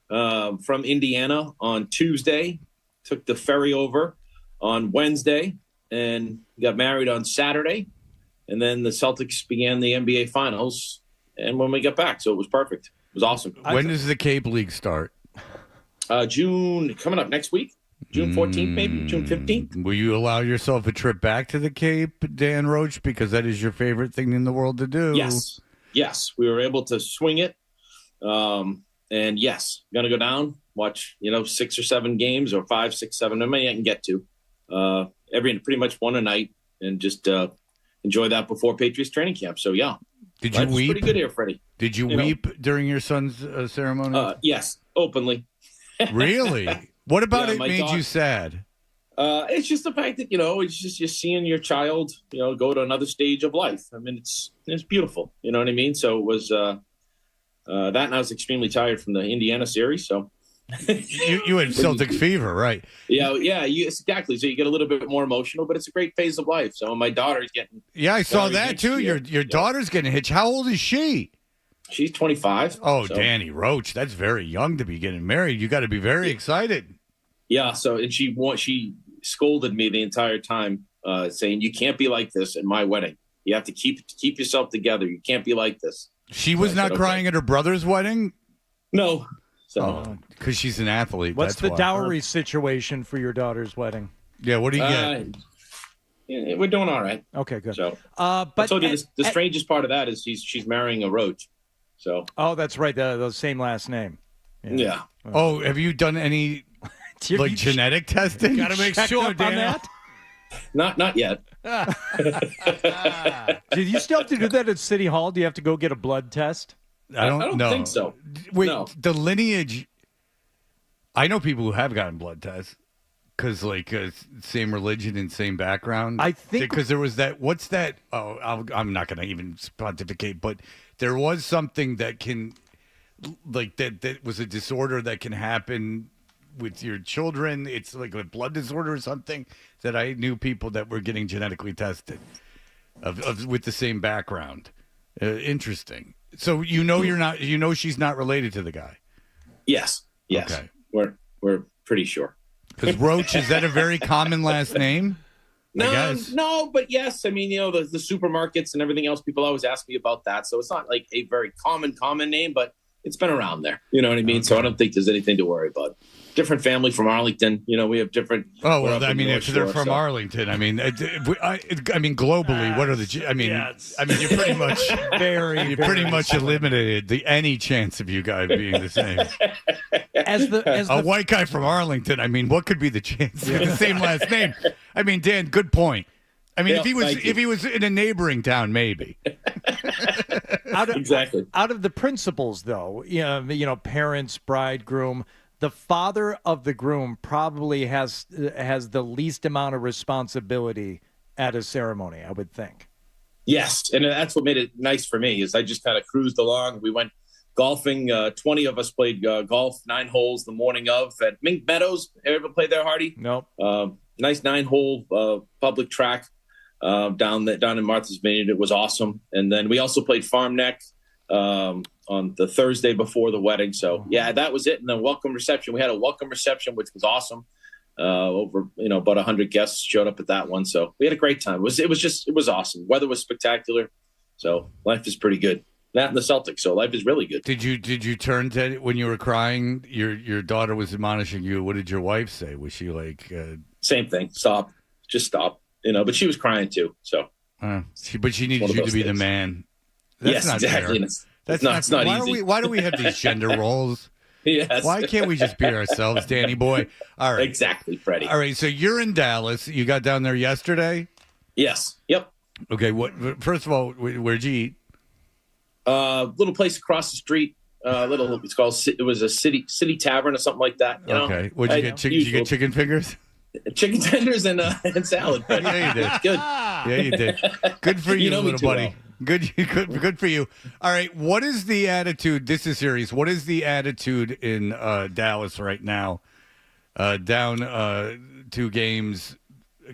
from Indiana on Tuesday, took the ferry over on Wednesday, and got married on Saturday. And then the Celtics began the NBA Finals, and when we got back, so it was perfect. It was awesome. When does the Cape League start? June, coming up next week. June 14th, maybe June 15th. Will you allow yourself a trip back to the Cape, Dan Roach, because that is your favorite thing in the world to do? Yes, we were able to swing it, and yes, gonna go down, watch 6 or 7 games, or 5, 6, 7. I mean, I can get to pretty much one a night, and just enjoy that before Patriots training camp. So yeah, did you weep? Pretty good here, Freddie. Did you weep during your son's ceremony? Yes, openly. Really? What about it made you sad? It's just the fact that, it's just you're seeing your child, go to another stage of life. I mean, it's beautiful. You know what I mean? So it was that, and I was extremely tired from the Indiana series. So you had Celtic fever, right? Yeah, exactly. So you get a little bit more emotional, but it's a great phase of life. So my daughter's getting. Yeah, I saw that too. Your daughter's getting hitched. How old is she? She's 25. Oh, so. Danny Roach, that's very young to be getting married. You got to be very excited. Yeah. So, and she scolded me the entire time, saying, "You can't be like this at my wedding. You have to keep yourself together. You can't be like this." She was not crying at her brother's wedding? No. So, because she's an athlete. What's the dowry situation for your daughter's wedding? Yeah, what do you get? Yeah, we're doing all right. Okay, good. So, but I told you the strangest part of that is she's marrying a Roach. So. Oh, that's right. The same last name. Yeah. Oh, have you done any genetic testing? Got to make sure, Dan. Not yet. Do you still have to do that at City Hall? Do you have to go get a blood test? I don't know. think so. Wait, no. The lineage. I know people who have gotten blood tests because, same religion and same background. I think because there was that. What's that? Oh, I'm not going to even pontificate, but there was something that can, that was a disorder that can happen with your children. It's like a blood disorder or something that I knew people that were getting genetically tested with the same background. Interesting. So you're not. She's not related to the guy. Yes. Okay. We're pretty sure. Because Roach, is that a very common last name? No, but yes. I mean, the supermarkets and everything else, people always ask me about that. So it's not like a very common name, but it's been around there. You know what I mean? Okay. So I don't think there's anything to worry about. Different family from Arlington. We have different. Oh, well, I mean, if they're from Arlington, I mean, globally, what are the? I mean, you're pretty much pretty much eliminated any chance of you guys being the same. As a white guy from Arlington, I mean, what could be the chance of the same last name? I mean, Dan, good point. I mean, if he was in a neighboring town, maybe. Exactly. Out of the principals, though, parents, bride, groom, the father of the groom probably has the least amount of responsibility at a ceremony, I would think. Yes, and that's what made it nice for me is I just kind of cruised along. We went golfing. 20 of us played golf, 9 holes the morning of at Mink Meadows. Ever played there, Hardy? Nope. Nice 9-hole public track down in Martha's Vineyard. It was awesome. And then we also played Farm Neck on the Thursday before the wedding. So yeah, that was it. And then welcome reception. We had a welcome reception, which was awesome. Over about 100 guests showed up at that one. So we had a great time. It was awesome. Weather was spectacular. So life is pretty good. That and the Celtics. So life is really good. Did you turn to when you were crying? Your daughter was admonishing you. What did your wife say? Was she like? Same thing. Stop. Just stop. But she was crying too. So. But she needed you to be the man. That's yes, exactly. That's it's not easy. Why do we have these gender roles? Yes. Why can't we just be ourselves, Danny boy? All right. Exactly, Freddie. All right. So you're in Dallas. You got down there yesterday? Yes. Yep. Okay. First of all, where'd you eat? Little place across the street. It was a city tavern or something like that. Okay. What'd you get? Did you get chicken fingers? Chicken tenders and salad. Yeah, you did. Good. Yeah, you did. Good for you, little buddy. Good for you. All right, what is the attitude? This is serious. What is the attitude in Dallas right now? Down 2 games.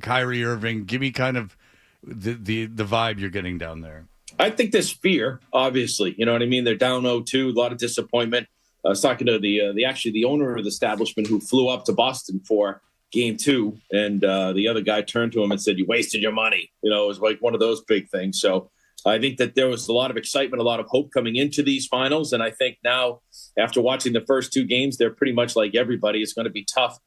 Kyrie Irving. Give me kind of the vibe you're getting down there. I think there's fear, obviously. You know what I mean? They're down 0-2, a lot of disappointment. I was talking to the owner of the establishment who flew up to Boston for Game 2, and the other guy turned to him and said, "You wasted your money." You know, it was like one of those big things. So I think that there was a lot of excitement, a lot of hope coming into these finals, and I think now, after watching the first 2 games, they're pretty much like everybody. It's going to be tough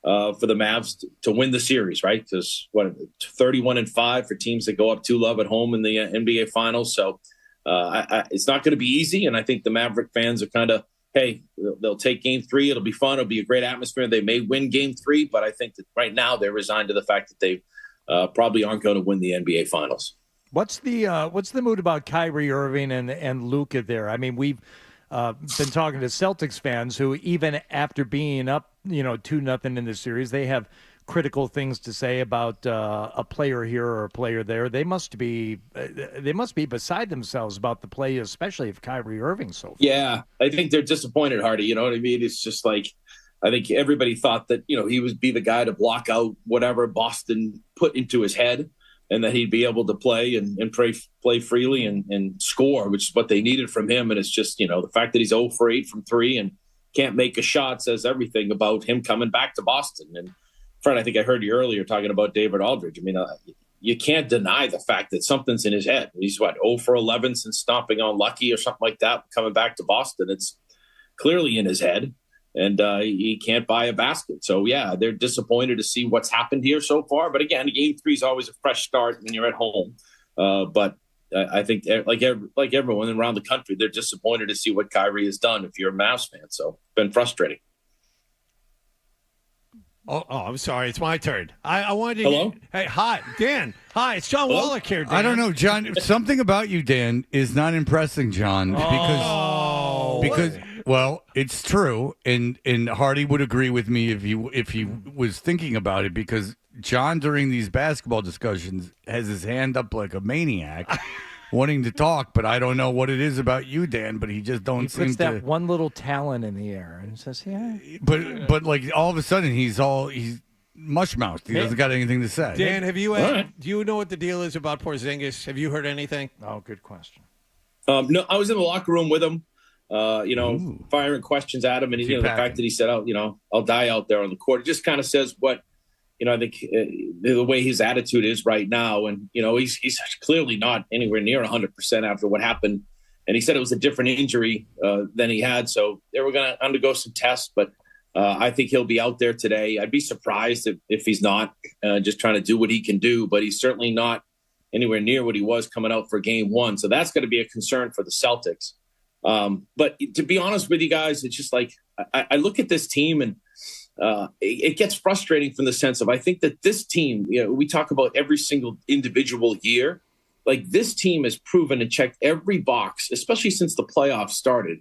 for the Mavs to win the series, right? Because 31-5 for teams that go up 2-0 at home in the NBA Finals. So it's not going to be easy, and I think the Maverick fans are kind of, hey, they'll take Game 3. It'll be fun. It'll be a great atmosphere. They may win Game 3, but I think that right now they're resigned to the fact that they probably aren't going to win the NBA Finals. What's the mood about Kyrie Irving and Luka there? I mean, we've been talking to Celtics fans who, even after being up, 2-0 in the series, they have critical things to say about a player here or a player there. They must be beside themselves about the play, especially if Kyrie Irving so far. Yeah, I think they're disappointed, Hardy. You know what I mean? It's just like, I think everybody thought that, he would be the guy to block out whatever Boston put into his head, and that he'd be able to play and play freely and score, which is what they needed from him. And it's just, the fact that he's 0 for 8 from 3 and can't make a shot says everything about him coming back to Boston. And Fred, I think I heard you earlier talking about David Aldridge. I mean, you can't deny the fact that something's in his head. He's 0 for 11 since stomping on Lucky or something like that, coming back to Boston. It's clearly in his head, and he can't buy a basket. So, yeah, they're disappointed to see what's happened here so far. But again, Game 3 is always a fresh start when you're at home. But I think like everyone around the country, they're disappointed to see what Kyrie has done if you're a Mavs fan. So it's been frustrating. Oh, I'm sorry. It's my turn. I wanted to. Hello? Hey, hi, Dan. Hi, it's John Hello? Wallach here, Dan. I don't know, John. Something about you, Dan, is not impressing, John, because well, it's true, and Hardy would agree with me if he was thinking about it, because John, during these basketball discussions, has his hand up like a maniac, wanting to talk, but I don't know what it is about you, Dan, but he just don't seem to. He puts that one little talon in the air and says, yeah. But like all of a sudden he's mush-mouthed. He doesn't got anything to say. Dan, do you know what the deal is about Porzingis? Have you heard anything? Oh, good question. No, I was in the locker room with him, firing questions at him. And the fact that he said, I'll die out there on the court, it just kind of says what, I think the way his attitude is right now. And, he's clearly not anywhere near 100% after what happened. And he said it was a different injury than he had. So they were going to undergo some tests. But I think he'll be out there today. I'd be surprised if he's not, just trying to do what he can do. But he's certainly not anywhere near what he was coming out for Game 1. So that's going to be a concern for the Celtics. But to be honest with you guys, it's just like I look at this team and it gets frustrating from the sense of, I think that this team, we talk about every single individual year, like this team has proven and checked every box, especially since the playoffs started,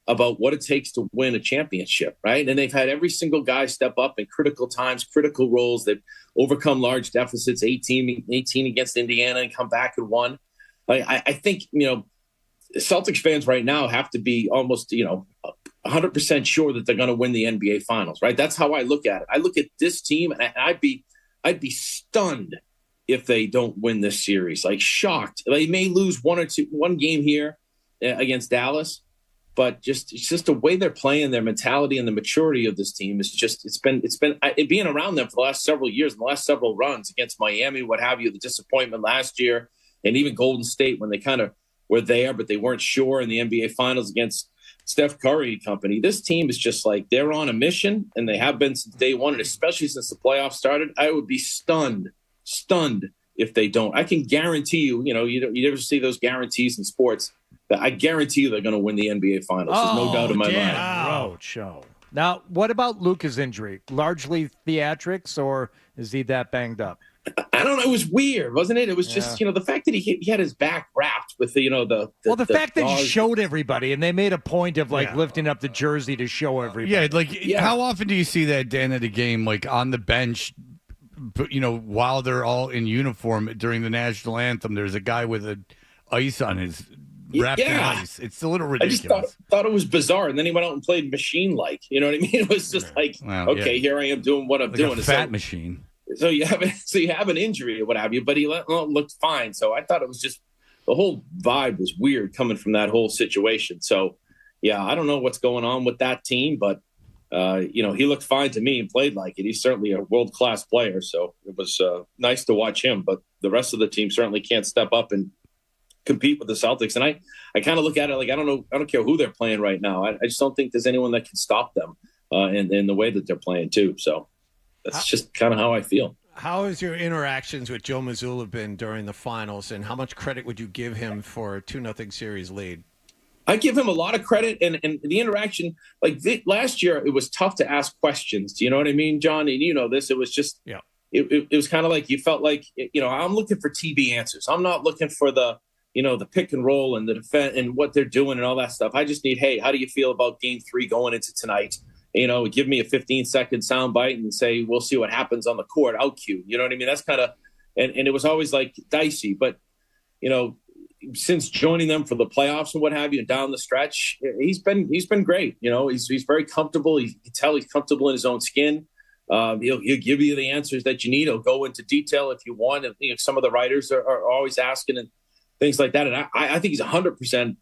about what it takes to win a championship, right? And they've had every single guy step up in critical times, critical roles. They've overcome large deficits, 18 against Indiana, and come back and won. I think, Celtics fans right now have to be almost, 100% sure that they're going to win the NBA Finals, right? That's how I look at it. I look at this team, and I'd be stunned if they don't win this series. Like, shocked. They may lose one game here against Dallas, but it's just the way they're playing, their mentality and the maturity of this team is just it's been being around them for the last several years, and the last several runs against Miami, what have you, the disappointment last year, and even Golden State when they kind of were there, but they weren't sure in the NBA Finals against Steph Curry and company. This team is just like, they're on a mission, and they have been since day one, and especially since the playoffs started. I would be stunned if they don't. I can guarantee you, you never see those guarantees in sports, that I guarantee you they're going to win the NBA Finals. There's no doubt in my mind. Roach. Now, what about Luka's injury? Largely theatrics, or is he that banged up? I don't know. It was weird, wasn't it? It was just, the fact that he had his back wrapped with the fact that he showed everybody, and they made a point of lifting up the jersey to show everybody. How often do you see that, Dan, at a game, like on the bench, while they're all in uniform during the national anthem, there's a guy with a ice on his wrapped in ice. It's a little ridiculous. I just thought it was bizarre, and then he went out and played machine-like. You know what I mean? It was just like, okay, here I am doing what I'm doing. A fat machine. So you have an injury or what have you, but he looked fine. So I thought it was just the whole vibe was weird coming from that whole situation. So yeah, I don't know what's going on with that team, but he looked fine to me and played like it. He's certainly a world-class player, so it was nice to watch him. But the rest of the team certainly can't step up and compete with the Celtics. And I kind of look at it like I don't care who they're playing right now. I just don't think there's anyone that can stop them in the way that they're playing too. So that's just kind of how I feel. How has your interactions with Joe Mazzulla been during the finals, and how much credit would you give him for a 2-0 series lead? I give him a lot of credit, and the interaction, last year, it was tough to ask questions. Do you know what I mean, John? And you know this. It was just, it was kind of like you felt like, I'm looking for TV answers. I'm not looking for the pick and roll and the defense and what they're doing and all that stuff. I just need, hey, how do you feel about Game 3 going into tonight? Give me a 15-second soundbite and say, we'll see what happens on the court. Out cue. You know what I mean? That's kind of, and it was always like dicey, but since joining them for the playoffs and what have you, and down the stretch, he's been great. He's very comfortable. You can tell he's comfortable in his own skin. He'll give you the answers that you need. He'll go into detail if you want. And some of the writers are always asking and things like that. And I think he's 100%,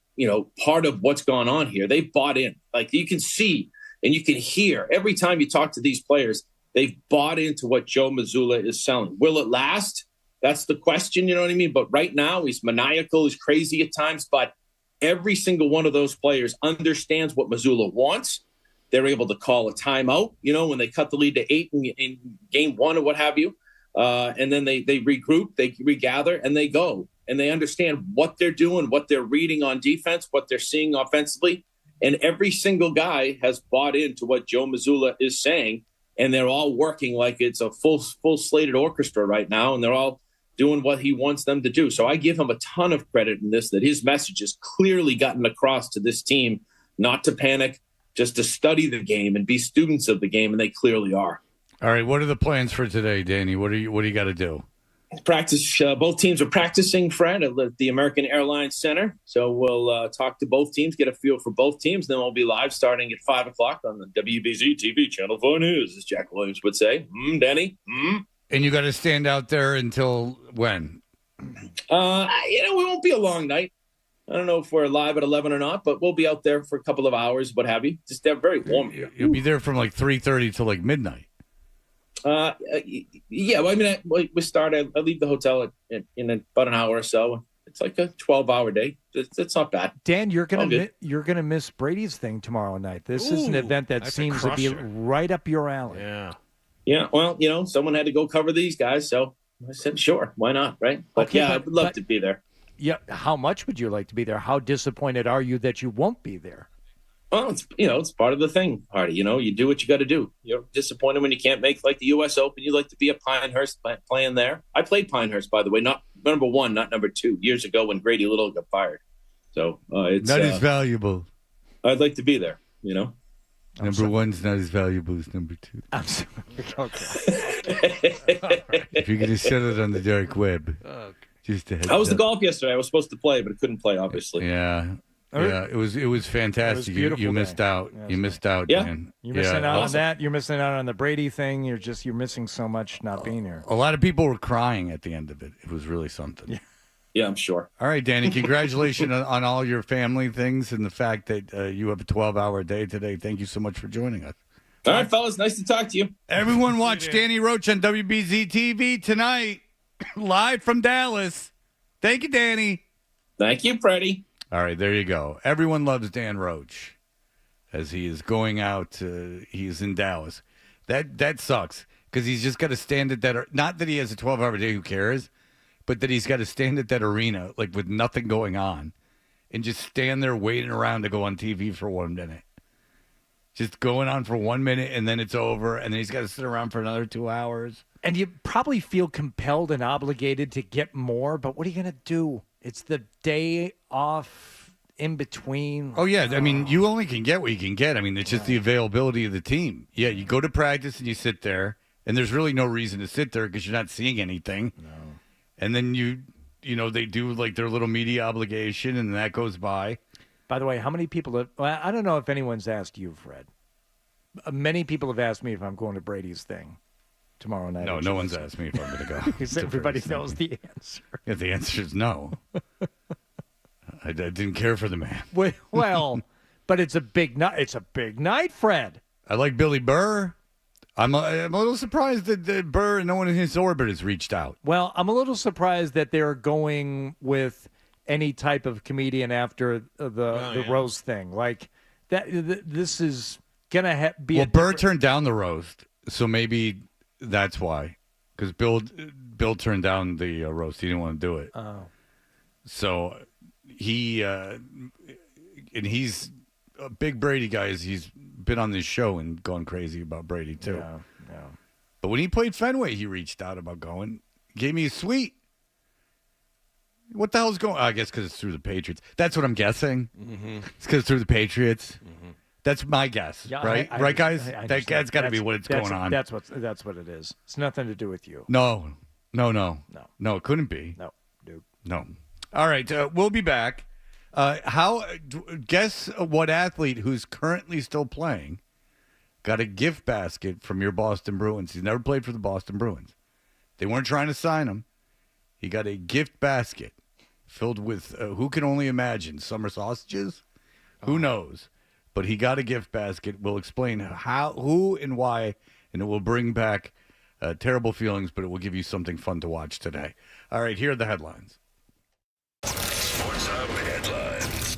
part of what's gone on here. They bought in. Like you can see and you can hear every time you talk to these players, they've bought into what Joe Mazzulla is selling. Will it last? That's the question, you know what I mean? But right now, he's maniacal, he's crazy at times, but every single one of those players understands what Mazzulla wants. They're able to call a timeout, when they cut the lead to 8 in Game 1 or what have you. And then they regroup, they regather, and they go. And they understand what they're doing, what they're reading on defense, what they're seeing offensively. And every single guy has bought into what Joe Mazzulla is saying, and they're all working like it's a full slated orchestra right now, and they're all doing what he wants them to do. So I give him a ton of credit in this, that his message has clearly gotten across to this team, not to panic, just to study the game and be students of the game, and they clearly are. All right, what are the plans for today, Danny? What do you got to do? Practice. Both teams are practicing, Fred, at the American Airlines Center. So we'll talk to both teams, get a feel for both teams. Then we'll be live starting at 5 o'clock on the WBZ TV Channel 4 News, as Jack Williams would say. Danny? And you got to stand out there until when? We won't be a long night. I don't know if we're live at 11 or not, but we'll be out there for a couple of hours, what have you. Just very warm here. You'll be there from 3:30 till midnight. Yeah. Well, I mean, we start. I leave the hotel in about an hour or so. It's like a 12-hour day. It's not bad. Dan, you're gonna miss Brady's thing tomorrow night. This is an event that seems to be right up your alley. Yeah. Yeah. Well, someone had to go cover these guys, so I said, sure, why not, right? But I would love to be there. Yeah. How much would you like to be there? How disappointed are you that you won't be there? Well, it's part of the thing, Hardy. You do what you got to do. You're disappointed when you can't make the U.S. Open. You like to be at Pinehurst playing there. I played Pinehurst, by the way, not number 1, not number 2, years ago when Brady Little got fired. So it's not as valuable. I'd like to be there. Number 1's not as valuable as number 2. I'm sorry. Okay. If you're gonna sell it on the dark web, just a heads How was the up. golf yesterday? I was supposed to play, but I couldn't play, obviously. Yeah. Yeah, it was fantastic. You missed out. Yes. You missed out, Yeah. man. You're missing out on that. You're missing out on the Brady thing. You're missing so much not being here. A lot of people were crying at the end of it. It was really something. Yeah, I'm sure. All right, Danny, congratulations on all your family things and the fact that you have a 12-hour day today. Thank you so much for joining us. All right, fellas, nice to talk to you. Everyone watch Danny Roach on WBZ TV tonight, live from Dallas. Thank you, Danny. Thank you, Freddie. All right, there you go. Everyone loves Dan Roach as he is going out. He is in Dallas. That sucks because he's just got to stand at that. Not that he has a 12-hour day, who cares? But that he's got to stand at that arena with nothing going on and just stand there waiting around to go on TV for 1 minute. Just going on for 1 minute and then it's over and then he's got to sit around for another 2 hours. And you probably feel compelled and obligated to get more, but what are you going to do? It's the day off in between. Oh, yeah. I mean, you only can get what you can get. I mean, it's just the availability of the team. Yeah, you go to practice and you sit there, and there's really no reason to sit there because you're not seeing anything. No. And then you they do like their little media obligation, and that goes by. By the way, how many people have? Well, I don't know if anyone's asked you, Fred. Many people have asked me if I'm going to Brady's thing tomorrow night. No one's asked me if I'm going to go. Because everybody knows the answer. Yeah, the answer is no. I didn't care for the man. Well, but it's a big night. It's a big night, Fred. I like Billy Burr. I'm a little surprised that Burr and no one in his orbit has reached out. Well, I'm a little surprised that they're going with any type of comedian after the roast thing. Like that. This is gonna be. Well, Burr turned down the roast, so maybe that's why. Because Bill turned down the roast. He didn't want to do it. Oh. So he and he's a big Brady guy. He's been on this show and gone crazy about Brady too. Yeah. But when he played Fenway, he reached out about going. Gave me a suite. What the hell's going on? I guess because it's through the Patriots. That's what I'm guessing. Mm-hmm. It's because it's through the Patriots. Mm-hmm. That's my guess, right? Right, guys? That's got to be what it's going on. That's what it is. It's nothing to do with you. No, it couldn't be. No, dude. No. All right, we'll be back. Guess what athlete who's currently still playing got a gift basket from your Boston Bruins? He's never played for the Boston Bruins. They weren't trying to sign him. He got a gift basket filled with, who can only imagine, summer sausages? Who knows? But he got a gift basket. We'll explain how, who, and why, and it will bring back terrible feelings, but it will give you something fun to watch today. All right, here are the headlines. Sports Hub headlines.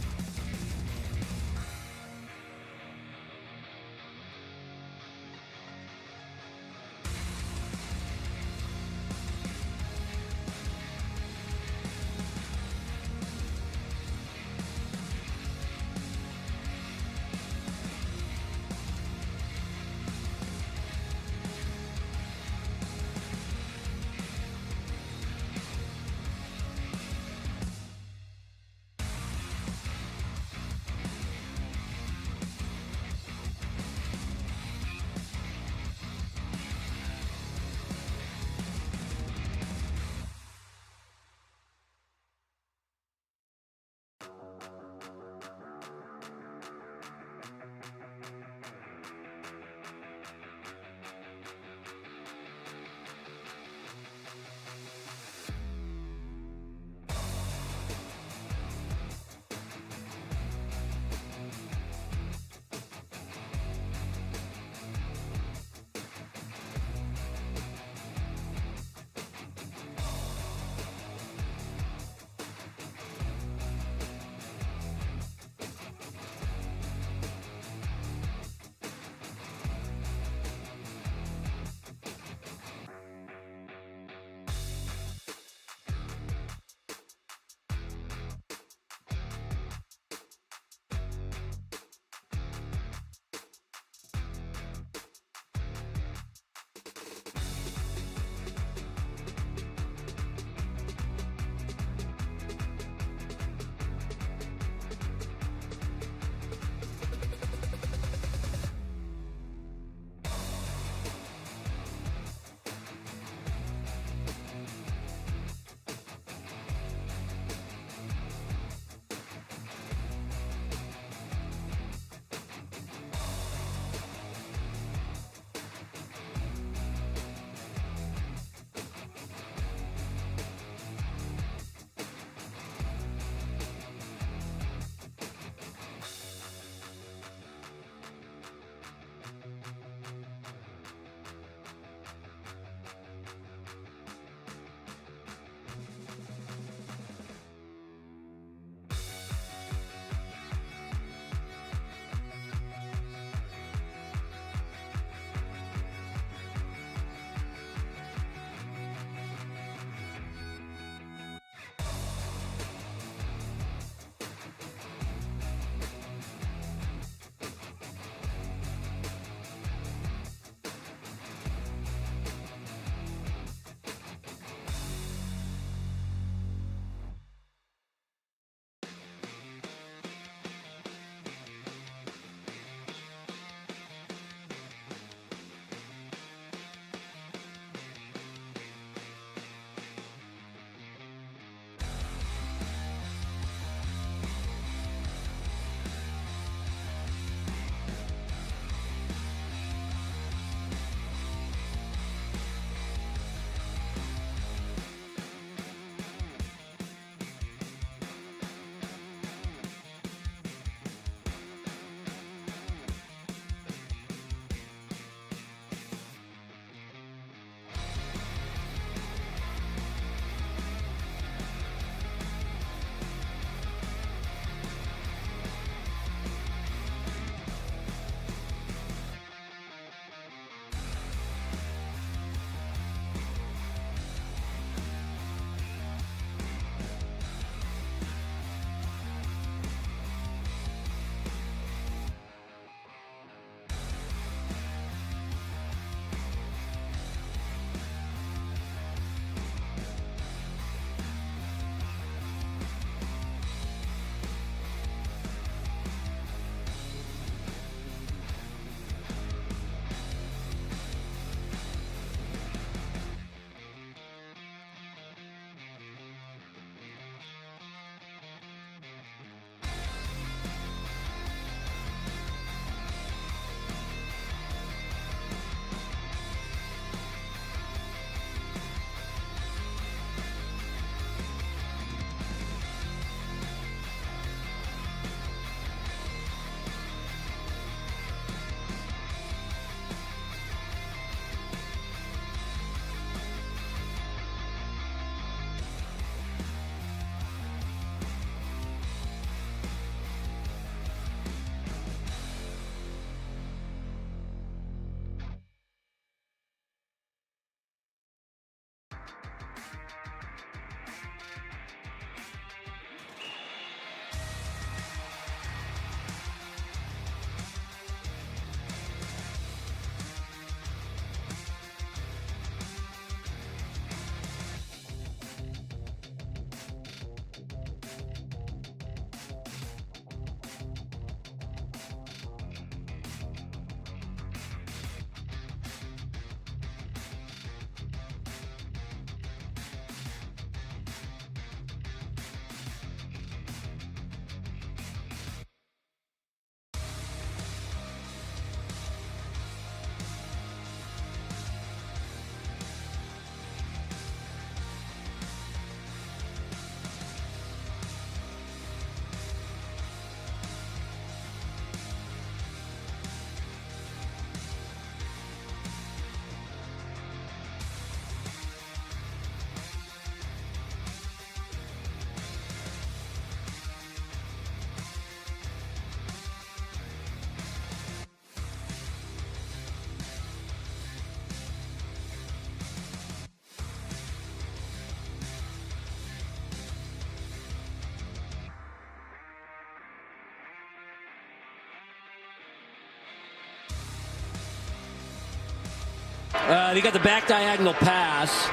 He got the back diagonal pass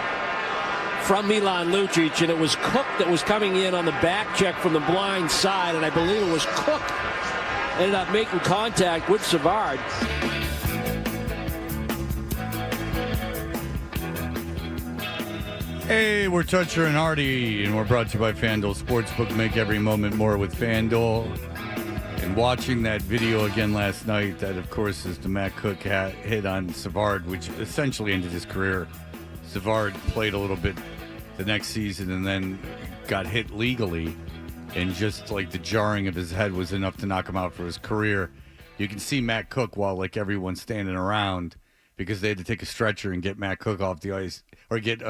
from Milan Lucic, and it was Cook that was coming in on the back check from the blind side, and I believe it was Cook ended up making contact with Savard. Hey, we're Toucher and Hardy, and we're brought to you by FanDuel Sportsbook. Make every moment more with FanDuel. And watching that video again last night, that, of course, is the Matt Cook hit on Savard, which essentially ended his career. Savard played a little bit the next season and then got hit legally, and just like the jarring of his head was enough to knock him out for his career. You can see Matt Cook while like everyone's standing around because they had to take a stretcher and get Matt Cook off the ice, or get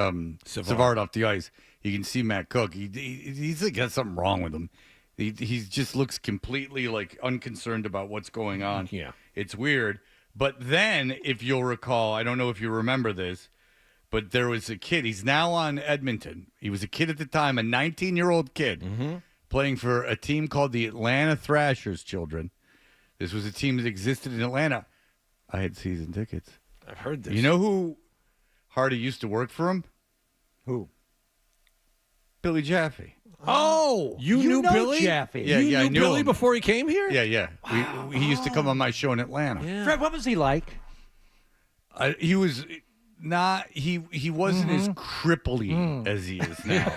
Savard off the ice. You can see Matt Cook. He's like got something wrong with him. He just looks completely like unconcerned about what's going on. Yeah. It's weird. But then, if you'll recall, I don't know if you remember this, but there was a kid. He's now on Edmonton. He was a kid at the time, a 19-year-old kid, playing for a team called the Atlanta Thrashers, children. This was a team that existed in Atlanta. I had season tickets. I've heard this. You know who Hardy used to work for him? Who? Billy Jaffe. Oh, you knew know Billy? Jaffe. Yeah, you I knew knew Billy him. before he came here? Yeah. He used to come on my show in Atlanta. Yeah. Fred, what was he like? He was not. He wasn't as cripply as he is now.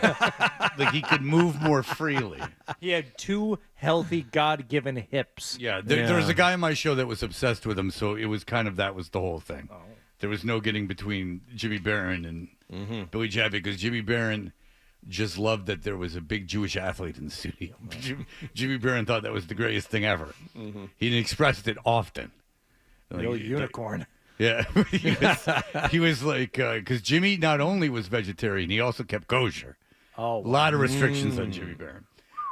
Like he could move more freely. He had two healthy, God-given hips. Yeah, there was a guy on my show that was obsessed with him, so it was kind of that was the whole thing. Oh. There was no getting between Jimmy Barron and Billy Jaffe because Jimmy Barron just loved that there was a big Jewish athlete in the studio. Jimmy Barron thought that was the greatest thing ever. He expressed it often. Real unicorn. Yeah, he was like, because Jimmy not only was vegetarian, he also kept kosher. Oh, a lot of restrictions on Jimmy Barron.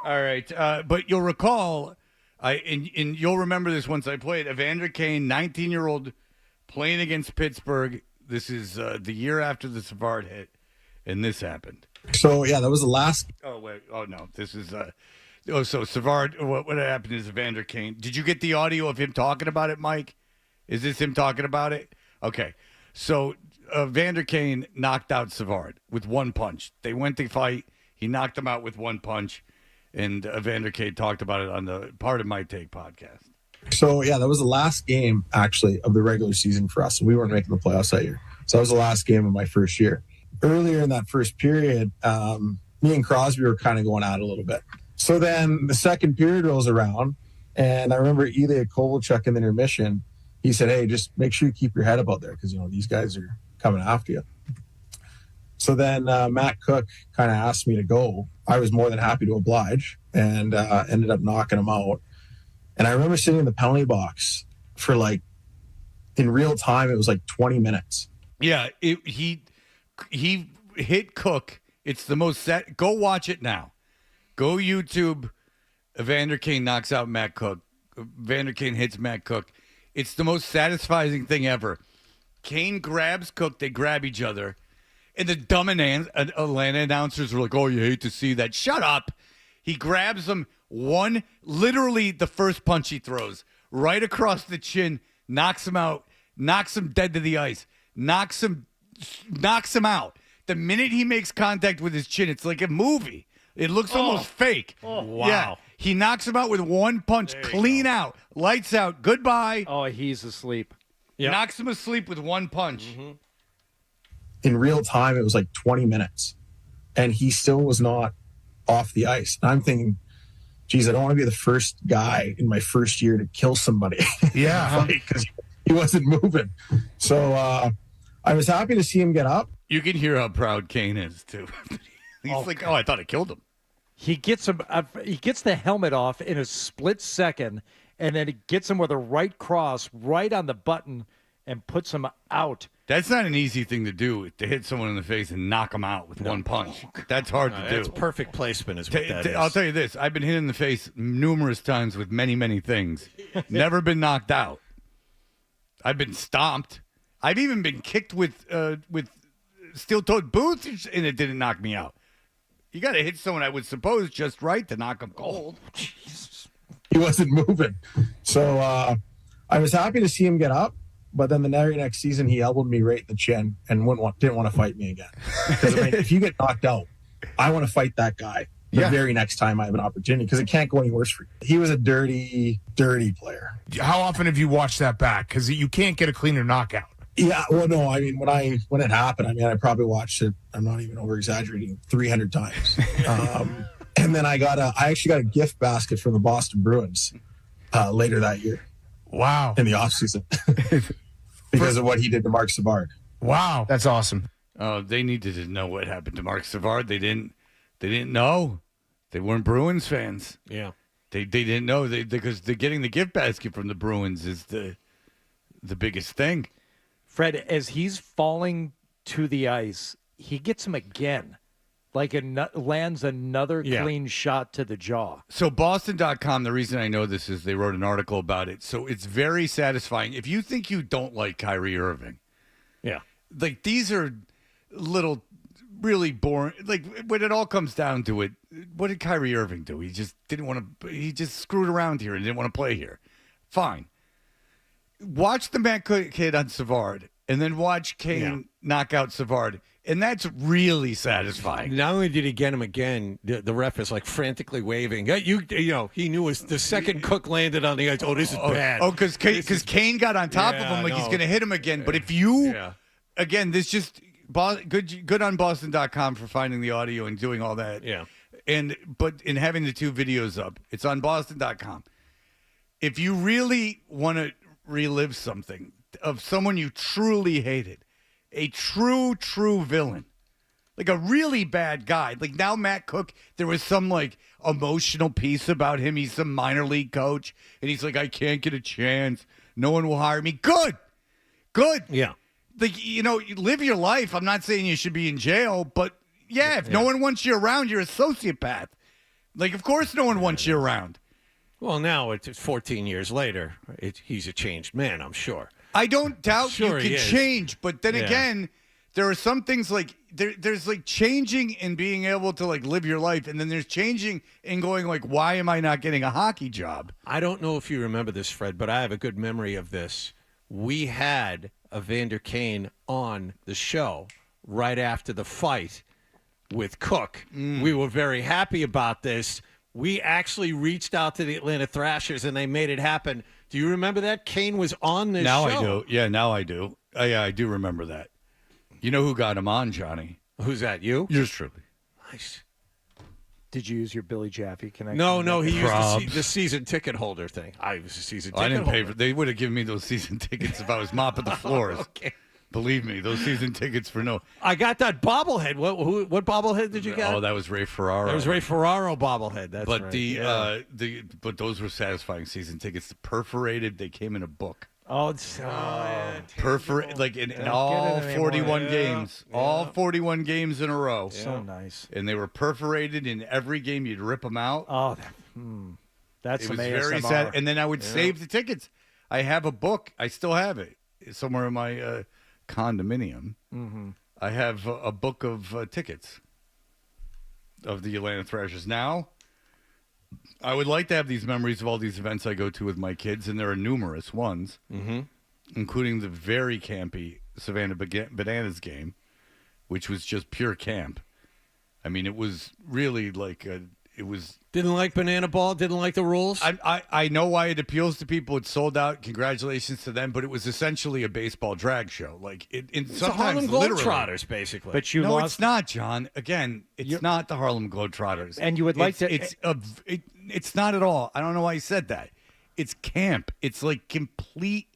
All right, but you'll recall, and you'll remember this once I played, Evander Kane, 19-year-old, playing against Pittsburgh. This is the year after the Savard hit, and this happened. So, yeah, that was the last. Oh, wait. Oh, no. This is. So Savard, what happened is Evander Kane. Did you get the audio of him talking about it, Mike? Is this him talking about it? Okay. So Evander Kane knocked out Savard with one punch. They went to fight. He knocked him out with one punch. And Evander Kane talked about it on the Part of My Take podcast. So, yeah, that was the last game, actually, of the regular season for us. We weren't making the playoffs that year. So that was the last game of my first year. Earlier in that first period, me and Crosby were kind of going at it a little bit. So then the second period rolls around, and I remember Ilya Kovalchuk in the intermission, he said, hey, just make sure you keep your head up out there because, these guys are coming after you. So then Matt Cook kind of asked me to go. I was more than happy to oblige and ended up knocking him out. And I remember sitting in the penalty box for in real time, it was 20 minutes. Yeah, he hit Cook. It's the most set. Go watch it now. Go YouTube. Evander Kane knocks out Matt Cook. Evander Kane hits Matt Cook. It's the most satisfying thing ever. Kane grabs Cook. They grab each other. And the dumb Atlanta announcers were like, oh, you hate to see that. Shut up. He grabs him literally the first punch he throws, right across the chin, knocks him out, knocks him dead to the ice, knocks him out. The minute he makes contact with his chin, it's like a movie. It looks almost fake. Oh, wow. Yeah. He knocks him out with one punch, clean out, lights out, goodbye. Oh, he's asleep. Knocks him asleep with one punch. In real time, it was 20 minutes, and he still was not off the ice. And I'm thinking, geez, I don't want to be the first guy in my first year to kill somebody. Yeah. Because he wasn't moving. So I was happy to see him get up. You can hear how proud Kane is, too. He's like, oh, I thought I killed him. He gets him. He gets the helmet off in a split second, and then he gets him with a right cross right on the button and puts him out. That's not an easy thing to do, to hit someone in the face and knock them out with one punch. That's hard to do. That's perfect placement is what that is. I'll tell you this. I've been hit in the face numerous times with many, many things. Never been knocked out. I've been stomped. I've even been kicked with steel-toed boots, and it didn't knock me out. You got to hit someone, I would suppose, just right to knock them cold. Oh, Jesus. He wasn't moving. So I was happy to see him get up. But then the very next season, he elbowed me right in the chin and didn't want to fight me again. Because I mean, if you get knocked out, I want to fight that guy the very next time I have an opportunity, because it can't go any worse for you. He was a dirty, dirty player. How often have you watched that back? Because you can't get a cleaner knockout. Yeah, well, no, I mean, when it happened, I mean, I probably watched it, I'm not even over-exaggerating, 300 times. And then I actually got a gift basket from the Boston Bruins later that year. Wow. In the offseason. Because of what he did to Mark Savard. Wow. That's awesome. Oh, they needed to know what happened to Mark Savard. They didn't know. They weren't Bruins fans. Yeah. They didn't know because getting the gift basket from the Bruins is the biggest thing. Fred, as he's falling to the ice, he gets him again. Like lands another clean shot to the jaw. So Boston.com, the reason I know this is they wrote an article about it. So it's very satisfying. If you think you don't like Kyrie Irving, like these are little really boring. Like when it all comes down to it, what did Kyrie Irving do? He just didn't want to. He just screwed around here and didn't want to play here. Fine. Watch the Matt kid on Savard, and then watch Kane knock out Savard. And that's really satisfying. Not only did he get him again, the ref is like frantically waving. You know, he knew the second Cook landed on the ice. Oh, this is bad. Oh, because Kane got on top of him like he's going to hit him again. But if you, again, this just good on Boston.com for finding the audio and doing all that. Yeah. But in having the two videos up, it's on Boston.com. If you really want to relive something of someone you truly hated, a true villain, like a really bad guy. Like now Matt Cook, there was some like emotional piece about him. He's some minor league coach, and he's like, I can't get a chance. No one will hire me. Good. Yeah. Like, you know, you live your life. I'm not saying you should be in jail, but if no one wants you around, you're a sociopath. Like, of course no one wants you around. Well, now it's 14 years later. He's a changed man, I'm sure. I don't doubt you he can is. change, but then again, there are some things like there's like changing and being able to like live your life, and then there's changing and going like, why am I not getting a hockey job? I don't know if you remember this, Fred, but I have a good memory of this. We had Evander Kane on the show right after the fight with Cook. We were very happy about this. We actually reached out to the Atlanta Thrashers, and they made it happen. Do you remember that? Kane was on this show. Now I do. Yeah, now I do. Yeah, I do remember that. You know who got him on, Johnny? Who's that, you? Yours truly. Nice. Did you use your Billy Jaffe connection? No, he used the season ticket holder thing. I was a season ticket I didn't holder. pay for. They would have given me those season tickets if I was mopping the floors. Okay. Believe me, those season tickets for no. I got that bobblehead. What bobblehead did you get? Oh, that was Ray Ferraro. That was Ray Ferraro bobblehead. That's but right. but those were satisfying season tickets. The perforated, they came in a book. Perforated, like in all 41 games, all 41 games in a row. So nice. And they were perforated in every game. You'd rip them out. Oh, that's it some was ASMR. very sad. And then I would save the tickets. I have a book. I still have it somewhere in my condominium. Mm-hmm. I have a book of tickets of the Atlanta Thrashers. Now, I would like to have these memories of all these events I go to with my kids, and there are numerous ones, including the very campy Savannah Bananas game, which was just pure camp. I mean, it was really like it was. Didn't like banana ball. Didn't like the rules. I know why it appeals to people. It sold out. Congratulations to them. But it was essentially a baseball drag show. Like it's the Harlem Globetrotters, basically. But you no, lost. It's not, John. Again, it's not the Harlem Globetrotters. And you would like to. It's not at all. I don't know why you said that. It's camp. It's like complete,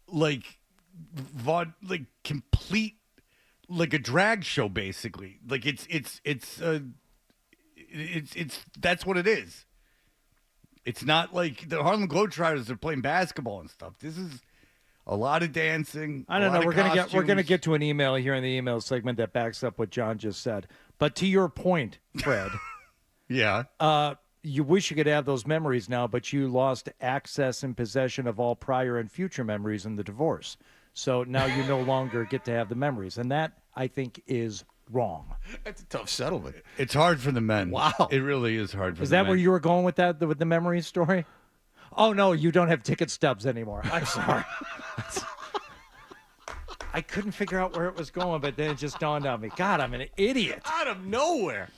like complete, like a drag show, basically. Like it's that's what it is. It's not like the Harlem Globetrotters are playing basketball and stuff. This is a lot of dancing. I don't know. We're gonna get to an email here in the email segment that backs up what John just said. But to your point, Fred, yeah, you wish you could have those memories now, but you lost access and possession of all prior and future memories in the divorce. So now you no longer get to have the memories, and that I think is wrong. That's a tough settlement. It's hard for the men. Wow. It really is hard for Is the that men. where you were going with that, with the memory story? Oh, no, you don't have ticket stubs anymore. I'm sorry. I couldn't figure out where it was going, but then it just dawned on me. God, I'm an idiot. Out of nowhere.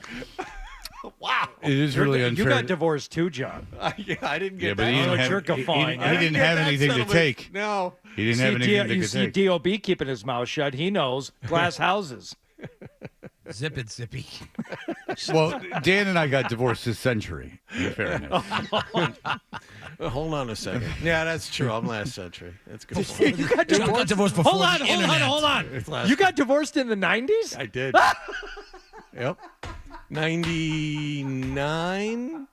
Wow. It is really unfair. You got divorced too, John. I didn't get but that. he didn't have, he didn't have anything to take. No. He didn't have anything to You see take. DOB keeping his mouth shut. He knows. Glass houses. Zip it, Zippy. Well, Dan and I got divorced this century, in fairness. Hold on a second. Yeah, that's true. I'm last century. That's good. You got John got divorced before Hold on, the hold internet. on, hold on. It's last- You got divorced in the 90s? I did. Yep. 99?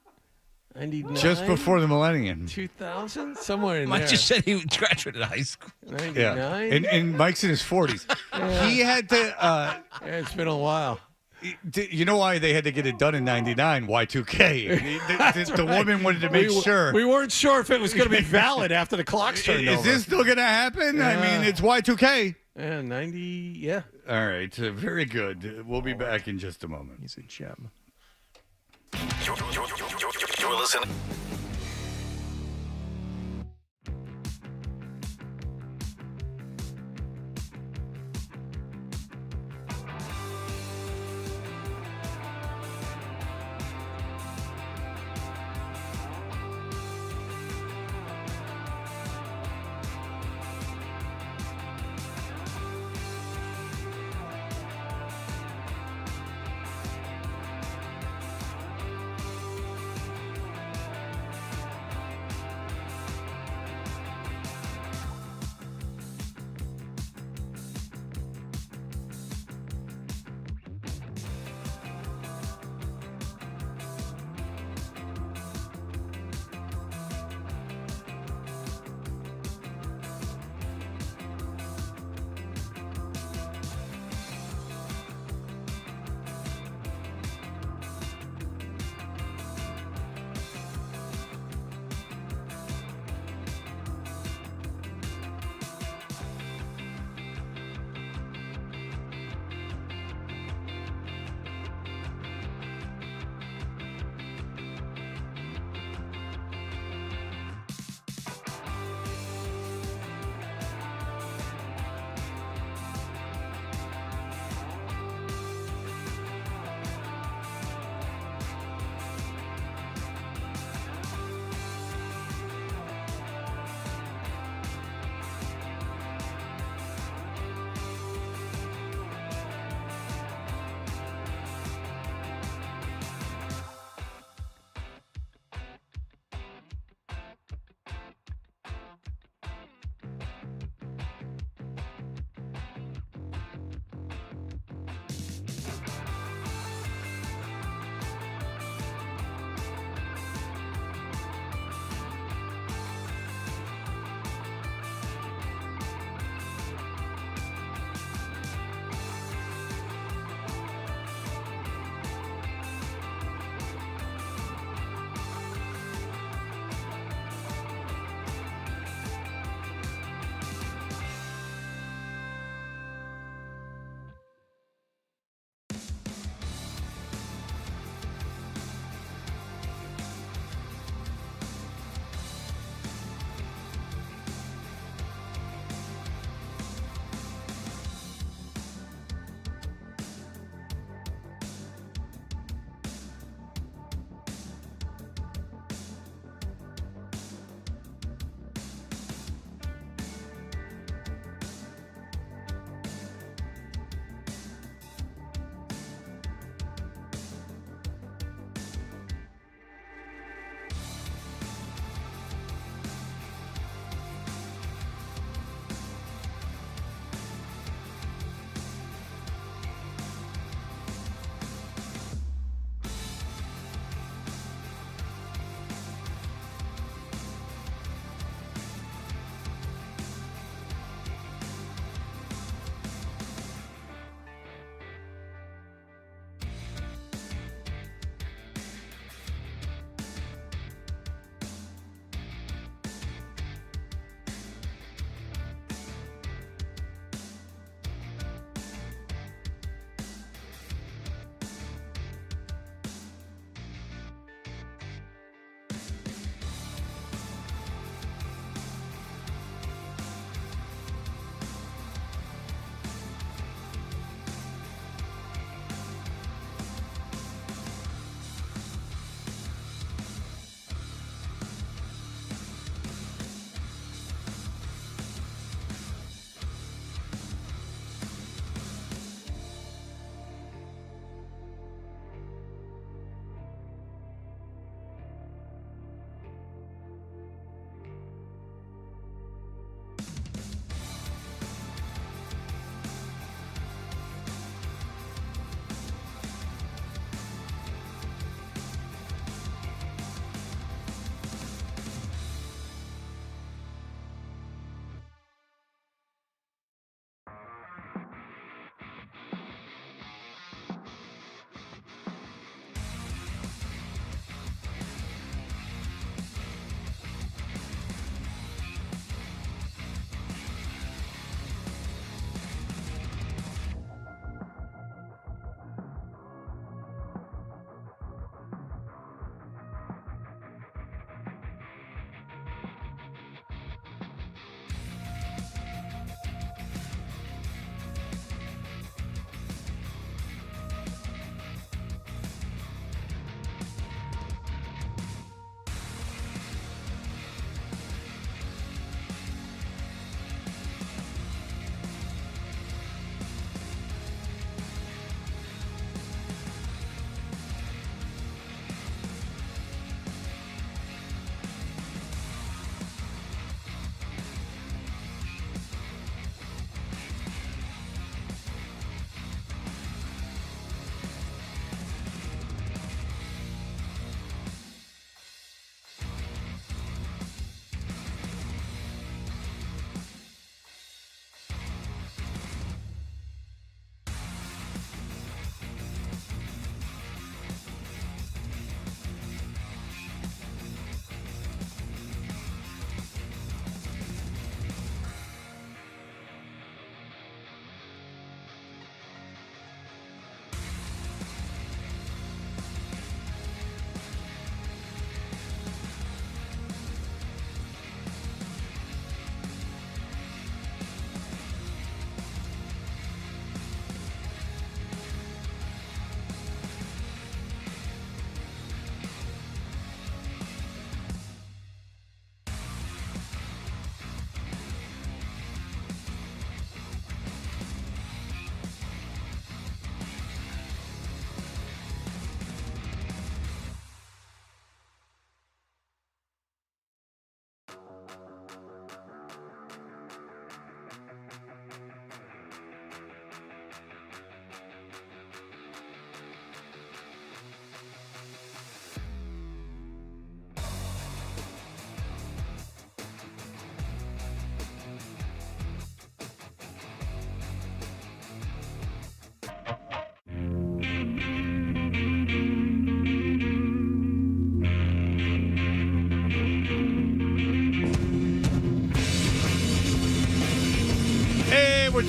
99? Just before the millennium. 2000? Somewhere in Mike there. just said he graduated high school. 99? Yeah. And Mike's in his 40s. He had to. Yeah, it's been a while. You know why they had to get it done in 99? Y2K. The woman wanted to make sure. We weren't sure if it was going to be valid after the clocks turned over. Is this still going to happen? I mean, it's Y2K. Yeah, 90, yeah. All right, very good. We'll be back in just a moment. He's a gem. You're listening.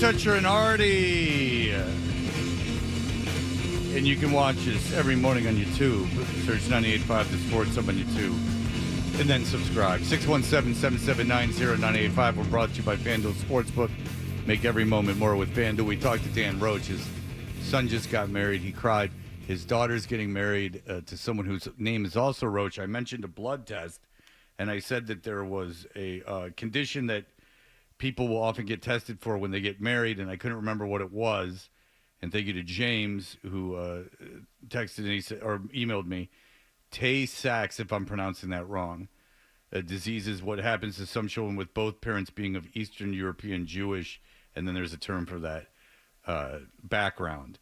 Toucher and Artie. And you can watch us every morning on YouTube. Search 98.5 The Sports up on YouTube. And then subscribe. 617-779-0985. We're brought to you by FanDuel Sportsbook. Make every moment more with FanDuel. We talked to Dan Roach. His son just got married. He cried. His daughter's getting married to someone whose name is also Roach. I mentioned a blood test, and I said that there was a condition that people will often get tested for when they get married, and I couldn't remember what it was. And thank you to James, who texted and he said, or emailed me, Tay-Sachs, if I'm pronouncing that wrong. A disease is what happens to some children with both parents being of Eastern European Jewish, and then there's a term for that background.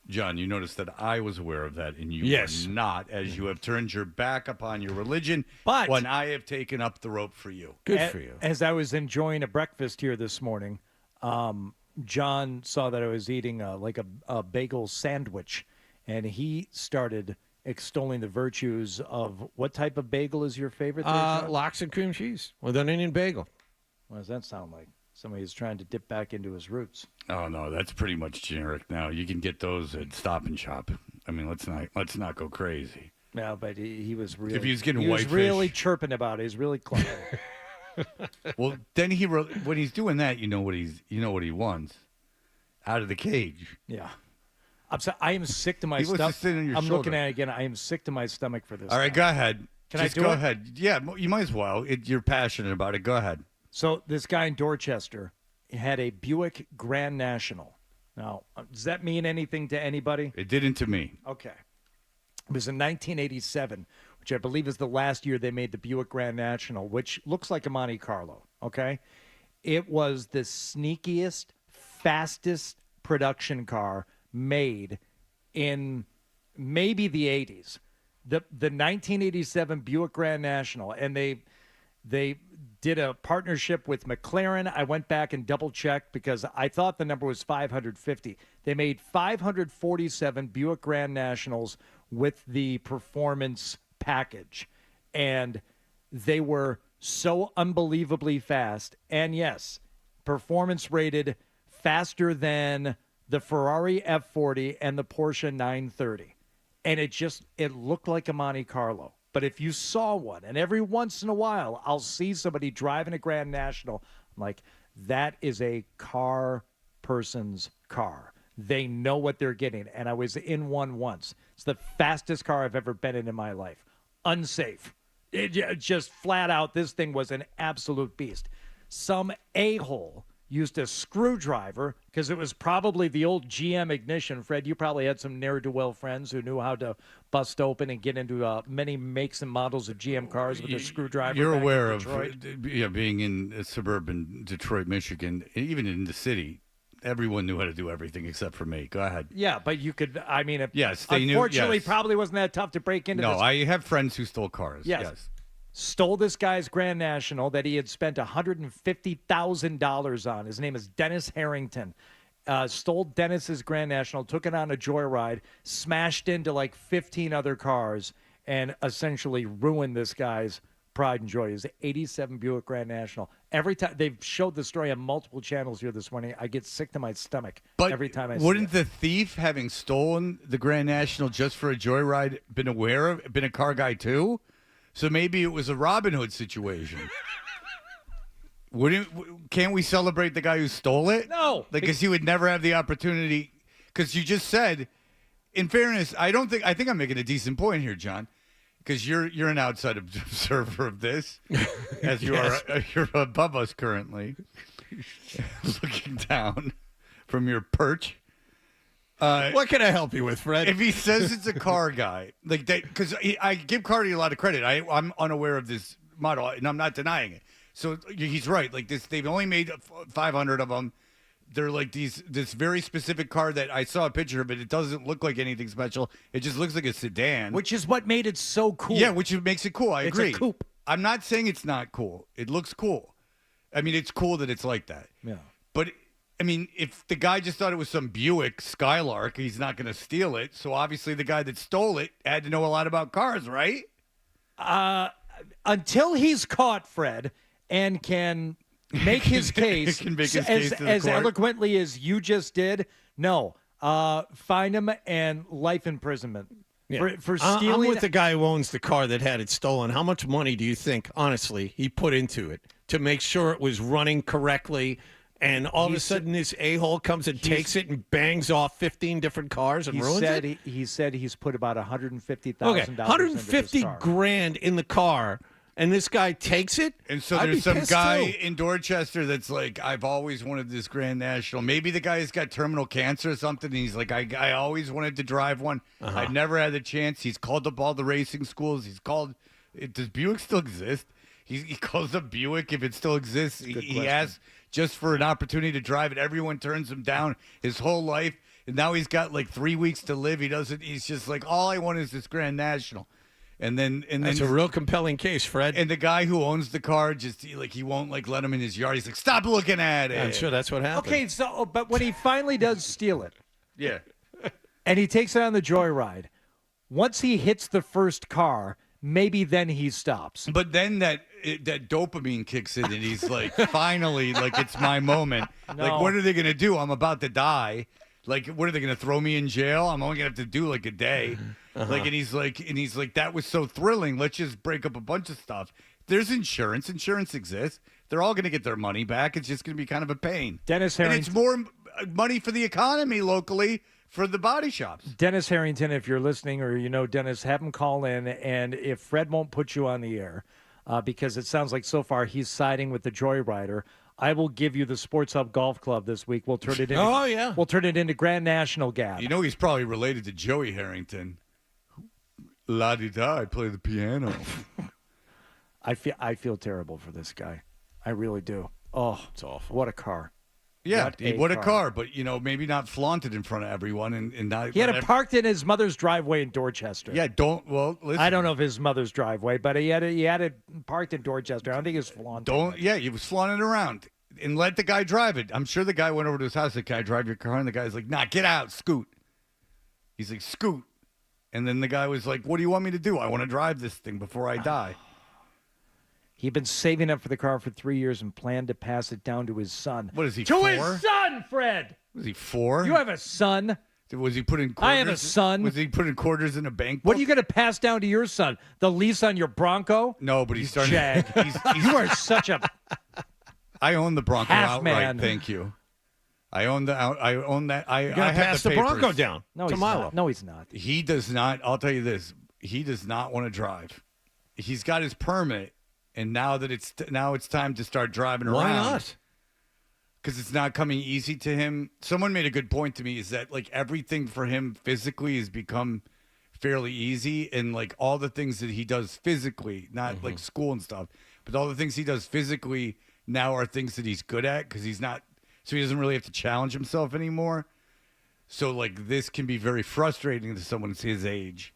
John, you noticed that I was aware of that, and you are not, as you have turned your back upon your religion, but when I have taken up the rope for you. Good for you. As I was enjoying a breakfast here this morning, John saw that I was eating a bagel sandwich, and he started extolling the virtues of what type of bagel is your favorite? Lox and cream cheese with an onion bagel. What does that sound like? Somebody who's trying to dip back into his roots. Oh no, that's pretty much generic now. You can get those at Stop and Shop. I mean, let's not go crazy. No, but he was really. If he was getting he was whitefish, really chirping about it. He's really clever. Well, then when he's doing that, you know what he wants out of the cage. Yeah. I am sick to my He wants to stomach. sit on your I'm shoulder. looking at it again. I am sick to my stomach for this. All right, go ahead. Can Just I do go it? ahead. Yeah, you might as well. You're passionate about it. Go ahead. So this guy in Dorchester had a Buick Grand National. Now, does that mean anything to anybody? It didn't to me. Okay. It was in 1987, which I believe is the last year they made the Buick Grand National, which looks like a Monte Carlo, okay? It was the sneakiest, fastest production car made in maybe the 80s. The 1987 Buick Grand National, and they did a partnership with McLaren. I went back and double-checked because I thought the number was 550. They made 547 Buick Grand Nationals with the performance package, and they were so unbelievably fast. And yes, performance rated faster than the Ferrari F40 and the Porsche 930. And it looked like a Monte Carlo. But if you saw one, and every once in a while I'll see somebody driving a Grand National, I'm like, that is a car person's car. They know what they're getting. And I was in one once. It's the fastest car I've ever been in my life. Unsafe. It just flat out, this thing was an absolute beast. Some a-hole used a screwdriver, because it was probably the old GM ignition. Fred, you probably had some ne'er-do-well friends who knew how to bust open and get into many makes and models of GM cars with a screwdriver. You're back aware in of Detroit. being in suburban Detroit, Michigan, even in the city. Everyone knew how to do everything except for me. Go ahead. Yeah, but you could, I mean, Yes, they knew. unfortunately, Yes. probably wasn't that tough to break into. No, this. I have friends who stole cars. Yes. Stole this guy's Grand National that he had spent $150,000 on. His name is Dennis Harrington. Stole Dennis's Grand National, took it on a joyride, smashed into like 15 other cars, and essentially ruined this guy's pride and joy. His 87 Buick Grand National. Every time they've showed the story on multiple channels here this morning, I get sick to my stomach every time I see it. Wouldn't the thief, having stolen the Grand National just for a joyride, been a car guy too? So maybe it was a Robin Hood situation. Can't we celebrate the guy who stole it? No, because he would never have the opportunity. Because you just said, in fairness, I think I'm making a decent point here, John. Because you're an outside observer of this, as you Yes. you're above us currently, looking down from your perch. What can I help you with, Fred? If he says it's a car guy, like that, because I give Cardi a lot of credit. I'm unaware of this model, and I'm not denying it. So he's right. Like this, they've only made 500 of them. They're like this very specific car that I saw a picture of it. It doesn't look like anything special. It just looks like a sedan, which is what made it so cool. Yeah, which makes it cool. I It's agree. a coupe. I'm not saying it's not cool. It looks cool. I mean, it's cool that it's like that. Yeah. But I mean, if the guy just thought it was some Buick Skylark, he's not going to steal it. So obviously, the guy that stole it had to know a lot about cars, right? Until he's caught, Fred, and can make his case, Can make his case to the as court. eloquently as you just did. No, fine him and life imprisonment for stealing. I'm with the guy who owns the car that had it stolen. How much money do you think, honestly, he put into it to make sure it was running correctly? And all of a sudden, this a-hole comes and takes it and bangs off 15 different cars and ruins it? He said he's put about $150,000 Okay, into $150 this car. grand in the car, and this guy takes it? And so I'd there's be some pissed, guy too. in Dorchester that's like, I've always wanted this Grand National. Maybe the guy's got terminal cancer or something. And he's like, I always wanted to drive one. I never had the chance. He's called up all the racing schools. He's called. Does Buick still exist? He calls up Buick if it still exists. He asks just for an opportunity to drive it. Everyone turns him down his whole life. And now he's got like 3 weeks to live. He's just like, all I want is this Grand National. And then That's a real compelling case, Fred. And the guy who owns the car he won't like let him in his yard. He's like, stop looking at it. I'm sure that's what happened. Okay, so but when he finally does steal it, Yeah. and he takes it on the joyride, once he hits the first car, maybe then he stops. But then that dopamine kicks in, and he's like, finally, like it's my moment. No. Like, what are they gonna do? I'm about to die. Like, what are they gonna throw me in jail? I'm only gonna have to do like a day. Like, and he's like, that was so thrilling. Let's just break up a bunch of stuff. There's insurance. Insurance exists. They're all gonna get their money back. It's just gonna be kind of a pain. Dennis And Harrington. it's more money for the economy locally for the body shops. Dennis Harrington, if you're listening or you know Dennis, have him call in. And if Fred won't put you on the air, because it sounds like so far he's siding with the Joyrider, I will give you the Sports Hub Golf Club this week. We'll turn it into, we'll turn it into Grand National Gab. You know he's probably related to Joey Harrington. La-di-da, I play the piano. I feel terrible for this guy. I really do. Oh, it's awful. What a car. Yeah, what a car. But, maybe not flaunt it in front of everyone. And not. He had it parked in his mother's driveway in Dorchester. Yeah, listen. I don't know if his mother's driveway, but he had it parked in Dorchester. I don't think it was flaunting. He was flaunting it around. And let the guy drive it. I'm sure the guy went over to his house, like, can I drive your car? And the guy's like, nah, get out, scoot. He's like, scoot. And then the guy was like, what do you want me to do? I want to drive this thing before I die. He'd been saving up for the car for 3 years and planned to pass it down to his son. What is he, To 4? his son, Fred! Was he 4? You have a son. Was he putting quarters? I have a son. Was he putting quarters in a bank book? What are you going to pass down to your son? The lease on your Bronco? No, but he's starting. Jag. You are such a I own the Bronco half outright. man. Thank you. I own that. You're going to pass the papers. Bronco down No, to he's Milo. not. No, he's not. He does not. I'll tell you this. He does not want to drive. He's got his permit, and now it's time to start driving around. Why not? Because it's not coming easy to him. Someone made a good point to me, is that like everything for him physically has become fairly easy, and like all the things that he does physically, not like school and stuff, but all the things he does physically now are things that he's good at, because he's not, so he doesn't really have to challenge himself anymore. So like this can be very frustrating to someone his age,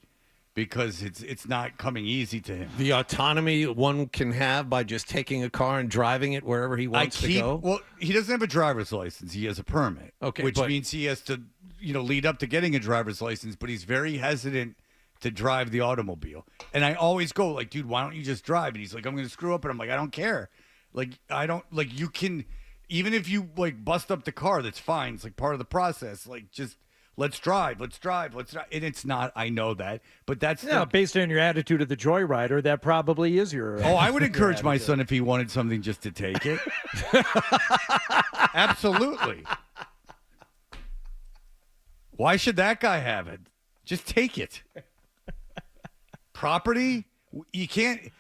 because it's not coming easy to him. The autonomy one can have by just taking a car and driving it wherever he wants to go. Well, he doesn't have a driver's license. He has a permit. Okay, which but- means he has to, lead up to getting a driver's license, but he's very hesitant to drive the automobile. And I always go like, dude, why don't you just drive? And he's like, I'm going to screw up. And I'm like, I don't care. Like, I don't, like, you can, even if you like bust up the car, that's fine. It's like part of the process. Like, just let's drive. And it's not, I know that, but that's Based on your attitude of the Joyrider, that probably is your. I would encourage your my attitude. son, if he wanted something, just to take it. Absolutely. Why should that guy have it? Just take it. Property, you can't.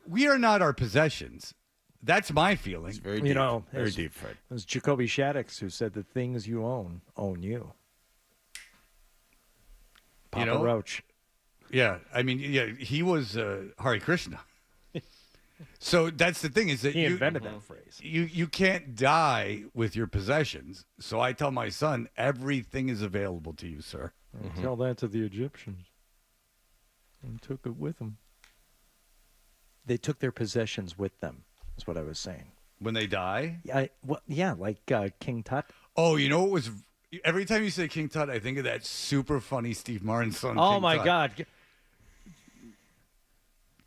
We are not our possessions. That's my feeling. It's very deep. Very deep, Fred. It was Jacoby Shaddix who said the things you own you. Papa Roach. Yeah, I mean, he was Hare Krishna. So that's the thing, is that He invented that phrase. You can't die with your possessions. So I tell my son, everything is available to you, sir. Tell that to the Egyptians. And took it with them. They took their possessions with them, is what I was saying. When they die? Like King Tut. Oh, you know what was... Every time you say King Tut, I think of that super funny Steve Martin song. Oh, King my Tut. God.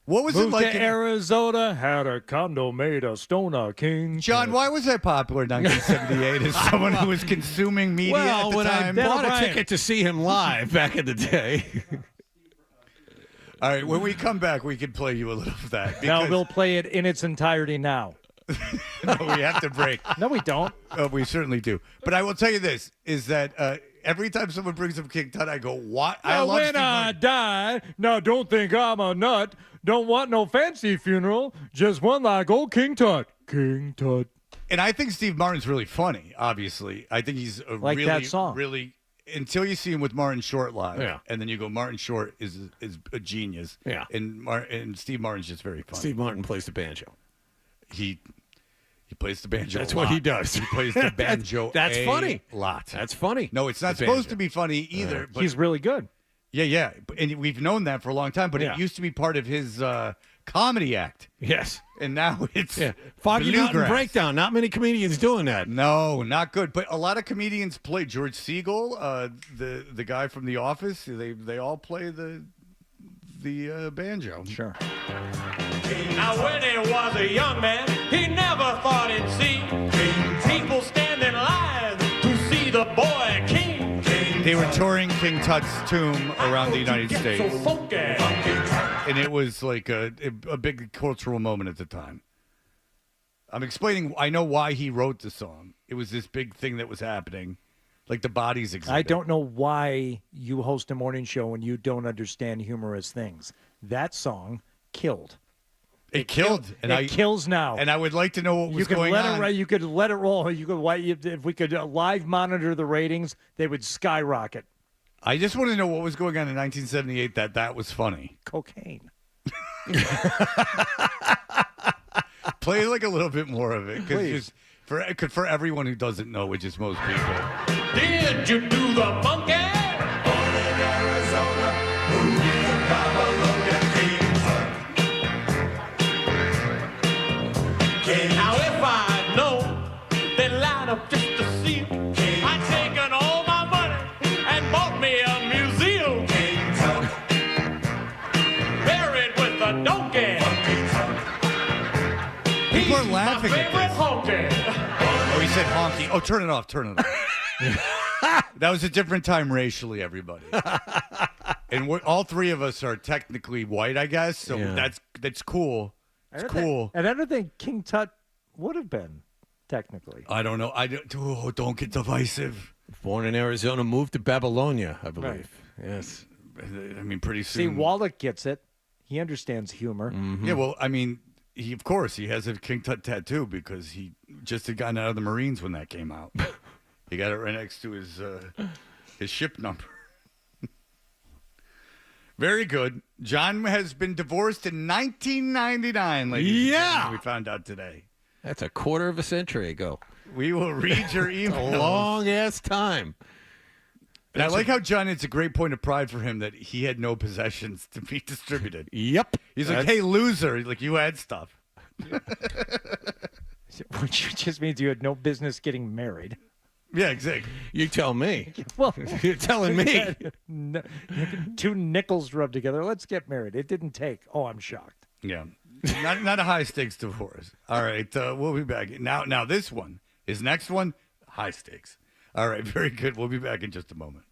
What was Moved it like to Arizona, had a condo made of Stoner King. John, why was that popular in 1978 as someone who was consuming media Well, at the when time? I bought a ticket to see him live back in the day. All right, when we come back, we can play you a little of that. Now because- we'll play it in its entirety now. No, we have to break. No, we don't. We certainly do. But I will tell you this, is that every time someone brings up King Tut, I go, what? I Now, love when Steve I Martin. die, now don't think I'm a nut. Don't want no fancy funeral, just one like old King Tut. King Tut. And I think Steve Martin's really funny, obviously. I think he's a Like really, that song. really, until you see him with Martin Short live. Yeah. And then you go, Martin Short is a genius. Yeah. And Steve Martin's just very funny. Steve Martin plays the banjo. He plays the banjo. That's a what lot. he does. He plays the banjo. That's funny. A lot. That's funny. No, it's not The supposed banjo. to be funny either. But He's really good. yeah, and we've known that for a long time. But Yeah. it used to be part of his comedy act, Yes. and now it's Foggy Mountain bluegrass. Breakdown. Not many comedians doing that. No, not good. But a lot of comedians play. George Siegel, the guy from The Office. They all play the banjo. Sure. Now when he was a young man, he never thought he'd see people stand in line to see the boy king. They were touring King Tut's tomb around the United States, So funky. and it was like a big cultural moment at the time. I'm explaining. I know why he wrote the song. It was this big thing that was happening, like the bodies exhibit. I don't know why you host a morning show and you don't understand humorous things. That song killed. It killed, and it kills now. And I would like to know what was You could going let on. it. You could let it roll. You could. If we could live monitor the ratings, they would skyrocket. I just want to know what was going on in 1978 that was funny. Cocaine. Play like a little bit more of it, Please. because for everyone who doesn't know, which is most people. Did you do the monkey? Now if I'd known, they'd line up just to see him. I'd taken all my money and bought me a museum. Buried with a donkey. People are He's laughing my at favorite this. honky. Oh, he said honky. Oh, turn it off. Turn it off. That was a different time racially, everybody. And all three of us are technically white, I guess. So Yeah. that's cool. It's cool. And I don't think King Tut would have been technically. I don't know. Don't get divisive. Born in Arizona, moved to Babylonia, I believe. Right. Yes. I mean, pretty See, soon. Wallach gets it. He understands humor. Yeah, well, I mean, of course, he has a King Tut tattoo because he just had gotten out of the Marines when that came out. He got it right next to his ship number. Very good. John has been divorced in 1999, ladies and gentlemen, we found out today. That's a quarter of a century ago. We will read your emails. A long-ass time. And I like how John, it's a great point of pride for him that he had no possessions to be distributed. Yep. He's like, hey, loser. Like, you had stuff. Which just means you had no business getting married. Yeah, exactly. You tell me. Well, you're telling me. Two nickels rubbed together. Let's get married. It didn't take. Oh, I'm shocked. Yeah. Not a high-stakes divorce. All right, we'll be back. Now, this one, his next one, high stakes. All right, very good. We'll be back in just a moment.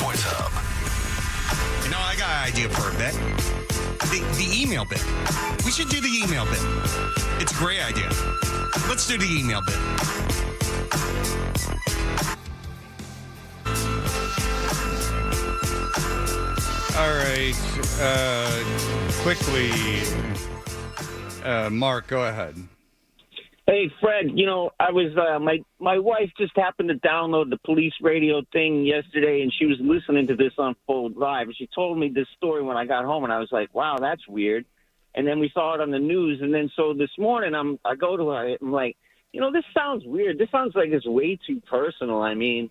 Sports Hub. You know, I got an idea for a bit. The email bit. We should do the email bit. It's a great idea. Let's do the email bit. All right. Quickly, Mark, go ahead. Hey, Fred, you know, I was my wife just happened to download the police radio thing yesterday, and she was listening to this on full drive, and she told me this story when I got home, and I was like, wow, that's weird. And then we saw it on the news, and then so this morning I go to her, I'm like, you know, this sounds weird. This sounds like it's way too personal. I mean,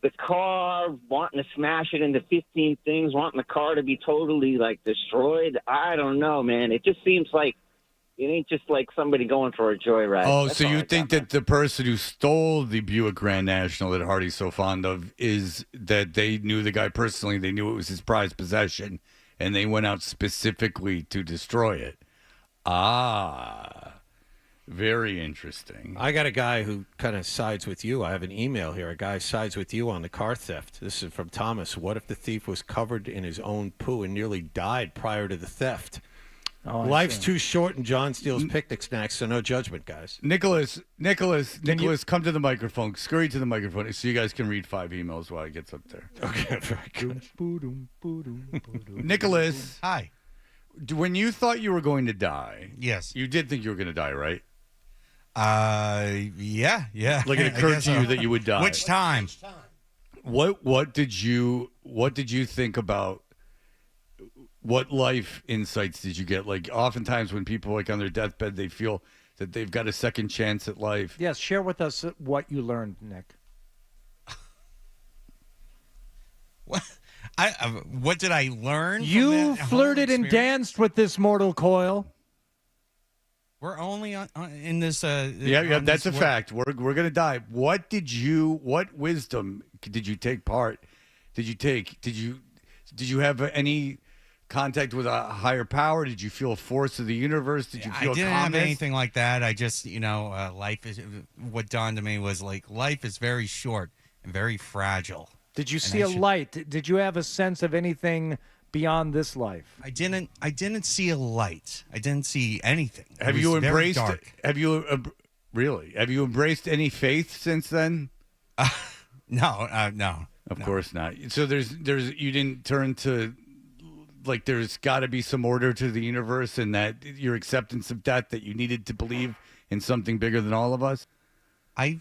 the car, wanting to smash it into 15 things, wanting the car to be totally, like, destroyed. I don't know, man. It just seems like it ain't just like somebody going for a joyride. Oh, That's so all you I think got, that the person who stole the Buick Grand National that Hardy's so fond of is that they knew the guy personally, they knew it was his prized possession, and they went out specifically to destroy it? Ah, very interesting. I got a guy who kind of sides with you. I have an email here. A guy sides with you on the car theft. This is from Thomas. What if the thief was covered in his own poo and nearly died prior to the theft? Oh, Life's too short and John steals picnic snacks, so no judgment, guys. Nicholas, come to the microphone. Scurry to the microphone so you guys can read 5 emails while he gets up there. Okay, very good. Nicholas. Hi. When you thought you were going to die, yes, you did think you were going to die, right? Yeah. Like it occurred to you that you would die. Which time? What did you think about? What life insights did you get? Like oftentimes when people like on their deathbed, they feel that they've got a second chance at life. Yes, share with us what you learned, Nick. What did I learn? You flirted and danced with this mortal coil. We're only in this. Yeah, that's a fact. We're gonna die. What wisdom did you take part? Did you have any contact with a higher power? Did you feel a force of the universe? Did you feel I didn't calmness? have anything like that. I just, life is. What dawned to me was like life is very short and very fragile. Did you see a light? Did you have a sense of anything beyond this life? I didn't see a light. I didn't see anything. Have you embraced? Have you really? Have you embraced any faith since then? No. Of course not. So there's you didn't turn to like there's got to be some order to the universe, and that your acceptance of death, that you needed to believe in something bigger than all of us.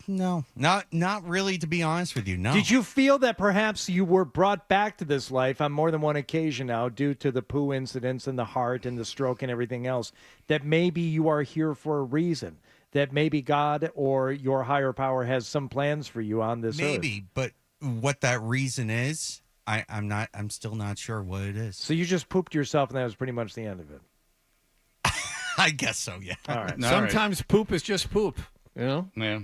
No, not really, to be honest with you. No. Did you feel that perhaps you were brought back to this life on more than one occasion now due to the poo incidents and the heart and the stroke and everything else, that maybe you are here for a reason, that maybe God or your higher power has some plans for you on this earth? Maybe, but what that reason is, I'm still not sure what it is. So you just pooped yourself and that was pretty much the end of it. I guess so, yeah. All right. Sometimes poop is just poop, you know? Yeah.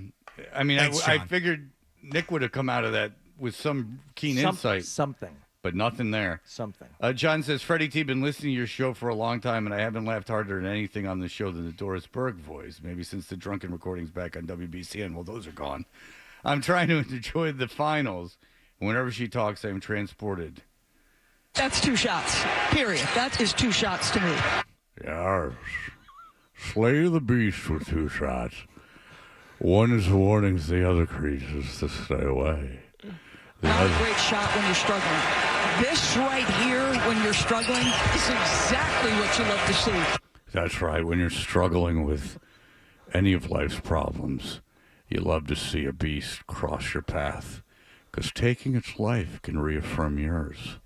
I mean, I figured Nick would have come out of that with some keen insight. Something. But nothing there. Something. John says, Freddie T, been listening to your show for a long time, and I haven't laughed harder at anything on the show than the Doris Burke voice. Maybe since the drunken recordings back on WBCN. Well, those are gone. I'm trying to enjoy the finals. Whenever she talks, I am transported. That's 2 shots, period. That is 2 shots to me. Yes. Slay the beast with 2 shots. One is a warning to the other creatures to stay away. Not a great shot when you're struggling. This right here, when you're struggling, is exactly what you love to see. That's right. When you're struggling with any of life's problems, you love to see a beast cross your path, because taking its life can reaffirm yours.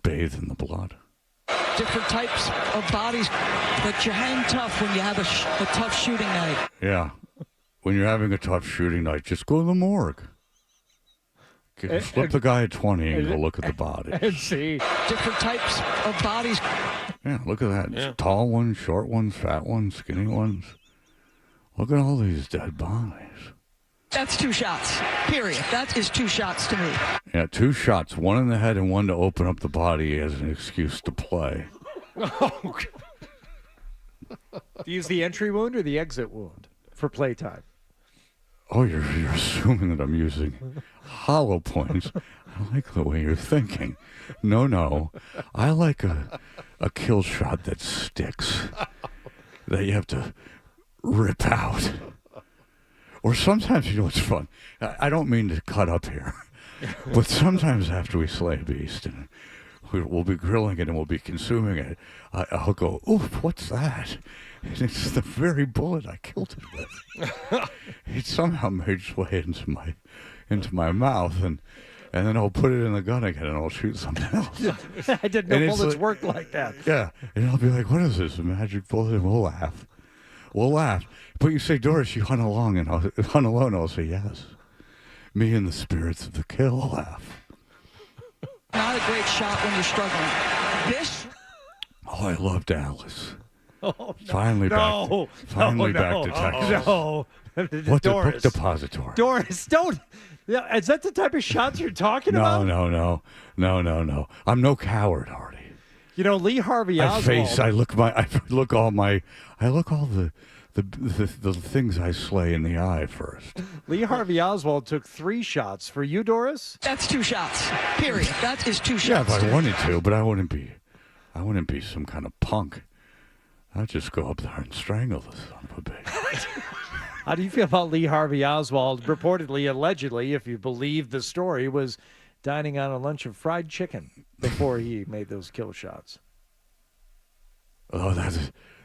Bathe in the blood. Different types of bodies, but you hang tough when you have a tough shooting night. Yeah. When you're having a tough shooting night, just go to the morgue. Slip the guy at 20 and go look at the body. And see. Different types of bodies. Yeah, look at that. Yeah. Tall ones, short ones, fat ones, skinny ones. Look at all these dead bodies. That's 2 shots, period. That is 2 shots to me. Yeah, 2 shots, one in the head and one to open up the body as an excuse to play. Oh, use the entry wound or the exit wound for playtime? Oh, you're assuming that I'm using hollow points. I like the way you're thinking. No. I like a kill shot that sticks, that you have to rip out. Or sometimes, you know what's fun? I don't mean to cut up here, but sometimes after we slay a beast and we'll be grilling it and we'll be consuming it, I'll go, oof, what's that? And it's the very bullet I killed it with. It somehow made its way into my mouth, and then I'll put it in the gun again and I'll shoot something else. I didn't know bullets worked like that. Yeah, and I'll be like, what is this, a magic bullet? And we'll laugh. But you say, Doris, you hunt alone, and I'll say, yes. Me and the spirits of the kill laugh. Not a great shot when you're struggling. This. Oh, I love Dallas. Oh, no. Finally back to Texas. No. What the book depository? Doris, don't. Yeah, is that the type of shots you're talking about? No. I'm no coward, Artie. You know, Lee Harvey Oswald. I look all the things I slay in the eye first. Lee Harvey Oswald took 3 shots for you, Doris. That's 2 shots. Period. That is 2 shots. Yeah, if I wanted to, but I wouldn't be some kind of punk. I'd just go up there and strangle the son of a bitch. How do you feel about Lee Harvey Oswald, reportedly, allegedly, if you believe the story, was dining on a lunch of fried chicken before he made those kill shots? Oh,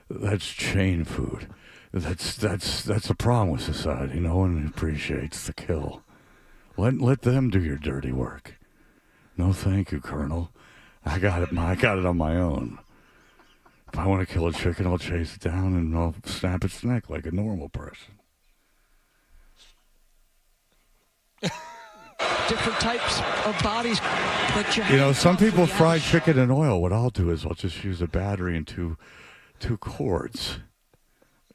that's chain food. That's a problem with society. No one appreciates the kill. Let them do your dirty work. No, thank you, Colonel. I got it on my own. If I want to kill a chicken, I'll chase it down and I'll snap its neck like a normal person. Different types of bodies. But you know, some people fry chicken in oil. What I'll do is I'll just use a battery and two cords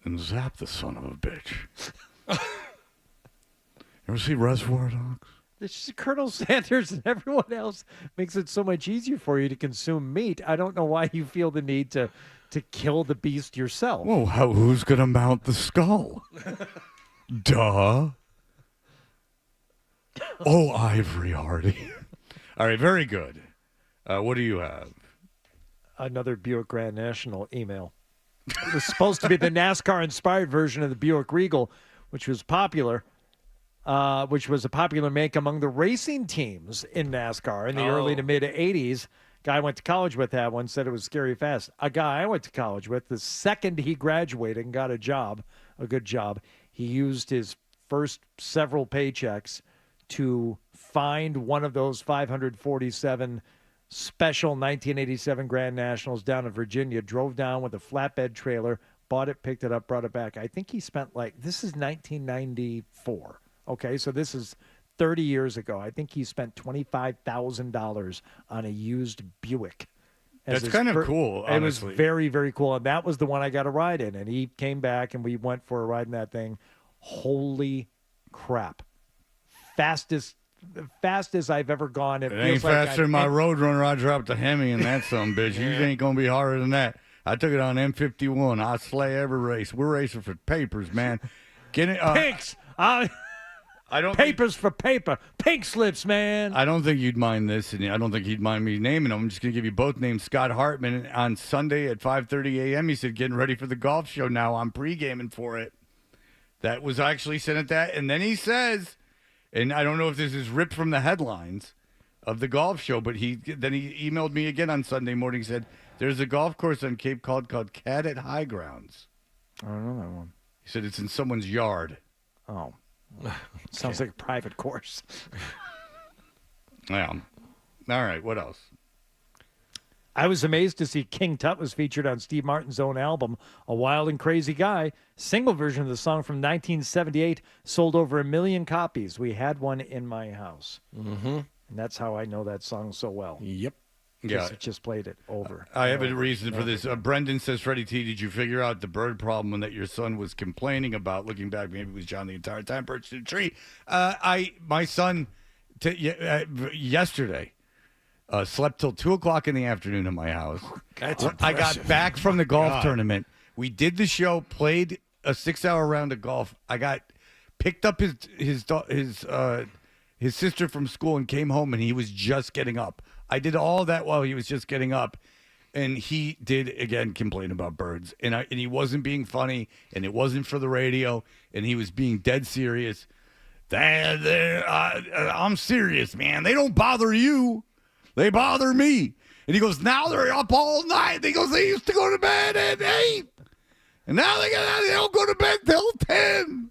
and zap the son of a bitch. You ever see Reservoir Dogs? It's just Colonel Sanders and everyone else makes it so much easier for you to consume meat. I don't know why you feel the need to kill the beast yourself. Well, who's going to mount the skull? Duh. Oh, Ivory Hardy. All right, very good. What do you have? Another Buick Grand National email. It was supposed to be the NASCAR-inspired version of the Buick Regal, which was popular. Which was a popular make among the racing teams in NASCAR in the early to mid 80s. Guy I went to college with had one, said it was scary fast. A guy I went to college with, the second he graduated and got a good job, he used his first several paychecks to find one of those 547 special 1987 Grand Nationals down in Virginia, drove down with a flatbed trailer, bought it, picked it up, brought it back. I think he spent this is 1994. Okay, so this is 30 years ago. I think he spent $25,000 on a used Buick. That's kind of cool, honestly. It was very, very cool. And that was the one I got a ride in. And he came back and we went for a ride in that thing. Holy crap. Fastest I've ever gone. It ain't faster than my Roadrunner I dropped a Hemi in that son bitch. You ain't going to be harder than that. I took it on M51. I slay every race. We're racing for papers, man. Get it. Pinks! Papers for paper. Pink slips, man. I don't think you'd mind this, and I don't think he'd mind me naming them. I'm just going to give you both names. Scott Hartman on Sunday at 5:30 a.m. He said, getting ready for the golf show now. I'm pre-gaming for it. That was actually sent at that. And then he says, and I don't know if this is ripped from the headlines of the golf show, but he emailed me again on Sunday morning. He said, there's a golf course on Cape Cod called Cadet High Grounds. I don't know that one. He said it's in someone's yard. Oh. Sounds like a private course. Yeah. All right, what else? I was amazed to see King Tut was featured on Steve Martin's own album, A Wild and Crazy Guy. Single version of the song from 1978 sold over 1 million copies. We had one in my house. Mm-hmm. And that's how I know that song so well. Yep. Yeah. Just played it over. I have a reason for this. Brendan says, Freddie T, did you figure out the bird problem that your son was complaining about? Looking back, maybe it was John the entire time perched in a tree. My son, yesterday, slept till 2 o'clock in the afternoon in my house. I got back from the golf tournament. We did the show, played a 6-hour round of golf. I got picked up his sister from school and came home, and he was just getting up. I did all that while he was just getting up, and he did again complain about birds, and he wasn't being funny, and it wasn't for the radio, and he was being dead serious. I'm serious, man. They don't bother you, they bother me. And he goes, now they're up all night. He goes, they used to go to bed at 8, and now they don't go to bed till 10.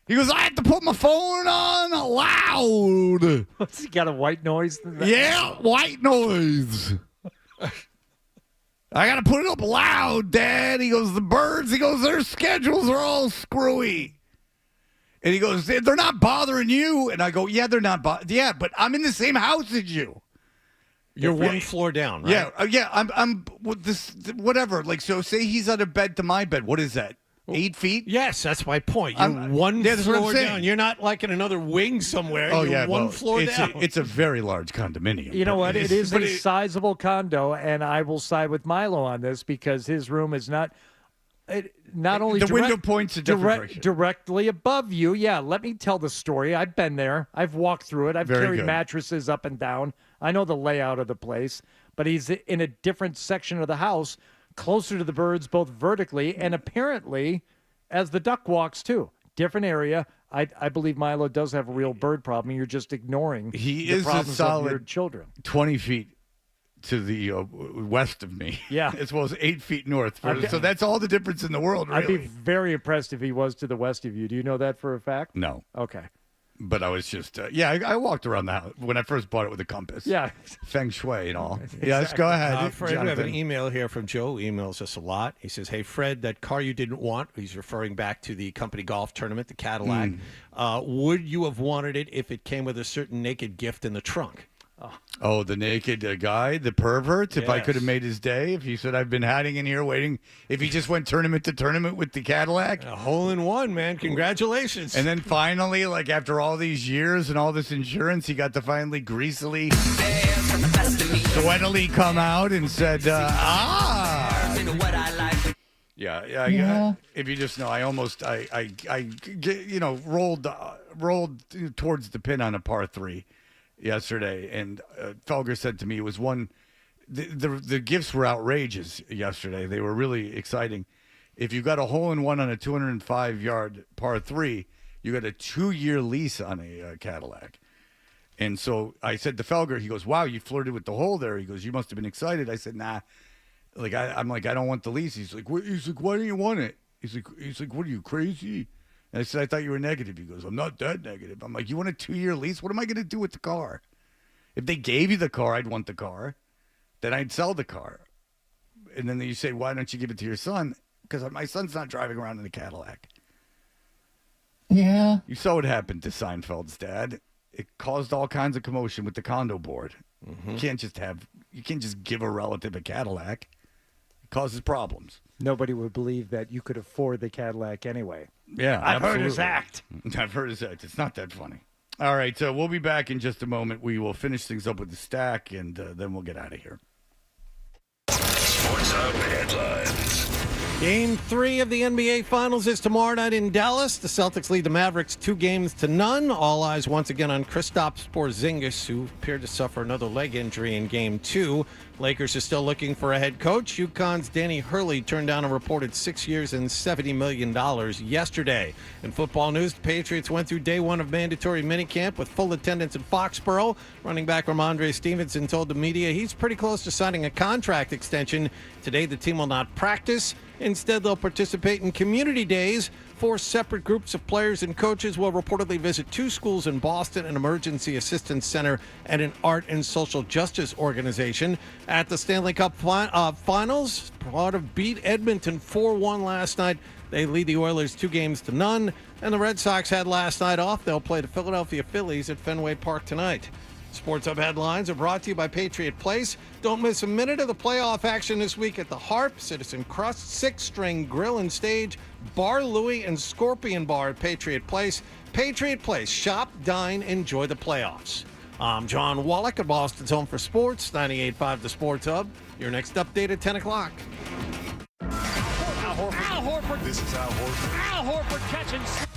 He goes, I have to put my phone on loud. What's he got, a white noise? Yeah, white noise. I got to put it up loud, Dad. He goes, the birds, he goes, their schedules are all screwy. And he goes, they're not bothering you. And I go, yeah, they're not yeah, but I'm in the same house as you. You're one floor down, right? Yeah, I'm this whatever. Like, so say he's on a bed to my bed. What is that? 8 feet? Yes, that's my point. You're one floor down. You're not like in another wing somewhere. Oh, You're one floor it's down. It's a very large condominium. You know what? It is a sizable condo, and I will side with Milo on this because his room is not only the window points a different direction. Directly above you. Yeah, let me tell the story. I've been there. I've walked through it. I've carried mattresses up and down. I know the layout of the place, but he's in a different section of the house, closer to the birds, both vertically and apparently as the duck walks too. Different area. I believe Milo does have a real bird problem. You're just ignoring he the is problems a solid of your children. 20 feet to the west of me. Yeah. As well as 8 feet north. So that's all the difference in the world, really. I'd be very impressed if he was to the west of you. Do you know that for a fact? No. Okay. But I was just, I walked around the house when I first bought it with a compass. Yeah. Feng Shui and all. Exactly. Yes, go ahead. Fred, we have an email here from Joe. He emails us a lot. He says, hey, Fred, that car you didn't want, he's referring back to the company golf tournament, the Cadillac. Would you have wanted it if it came with a certain naked gift in the trunk? Oh, the naked guy, the pervert. If I Yes. could have made his day, if he said, I've been hiding in here waiting, if he just went tournament to tournament with the Cadillac. A hole in one, man. Congratulations. And then finally, like after all these years and all this insurance, he got to finally greasily, sweatily come out and said, Yeah. If you just know, I almost, rolled towards the pin on a par 3 yesterday, and Felger said to me it was one. The gifts were outrageous yesterday. They were really exciting. If you got a hole in one on a 205-yard par 3, you got a 2-year lease on a Cadillac. And so I said to Felger, he goes, "Wow, you flirted with the hole there." He goes, "You must have been excited." I said, "Nah." Like I'm like, I don't want the lease. He's like, "What?" He's like, "Why do you want it?" He's like, "What are you, crazy?" And I said, "I thought you were negative." He goes, "I'm not that negative." I'm like, "You want a 2-year lease? What am I going to do with the car? If they gave you the car, I'd want the car. Then I'd sell the car." And then you say, "Why don't you give it to your son?" Because my son's not driving around in a Cadillac. Yeah. You saw what happened to Seinfeld's dad. It caused all kinds of commotion with the condo board. You can't just give a relative a Cadillac. It causes problems. Nobody would believe that you could afford the Cadillac anyway. Yeah, I've heard his absolutely. act. I've heard his act. It's not that funny. All right, so we'll be back in just a moment. We will finish things up with the stack, and then we'll get out of here. Sports Hub headlines. Game 3 of the NBA Finals is tomorrow night in Dallas. The Celtics lead the Mavericks 2-0. All eyes once again on Kristaps Porzingis, who appeared to suffer another leg injury in Game 2. Lakers are still looking for a head coach. UConn's Danny Hurley turned down a reported 6 years and $70 million yesterday. In football news, the Patriots went through day 1 of mandatory minicamp with full attendance in Foxborough. Running back Ramondre Stevenson told the media he's pretty close to signing a contract extension. Today, the team will not practice. Instead, they'll participate in community days. 4 separate groups of players and coaches will reportedly visit 2 schools in Boston, an emergency assistance center, and an art and social justice organization. At the Stanley Cup Finals, Florida beat Edmonton 4-1 last night. They lead the Oilers 2-0. And the Red Sox had last night off. They'll play the Philadelphia Phillies at Fenway Park tonight. Sports Hub headlines are brought to you by Patriot Place. Don't miss a minute of the playoff action this week at the Harp, Citizen Crust, 6-String Grill and Stage, Bar Louie, and Scorpion Bar at Patriot Place. Patriot Place. Shop, dine, enjoy the playoffs. I'm John Wallach at Boston's Home for Sports, 98.5 The Sports Hub. Your next update at 10 o'clock. Al Horford This is Al Horford. Al Horford catching.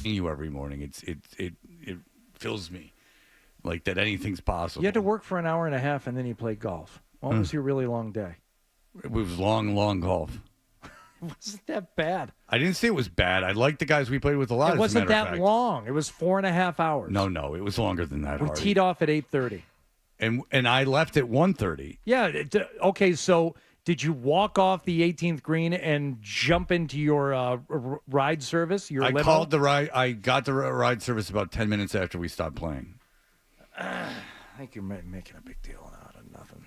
talking to you every morning. It fills me like that anything's possible. You had to work for an hour and a half, and then you played golf. What was your really long day? It was long golf. It wasn't that bad. I didn't say it was bad. I liked the guys we played with a lot. It wasn't that long. It was 4.5 hours. No, it was longer than that. We Hardy. teed off at 8:30. And I left at 1:30. Yeah. Okay, so did you walk off the 18th green and jump into your ride service? Your limo? Called the ride. I got the ride service about 10 minutes after we stopped playing. I think you're making a big deal out of nothing.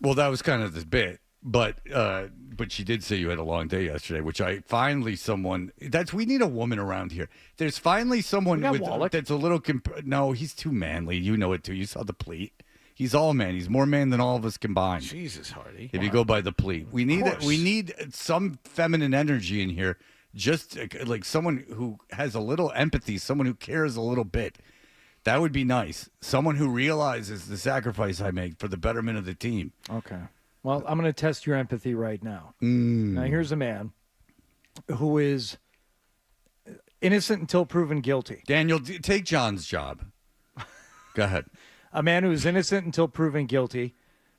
Well, that was kind of the bit. But she did say you had a long day yesterday, which we need a woman around here. There's finally someone that's a little no, he's too manly. You know it too. You saw the pleat. He's all man. He's more man than all of us combined. Jesus, Hardy. If you go by the pleat, we need some feminine energy in here. Just like someone who has a little empathy, someone who cares a little bit. That would be nice. Someone who realizes the sacrifice I make for the betterment of the team. Okay. Well, I'm going to test your empathy right now. Now, here's a man who is innocent until proven guilty. Daniel, take John's job. Go ahead. A man who is innocent until proven guilty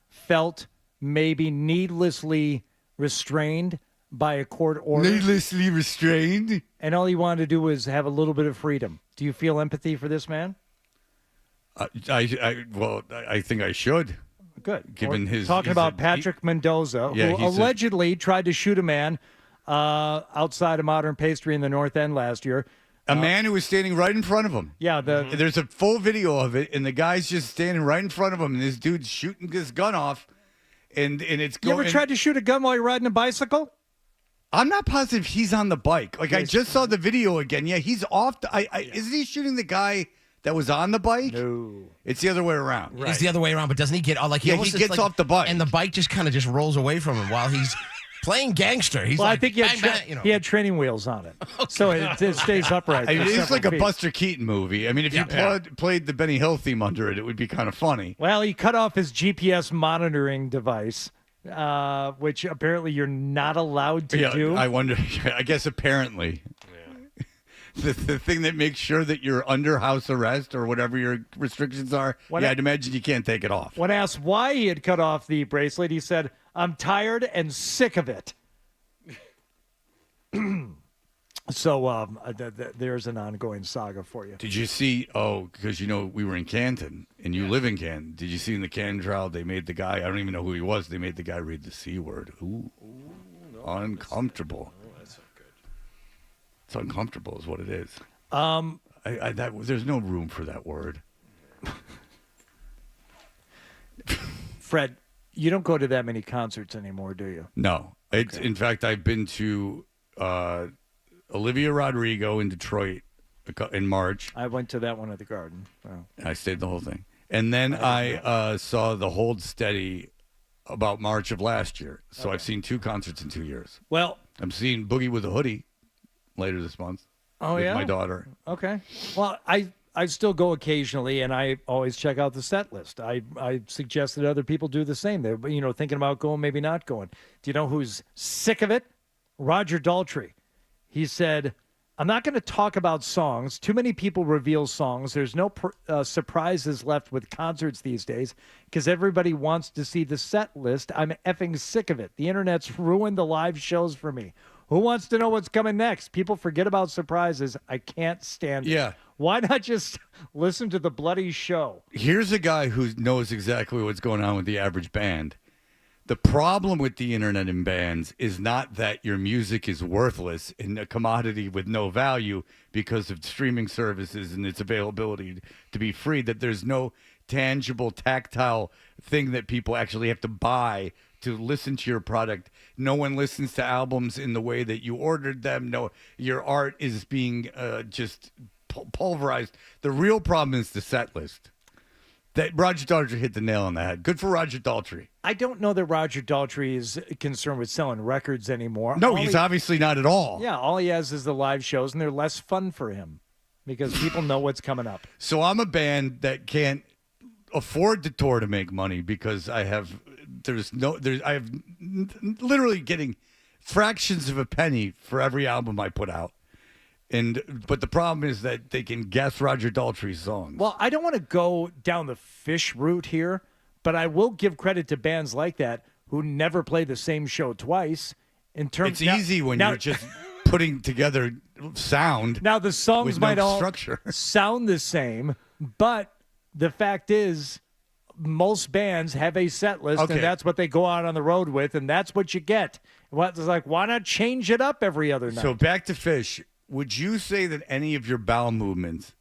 felt maybe needlessly restrained by a court order. Needlessly restrained? And all he wanted to do was have a little bit of freedom. Do you feel empathy for this man? I think I should. Good. Given We're talking about Patrick Mendoza, who allegedly tried to shoot a man outside of Modern Pastry in the North End last year. A man who was standing right in front of him. Yeah. There's a full video of it, and the guy's just standing right in front of him, and this dude's shooting his gun off, and it's going. You ever tried to shoot a gun while you're riding a bicycle? I'm not positive he's on the bike. Like, I just saw the video again. Yeah, he's off. Isn't he shooting the guy that was on the bike? No. It's the other way around. It's the other way around, but doesn't he get he gets off the bike. And the bike just kind of just rolls away from him while he's playing gangster. He's I think he had training wheels on it. So it stays upright. It's like a Buster Keaton movie. I mean, if you played the Benny Hill theme under it, it would be kind of funny. Well, he cut off his GPS monitoring device, which apparently you're not allowed to do. I wonder. I guess apparently. The thing that makes sure that you're under house arrest or whatever your restrictions are, I'd imagine you can't take it off. When asked why he had cut off the bracelet, he said, "I'm tired and sick of it." So there's an ongoing saga for you. Did you see, because we were in Canton, and you live in Canton. Did you see in the Canton trial, they made the guy, I don't even know who he was, they made the guy read the C word. Ooh, uncomfortable. It's uncomfortable is what it is. There's no room for that word. Fred, you don't go to that many concerts anymore, do you? No. Okay. In fact, I've been to Olivia Rodrigo in Detroit in March. I went to that one at the Garden. Wow. I stayed the whole thing. And then I saw the Hold Steady about March of last year. So I've seen 2 concerts in 2 years. Well, I'm seeing Boogie with a Hoodie later this month. Oh, with yeah? my daughter. Okay. Well, I still go occasionally, and I always check out the set list. I suggest that other people do the same. They're thinking about going, maybe not going. Do you know who's sick of it? Roger Daltrey. He said, "I'm not going to talk about songs. Too many people reveal songs. There's no surprises left with concerts these days because everybody wants to see the set list. I'm effing sick of it. The internet's ruined the live shows for me. Who wants to know what's coming next? People forget about surprises. I can't stand it. Yeah. Why not just listen to the bloody show?" Here's a guy who knows exactly what's going on with the average band. The problem with the internet and bands is not that your music is worthless and a commodity with no value because of streaming services and its availability to be free, that there's no tangible, tactile thing that people actually have to buy to listen to your product. No one listens to albums in the way that you ordered them. No, your art is being just pulverized. The real problem is the set list. That Roger Daltrey hit the nail on the head. Good for Roger Daltrey. I don't know that Roger Daltrey is concerned with selling records anymore. No, he's obviously not at all. Yeah, all he has is the live shows, and they're less fun for him because people know what's coming up. So I'm a band that can't afford to tour to make money because I have literally getting fractions of a penny for every album I put out. But the problem is that they can guess Roger Daltrey's songs. Well, I don't want to go down the Fish route here, but I will give credit to bands like that who never play the same show twice. It's easy when you're just putting together sound. Now the songs with might no all structure. sound the same, but the fact is, most bands have a set list, Okay. and that's what they go out on the road with, and that's what you get. It's like, why not change it up every other night? So back to Fish. Would you say that any of your bowel movements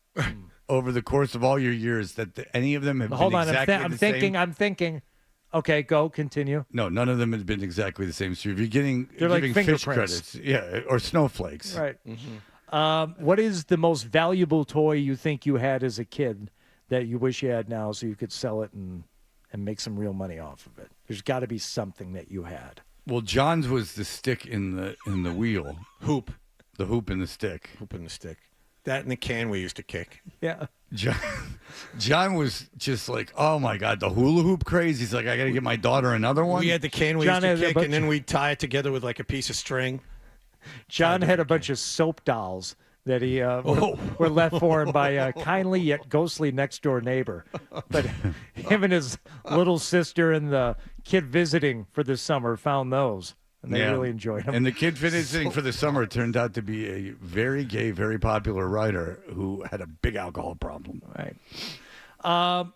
over the course of all your years, that any of them have Hold been on, exactly I'm the same? thinking. Okay, go, continue. No, none of them have been exactly the same. So if you're They're like giving Fish fingerprints. credits, or snowflakes. Right. What is the most valuable toy you think you had as a kid that you wish you had now so you could sell it and make some real money off of it? There's got to be something that you had. Well, John's was the stick in the wheel. Hoop. The hoop and the stick. Hoop and the stick. That and the can we used to kick. Yeah. John was just like, oh, my God, the hula hoop craze. He's like, I got to get my daughter another one. We had the can we John used to had a kick, and then bunch- we'd tie it together with like a piece of string. John had a bunch of soap dolls that he were left for him by a kindly yet ghostly next-door neighbor. But him and his little sister and the kid visiting for the summer found those, and they really enjoyed them. And the kid visiting for the summer turned out to be a very gay, very popular writer who had a big alcohol problem. Right. I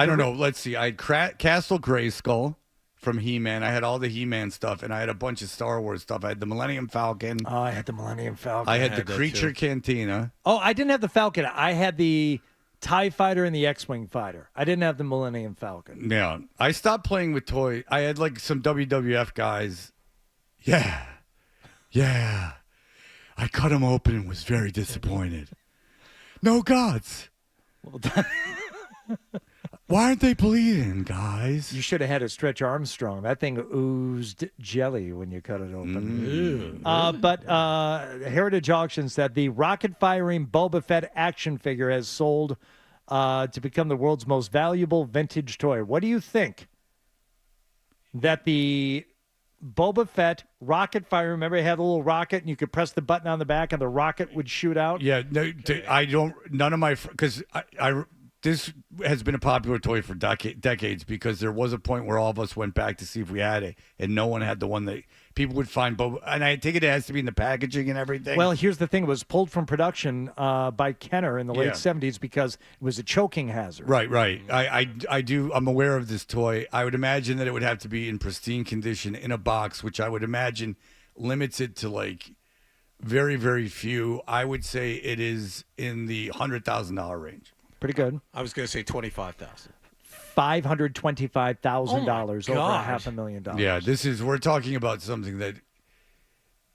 don't know. Let's see. I had Castle Grayskull from He-Man. I had all the He-Man stuff, and I had a bunch of Star Wars stuff. I had the Millennium Falcon. Oh, I had the Millennium Falcon. I had the that Creature too. Cantina. Oh, I didn't have the Falcon. I had the TIE Fighter and the X-Wing Fighter. I didn't have the Millennium Falcon. Yeah. I stopped playing with toys. I had like some WWF guys. Yeah. I cut them open and was very disappointed. No gods. Why aren't they bleeding, guys? You should have had a Stretch Armstrong. That thing oozed jelly when you cut it open. But Heritage Auction said the rocket-firing Boba Fett action figure has sold to become the world's most valuable vintage toy. What do you think that the Boba Fett rocket fire, remember it had a little rocket and you could press the button on the back and the rocket would shoot out? Yeah, no, I don't. None of my because I this has been a popular toy for decades because there was a point where all of us went back to see if we had it, and no one had the one that people would find. And I take it has to be in the packaging and everything. Well, here's the thing: it was pulled from production by Kenner in the late '70s because it was a choking hazard. Right. I do. I'm aware of this toy. I would imagine that it would have to be in pristine condition in a box, which I would imagine limits it to like very, very few. I would say it is in the $100,000 range. Pretty good. I was going to say $25,000. $525,000, over $500,000. Yeah, we're talking about something that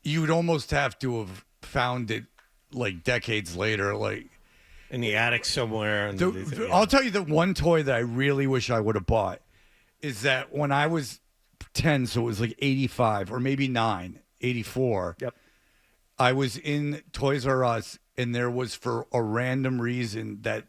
you would almost have to have found it like decades later, like in the attic somewhere. I'll tell you the one toy that I really wish I would have bought is that when I was 10, so it was like 85 or maybe 84. Yep. I was in Toys R Us, and there was, for a random reason, that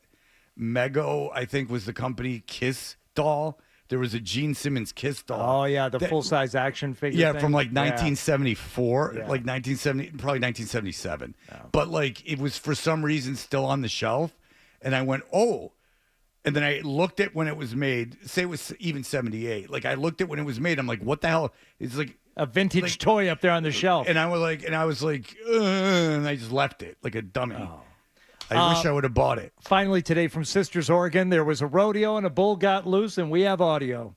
Mego, I think, was the company, Kiss doll. There was a Gene Simmons Kiss doll. Oh, yeah, the full-size action figure Yeah, thing. from like Yeah. 1974, Yeah. like 1970, probably 1977. But like it was for some reason still on the shelf, and I went, oh. And then I looked at when it was made, say it was even 78. Like I looked at when it was made, I'm like, what the hell? It's like a vintage toy up there on the shelf. And I was like, and I just left it like a dummy. I wish I would have bought it. Finally today from Sisters, Oregon, there was a rodeo and a bull got loose, and we have audio.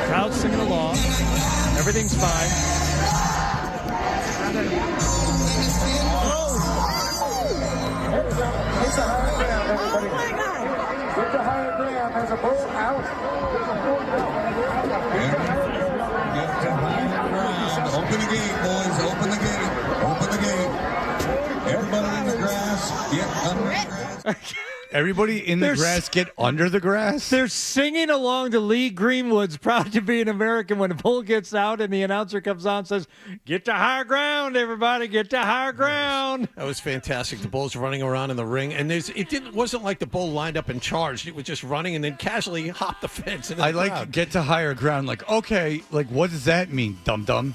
Crowd singing along. Everything's fine. It's a higher ground, everybody. Oh my God! It's a higher ground. There's a bull out. There's a bull out. Get to higher ground. Open the gate, boys. Open the gate. Open the gate. Everybody in the grass. Get under the grass. everybody in the grass get under the grass? They're singing along to Lee Greenwood's Proud to Be an American when the bull gets out and the announcer comes on and says, get to higher ground, everybody, get to higher ground. That was fantastic. The bull's running around in the ring, and wasn't like the bull lined up and charged. It was just running and then casually hopped the fence. I like get to higher ground. Like, okay, like what does that mean, dum-dum?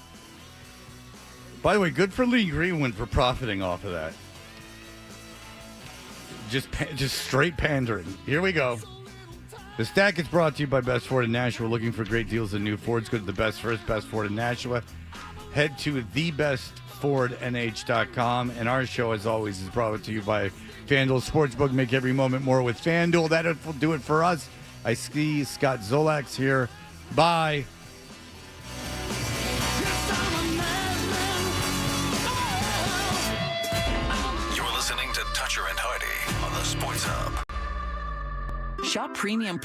By the way, good for Lee Greenwood for profiting off of that. Just straight pandering. Here we go. The Stack is brought to you by Best Ford in Nashua. Looking for great deals on new Fords? Go to the Best First, Best Ford in Nashua. Head to thebestfordnh.com. And our show, as always, is brought to you by FanDuel Sportsbook. Make every moment more with FanDuel. That will do it for us. I see Scott Zolax here. Bye. Listening to Toucher and Hardy on the Sports Hub. Shop Premium Pro